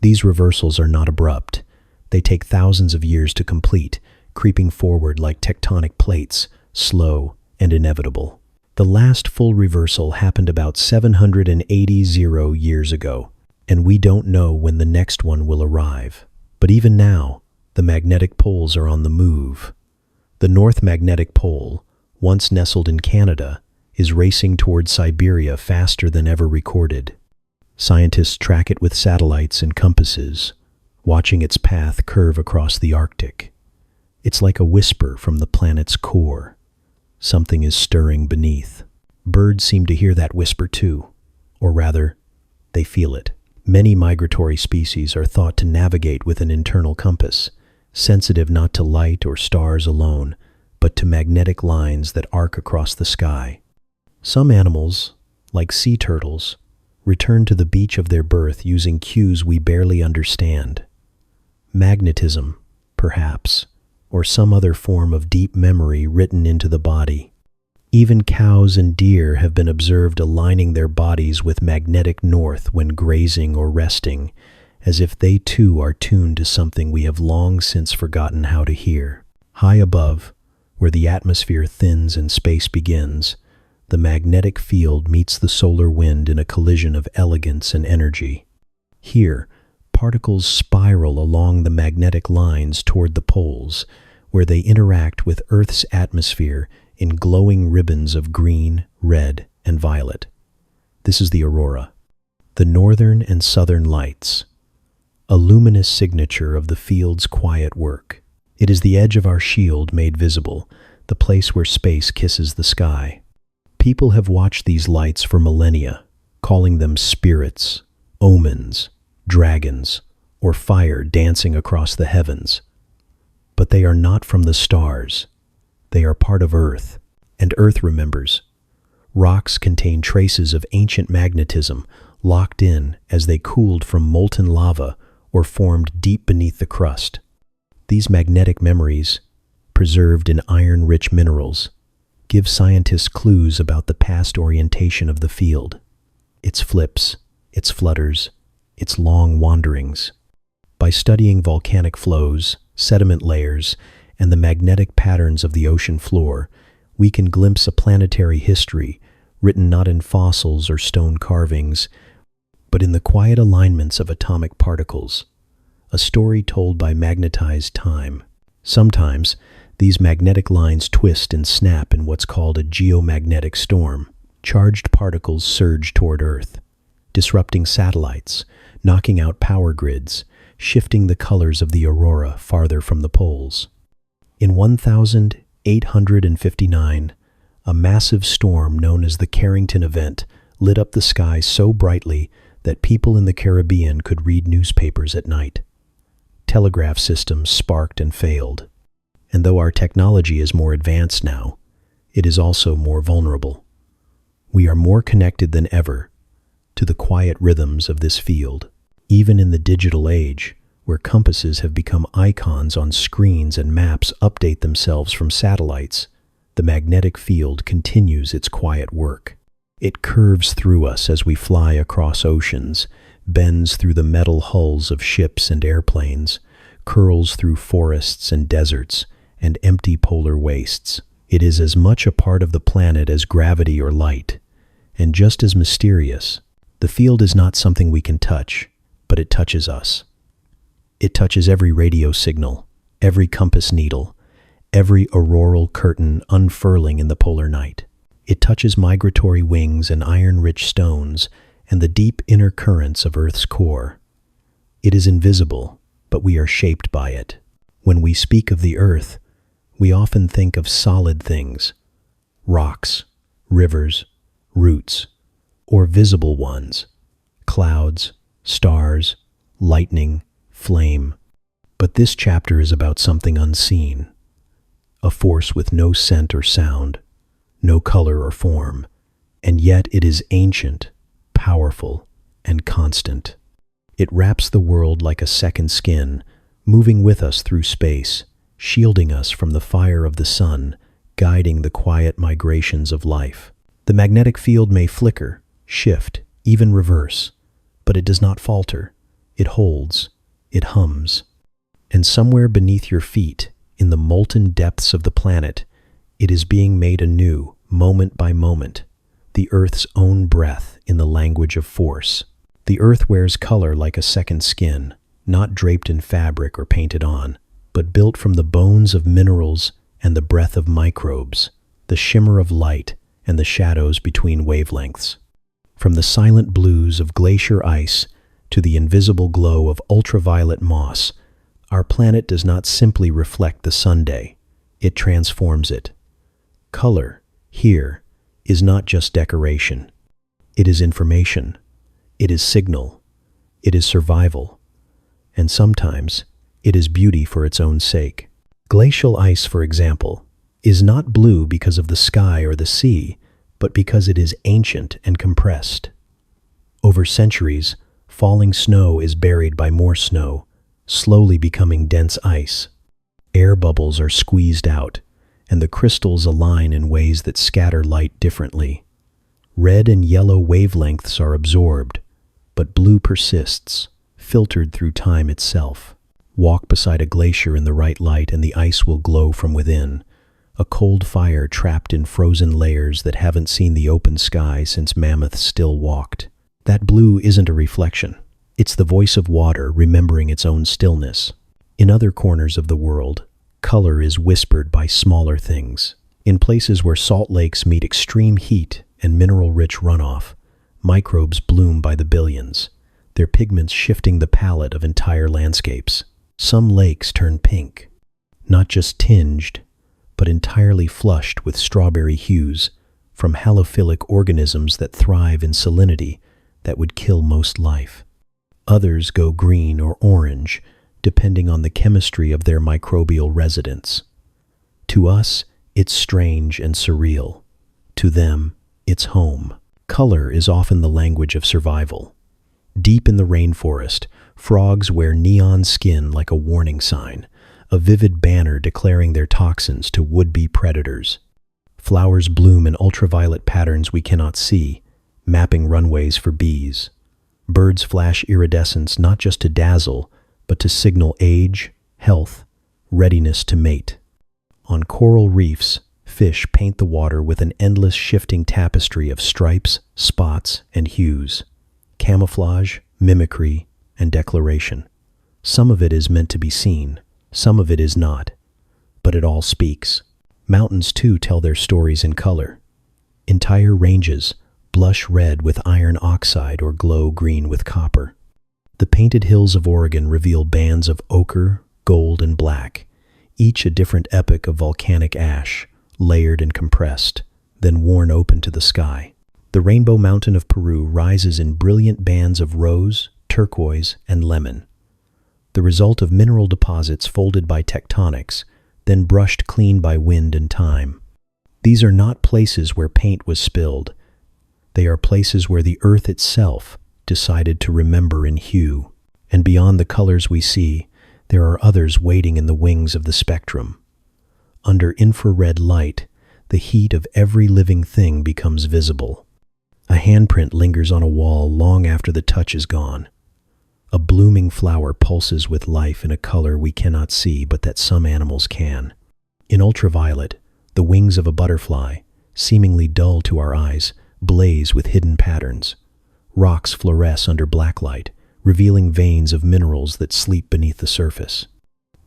These reversals are not abrupt. They take thousands of years to complete, creeping forward like tectonic plates, slow and inevitable. The last full reversal happened about 780 years ago, and we don't know when the next one will arrive. But even now, the magnetic poles are on the move. The North Magnetic Pole, once nestled in Canada, is racing toward Siberia faster than ever recorded. Scientists track it with satellites and compasses, watching its path curve across the Arctic. It's like a whisper from the planet's core. Something is stirring beneath. Birds seem to hear that whisper too, or rather, they feel it. Many migratory species are thought to navigate with an internal compass, sensitive not to light or stars alone, but to magnetic lines that arc across the sky. Some animals, like sea turtles, return to the beach of their birth using cues we barely understand. Magnetism, perhaps, or some other form of deep memory written into the body. Even cows and deer have been observed aligning their bodies with magnetic north when grazing or resting, as if they too are tuned to something we have long since forgotten how to hear. High above, where the atmosphere thins and space begins, the magnetic field meets the solar wind in a collision of elegance and energy. Here, particles spiral along the magnetic lines toward the poles, where they interact with Earth's atmosphere in glowing ribbons of green, red, and violet. This is the aurora, the northern and southern lights, a luminous signature of the field's quiet work. It is the edge of our shield made visible, the place where space kisses the sky. People have watched these lights for millennia, calling them spirits, omens, dragons, or fire dancing across the heavens. But they are not from the stars. They are part of Earth, and Earth remembers. Rocks contain traces of ancient magnetism locked in as they cooled from molten lava or formed deep beneath the crust. These magnetic memories, preserved in iron-rich minerals, give scientists clues about the past orientation of the field, its flips, its flutters, its long wanderings. By studying volcanic flows, sediment layers, and the magnetic patterns of the ocean floor, we can glimpse a planetary history written not in fossils or stone carvings, but in the quiet alignments of atomic particles, a story told by magnetized time. Sometimes, these magnetic lines twist and snap in what's called a geomagnetic storm. Charged particles surge toward Earth, disrupting satellites, knocking out power grids, shifting the colors of the aurora farther from the poles. In 1859, a massive storm known as the Carrington Event lit up the sky so brightly that people in the Caribbean could read newspapers at night. Telegraph systems sparked and failed. And though our technology is more advanced now, it is also more vulnerable. We are more connected than ever to the quiet rhythms of this field. Even in the digital age, where compasses have become icons on screens and maps update themselves from satellites, the magnetic field continues its quiet work. It curves through us as we fly across oceans, bends through the metal hulls of ships and airplanes, curls through forests and deserts, and empty polar wastes. It is as much a part of the planet as gravity or light, and just as mysterious. The field is not something we can touch, but it touches us. It touches every radio signal, every compass needle, every auroral curtain unfurling in the polar night. It touches migratory wings and iron-rich stones and the deep inner currents of Earth's core. It is invisible, but we are shaped by it. When we speak of the Earth, we often think of solid things, rocks, rivers, roots, or visible ones, clouds, stars, lightning, flame. But this chapter is about something unseen, a force with no scent or sound, no color or form, and yet it is ancient, powerful, and constant. It wraps the world like a second skin, moving with us through space, shielding us from the fire of the sun, guiding the quiet migrations of life. The magnetic field may flicker, shift, even reverse, but it does not falter. It holds, it hums. And somewhere beneath your feet, in the molten depths of the planet, it is being made anew, moment by moment, the Earth's own breath in the language of force. The Earth wears color like a second skin, not draped in fabric or painted on, but built from the bones of minerals and the breath of microbes, the shimmer of light and the shadows between wavelengths. From the silent blues of glacier ice to the invisible glow of ultraviolet moss, our planet does not simply reflect the Sunday, it transforms it. Color, here, is not just decoration. It is information. It is signal. It is survival. And sometimes, it is beauty for its own sake. Glacial ice, for example, is not blue because of the sky or the sea, but because it is ancient and compressed. Over centuries, falling snow is buried by more snow, slowly becoming dense ice. Air bubbles are squeezed out, and the crystals align in ways that scatter light differently. Red and yellow wavelengths are absorbed, but blue persists, filtered through time itself. Walk beside a glacier in the right light and the ice will glow from within, a cold fire trapped in frozen layers that haven't seen the open sky since mammoths still walked. That blue isn't a reflection. It's the voice of water remembering its own stillness. In other corners of the world, color is whispered by smaller things. In places where salt lakes meet extreme heat and mineral-rich runoff, microbes bloom by the billions, their pigments shifting the palette of entire landscapes. Some lakes turn pink, not just tinged, but entirely flushed with strawberry hues from halophilic organisms that thrive in salinity that would kill most life. Others go green or orange, depending on the chemistry of their microbial residence. To us, it's strange and surreal. To them, it's home. Color is often the language of survival. Deep in the rainforest, frogs wear neon skin like a warning sign, a vivid banner declaring their toxins to would-be predators. Flowers bloom in ultraviolet patterns we cannot see, mapping runways for bees. Birds flash iridescence not just to dazzle, but to signal age, health, readiness to mate. On coral reefs, fish paint the water with an endless shifting tapestry of stripes, spots, and hues. Camouflage, mimicry, and declaration. Some of it is meant to be seen, some of it is not, but it all speaks. Mountains too tell their stories in color. Entire ranges, blush red with iron oxide or glow green with copper. The painted hills of Oregon reveal bands of ochre, gold, and black, each a different epoch of volcanic ash, layered and compressed, then worn open to the sky. The Rainbow Mountain of Peru rises in brilliant bands of rose, turquoise, and lemon, the result of mineral deposits folded by tectonics, then brushed clean by wind and time. These are not places where paint was spilled. They are places where the earth itself decided to remember in hue. And beyond the colors we see, there are others waiting in the wings of the spectrum. Under infrared light, the heat of every living thing becomes visible. A handprint lingers on a wall long after the touch is gone. A blooming flower pulses with life in a color we cannot see but that some animals can. In ultraviolet, the wings of a butterfly, seemingly dull to our eyes, blaze with hidden patterns. Rocks fluoresce under blacklight, revealing veins of minerals that sleep beneath the surface.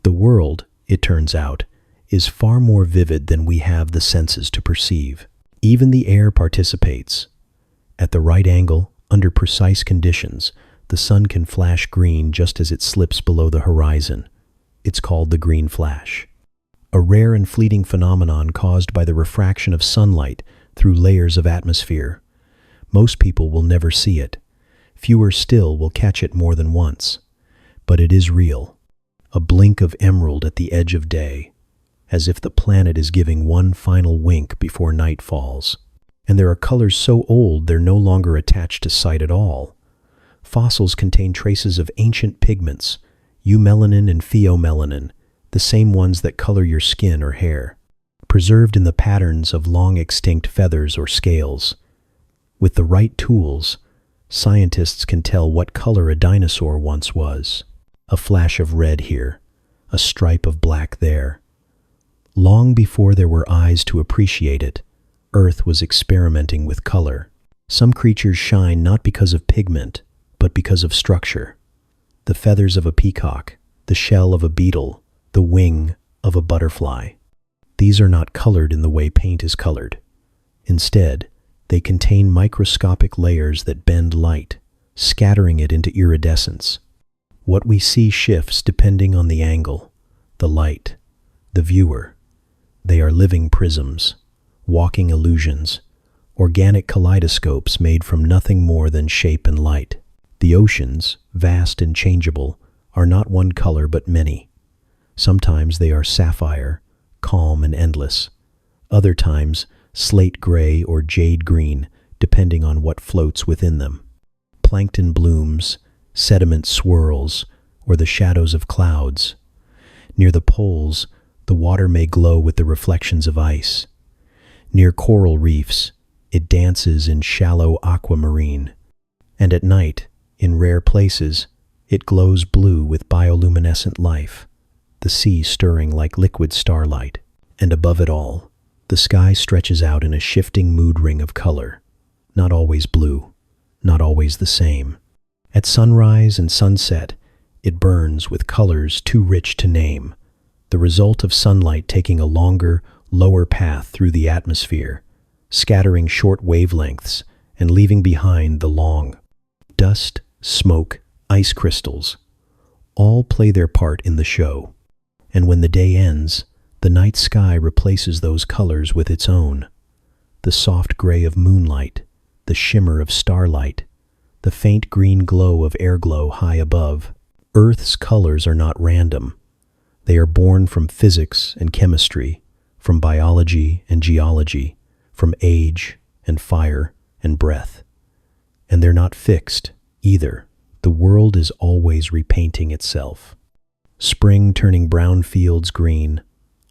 The world, it turns out, is far more vivid than we have the senses to perceive. Even the air participates. At the right angle, under precise conditions, the sun can flash green just as it slips below the horizon. It's called the green flash. A rare and fleeting phenomenon caused by the refraction of sunlight through layers of atmosphere. Most people will never see it. Fewer still will catch it more than once. But it is real. A blink of emerald at the edge of day, as if the planet is giving one final wink before night falls. And there are colors so old they're no longer attached to sight at all. Fossils contain traces of ancient pigments, eumelanin and pheomelanin, the same ones that color your skin or hair, preserved in the patterns of long-extinct feathers or scales. With the right tools, scientists can tell what color a dinosaur once was. A flash of red here, a stripe of black there. Long before there were eyes to appreciate it, Earth was experimenting with color. Some creatures shine not because of pigment, but because of structure. The feathers of a peacock, the shell of a beetle, the wing of a butterfly. These are not colored in the way paint is colored. Instead, they contain microscopic layers that bend light, scattering it into iridescence. What we see shifts depending on the angle, the light, the viewer. They are living prisms, walking illusions, organic kaleidoscopes made from nothing more than shape and light. The oceans, vast and changeable, are not one color but many. Sometimes they are sapphire, calm and endless. Other times, slate gray or jade green, depending on what floats within them. Plankton blooms, sediment swirls, or the shadows of clouds. Near the poles, the water may glow with the reflections of ice. Near coral reefs, it dances in shallow aquamarine. And at night, in rare places, it glows blue with bioluminescent life, the sea stirring like liquid starlight. And above it all, the sky stretches out in a shifting mood ring of color, not always blue, not always the same. At sunrise and sunset, it burns with colors too rich to name, the result of sunlight taking a longer, lower path through the atmosphere, scattering short wavelengths and leaving behind the long. Dust, smoke, ice crystals, all play their part in the show. And when the day ends, the night sky replaces those colors with its own. The soft gray of moonlight, the shimmer of starlight, the faint green glow of airglow high above. Earth's colors are not random. They are born from physics and chemistry, from biology and geology, from age and fire and breath. And they're not fixed either. The world is always repainting itself. Spring turning brown fields green,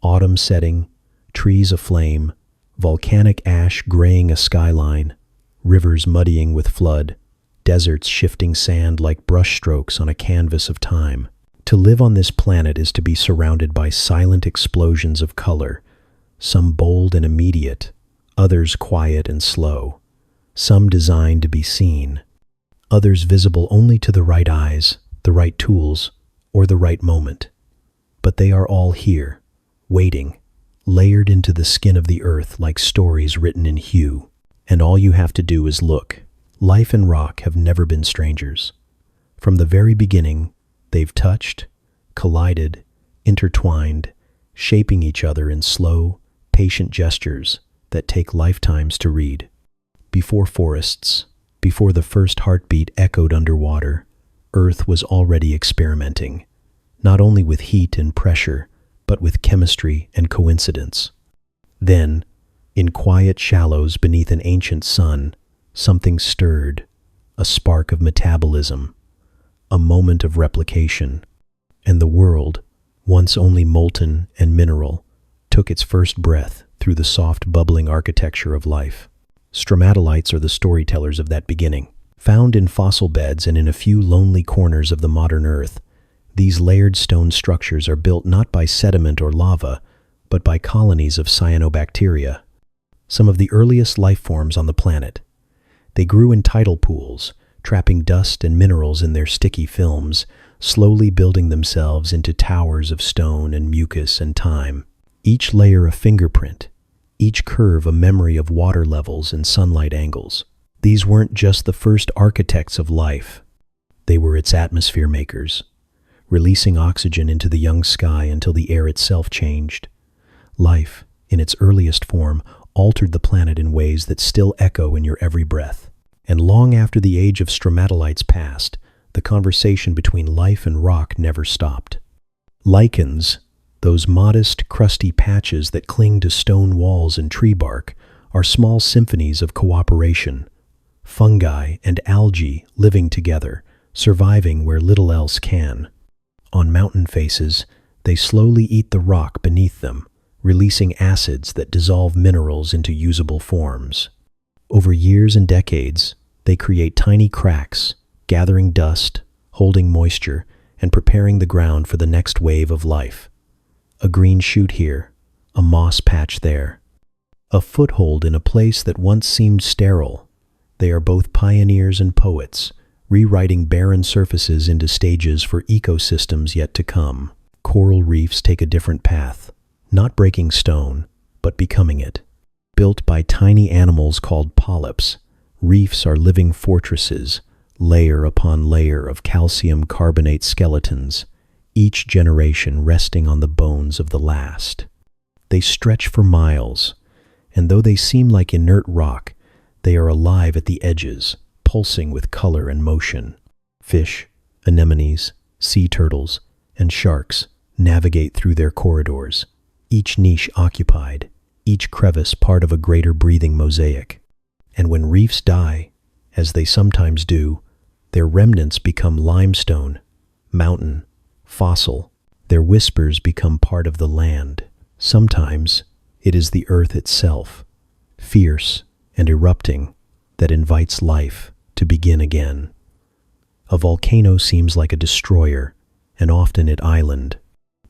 autumn setting, trees aflame, volcanic ash graying a skyline, rivers muddying with flood, deserts shifting sand like brushstrokes on a canvas of time. To live on this planet is to be surrounded by silent explosions of color, some bold and immediate, others quiet and slow, some designed to be seen, others visible only to the right eyes, the right tools, or the right moment. But they are all here, waiting, layered into the skin of the earth like stories written in hue. And all you have to do is look. Life and rock have never been strangers. From the very beginning, they've touched, collided, intertwined, shaping each other in slow, patient gestures that take lifetimes to read. Before forests, before the first heartbeat echoed underwater, Earth was already experimenting, not only with heat and pressure, but with chemistry and coincidence. Then, in quiet shallows beneath an ancient sun, something stirred, a spark of metabolism, a moment of replication, and the world, once only molten and mineral, took its first breath through the soft bubbling architecture of life. Stromatolites are the storytellers of that beginning. Found in fossil beds and in a few lonely corners of the modern Earth, these layered stone structures are built not by sediment or lava, but by colonies of cyanobacteria, some of the earliest life forms on the planet. They grew in tidal pools, trapping dust and minerals in their sticky films, slowly building themselves into towers of stone and mucus and time. Each layer a fingerprint, each curve a memory of water levels and sunlight angles. These weren't just the first architects of life. They were its atmosphere makers, releasing oxygen into the young sky until the air itself changed. Life, in its earliest form, altered the planet in ways that still echo in your every breath. And long after the age of stromatolites passed, the conversation between life and rock never stopped. Lichens, those modest, crusty patches that cling to stone walls and tree bark, are small symphonies of cooperation. Fungi and algae living together, surviving where little else can. On mountain faces, they slowly eat the rock beneath them, releasing acids that dissolve minerals into usable forms. Over years and decades, they create tiny cracks, gathering dust, holding moisture, and preparing the ground for the next wave of life. A green shoot here, a moss patch there. A foothold in a place that once seemed sterile. They are both pioneers and poets, rewriting barren surfaces into stages for ecosystems yet to come. Coral reefs take a different path, not breaking stone, but becoming it. Built by tiny animals called polyps, reefs are living fortresses, layer upon layer of calcium carbonate skeletons, each generation resting on the bones of the last. They stretch for miles, and though they seem like inert rock, they are alive at the edges, pulsing with color and motion. Fish, anemones, sea turtles, and sharks navigate through their corridors, each niche occupied, each crevice part of a greater breathing mosaic. And when reefs die, as they sometimes do, their remnants become limestone, mountain, fossil. Their whispers become part of the land. Sometimes it is the earth itself, fierce and erupting, that invites life to begin again. A volcano seems like a destroyer, and often an island.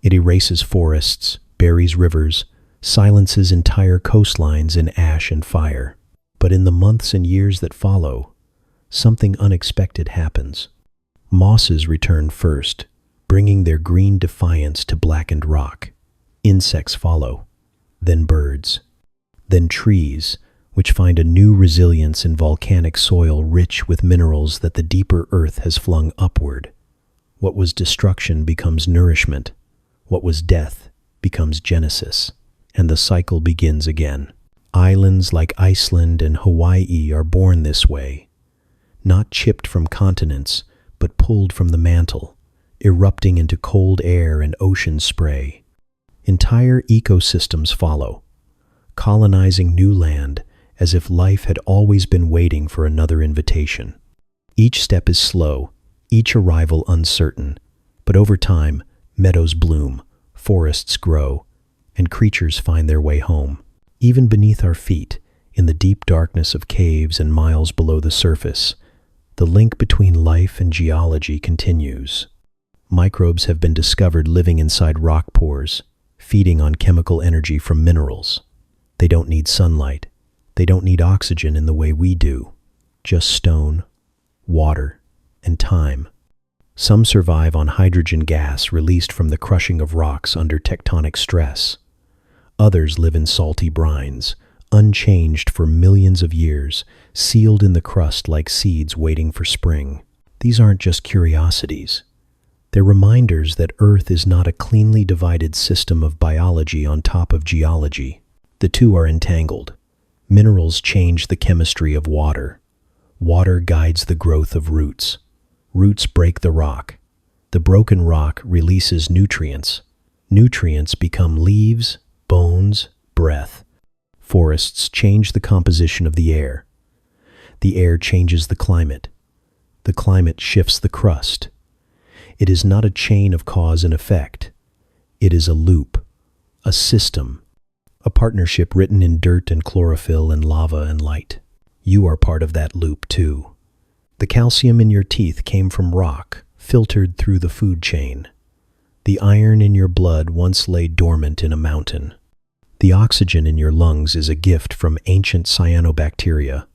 It erases forests, buries rivers, silences entire coastlines in ash and fire. But in the months and years that follow, something unexpected happens. Mosses return first, bringing their green defiance to blackened rock. Insects follow, then birds, then trees, which find a new resilience in volcanic soil rich with minerals that the deeper earth has flung upward. What was destruction becomes nourishment. What was death becomes genesis, and the cycle begins again. Islands like Iceland and Hawaii are born this way, not chipped from continents, but pulled from the mantle, erupting into cold air and ocean spray. Entire ecosystems follow, colonizing new land as if life had always been waiting for another invitation. Each step is slow, each arrival uncertain, but over time, meadows bloom, forests grow, and creatures find their way home. Even beneath our feet, in the deep darkness of caves and miles below the surface, the link between life and geology continues. Microbes have been discovered living inside rock pores, feeding on chemical energy from minerals. They don't need sunlight. They don't need oxygen in the way we do. Just stone, water, and time. Some survive on hydrogen gas released from the crushing of rocks under tectonic stress. Others live in salty brines, unchanged for millions of years, sealed in the crust like seeds waiting for spring. These aren't just curiosities. They're reminders that Earth is not a cleanly divided system of biology on top of geology. The two are entangled. Minerals change the chemistry of water. Water guides the growth of roots. Roots break the rock. The broken rock releases nutrients. Nutrients become leaves, bones, breath. Forests change the composition of the air. The air changes the climate. The climate shifts the crust. It is not a chain of cause and effect. It is a loop, a system, a partnership written in dirt and chlorophyll and lava and light. You are part of that loop too. The calcium in your teeth came from rock, filtered through the food chain. The iron in your blood once lay dormant in a mountain. The oxygen in your lungs is a gift from ancient cyanobacteria,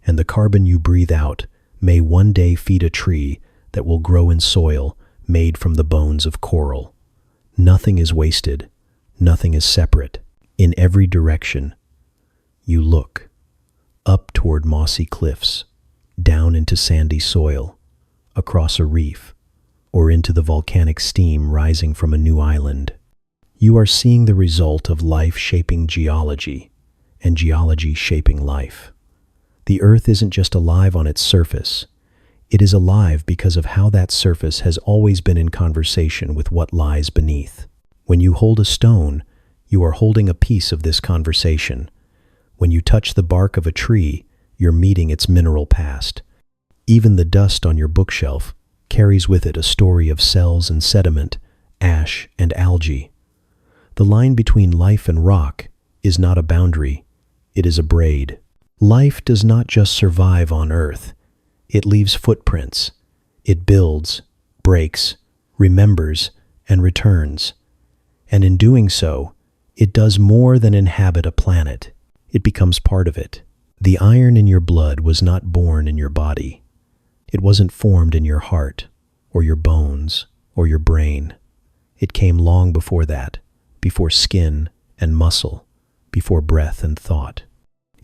and the carbon you breathe out may one day feed a tree that will grow in soil made from the bones of coral. Nothing is wasted. Nothing is separate. In every direction, you look. Up toward mossy cliffs, down into sandy soil, across a reef, or into the volcanic steam rising from a new island. You are seeing the result of life shaping geology, and geology shaping life. The Earth isn't just alive on its surface. It is alive because of how that surface has always been in conversation with what lies beneath. When you hold a stone, you are holding a piece of this conversation. When you touch the bark of a tree, you're meeting its mineral past. Even the dust on your bookshelf carries with it a story of cells and sediment, ash and algae. The line between life and rock is not a boundary, it is a braid. Life does not just survive on Earth. It leaves footprints. It builds, breaks, remembers, and returns. And in doing so, it does more than inhabit a planet. It becomes part of it. The iron in your blood was not born in your body. It wasn't formed in your heart, or your bones, or your brain. It came long before that, before skin and muscle, before breath and thought.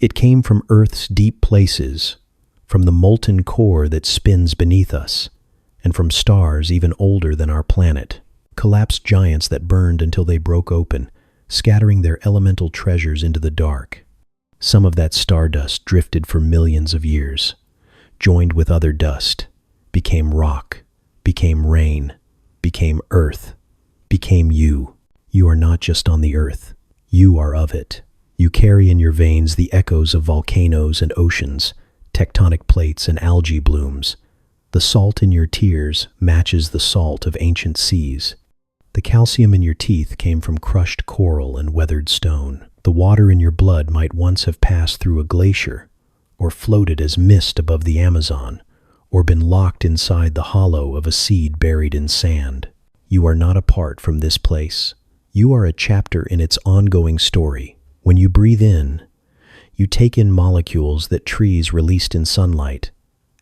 It came from Earth's deep places, from the molten core that spins beneath us, and from stars even older than our planet, collapsed giants that burned until they broke open, scattering their elemental treasures into the dark. Some of that stardust drifted for millions of years, joined with other dust, became rock, became rain, became earth, became you. You are not just on the earth, you are of it. You carry in your veins the echoes of volcanoes and oceans, tectonic plates and algae blooms. The salt in your tears matches the salt of ancient seas. The calcium in your teeth came from crushed coral and weathered stone. The water in your blood might once have passed through a glacier, or floated as mist above the Amazon, or been locked inside the hollow of a seed buried in sand. You are not apart from this place. You are a chapter in its ongoing story. When you breathe in, you take in molecules that trees released in sunlight,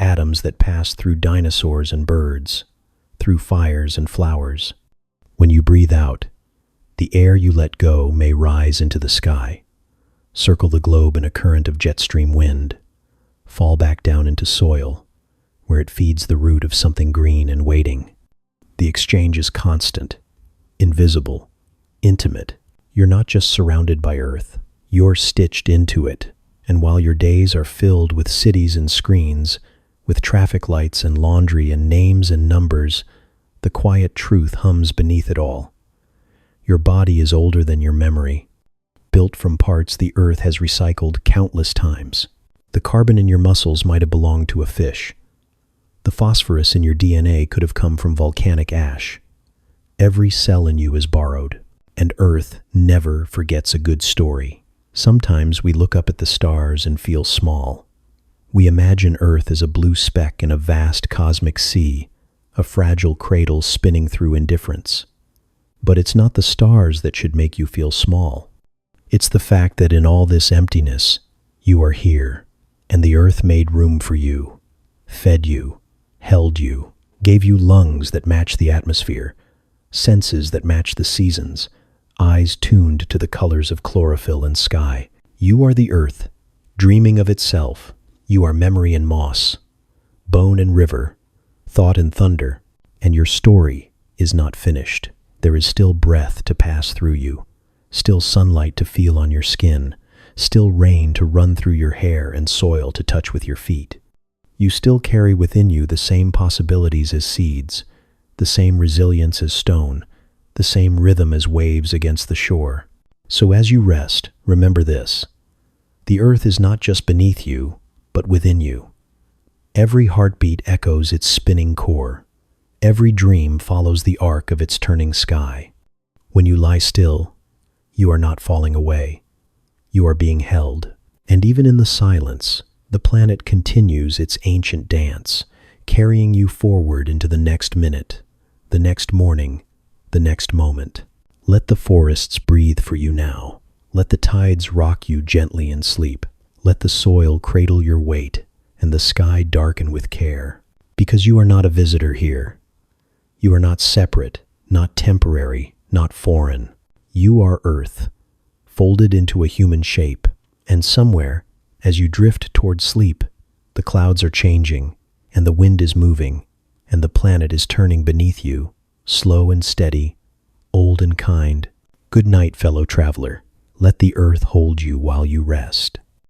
atoms that passed through dinosaurs and birds, through fires and flowers. When you breathe out, the air you let go may rise into the sky, circle the globe in a current of jet stream wind, fall back down into soil, where it feeds the root of something green and waiting. The exchange is constant, invisible, intimate. You're not just surrounded by Earth, you're stitched into it. And while your days are filled with cities and screens, with traffic lights and laundry and names and numbers, the quiet truth hums beneath it all. Your body is older than your memory, built from parts the Earth has recycled countless times. The carbon in your muscles might have belonged to a fish. The phosphorus in your DNA could have come from volcanic ash. Every cell in you is borrowed. And Earth never forgets a good story. Sometimes we look up at the stars and feel small. We imagine Earth as a blue speck in a vast cosmic sea, a fragile cradle spinning through indifference. But it's not the stars that should make you feel small. It's the fact that in all this emptiness, you are here, and the Earth made room for you, fed you, held you, gave you lungs that match the atmosphere, senses that match the seasons, eyes tuned to the colors of chlorophyll and sky. You are the earth, dreaming of itself. You are memory and moss, bone and river, thought and thunder, and your story is not finished. There is still breath to pass through you, still sunlight to feel on your skin, still rain to run through your hair and soil to touch with your feet. You still carry within you the same possibilities as seeds, the same resilience as stone, the same rhythm as waves against the shore. So as you rest, remember this: the earth is not just beneath you, but within you. Every heartbeat echoes its spinning core. Every dream follows the arc of its turning sky. When you lie still, you are not falling away. You are being held. And even in the silence, the planet continues its ancient dance, carrying you forward into the next minute, the next morning, the next moment. Let the forests breathe for you now. Let the tides rock you gently in sleep. Let the soil cradle your weight and the sky darken with care. Because you are not a visitor here. You are not separate, not temporary, not foreign. You are Earth, folded into a human shape. And somewhere, as you drift toward sleep, the clouds are changing, and the wind is moving, and the planet is turning beneath you, slow and steady, old and kind. Good night, fellow traveler. Let the earth hold you while you rest.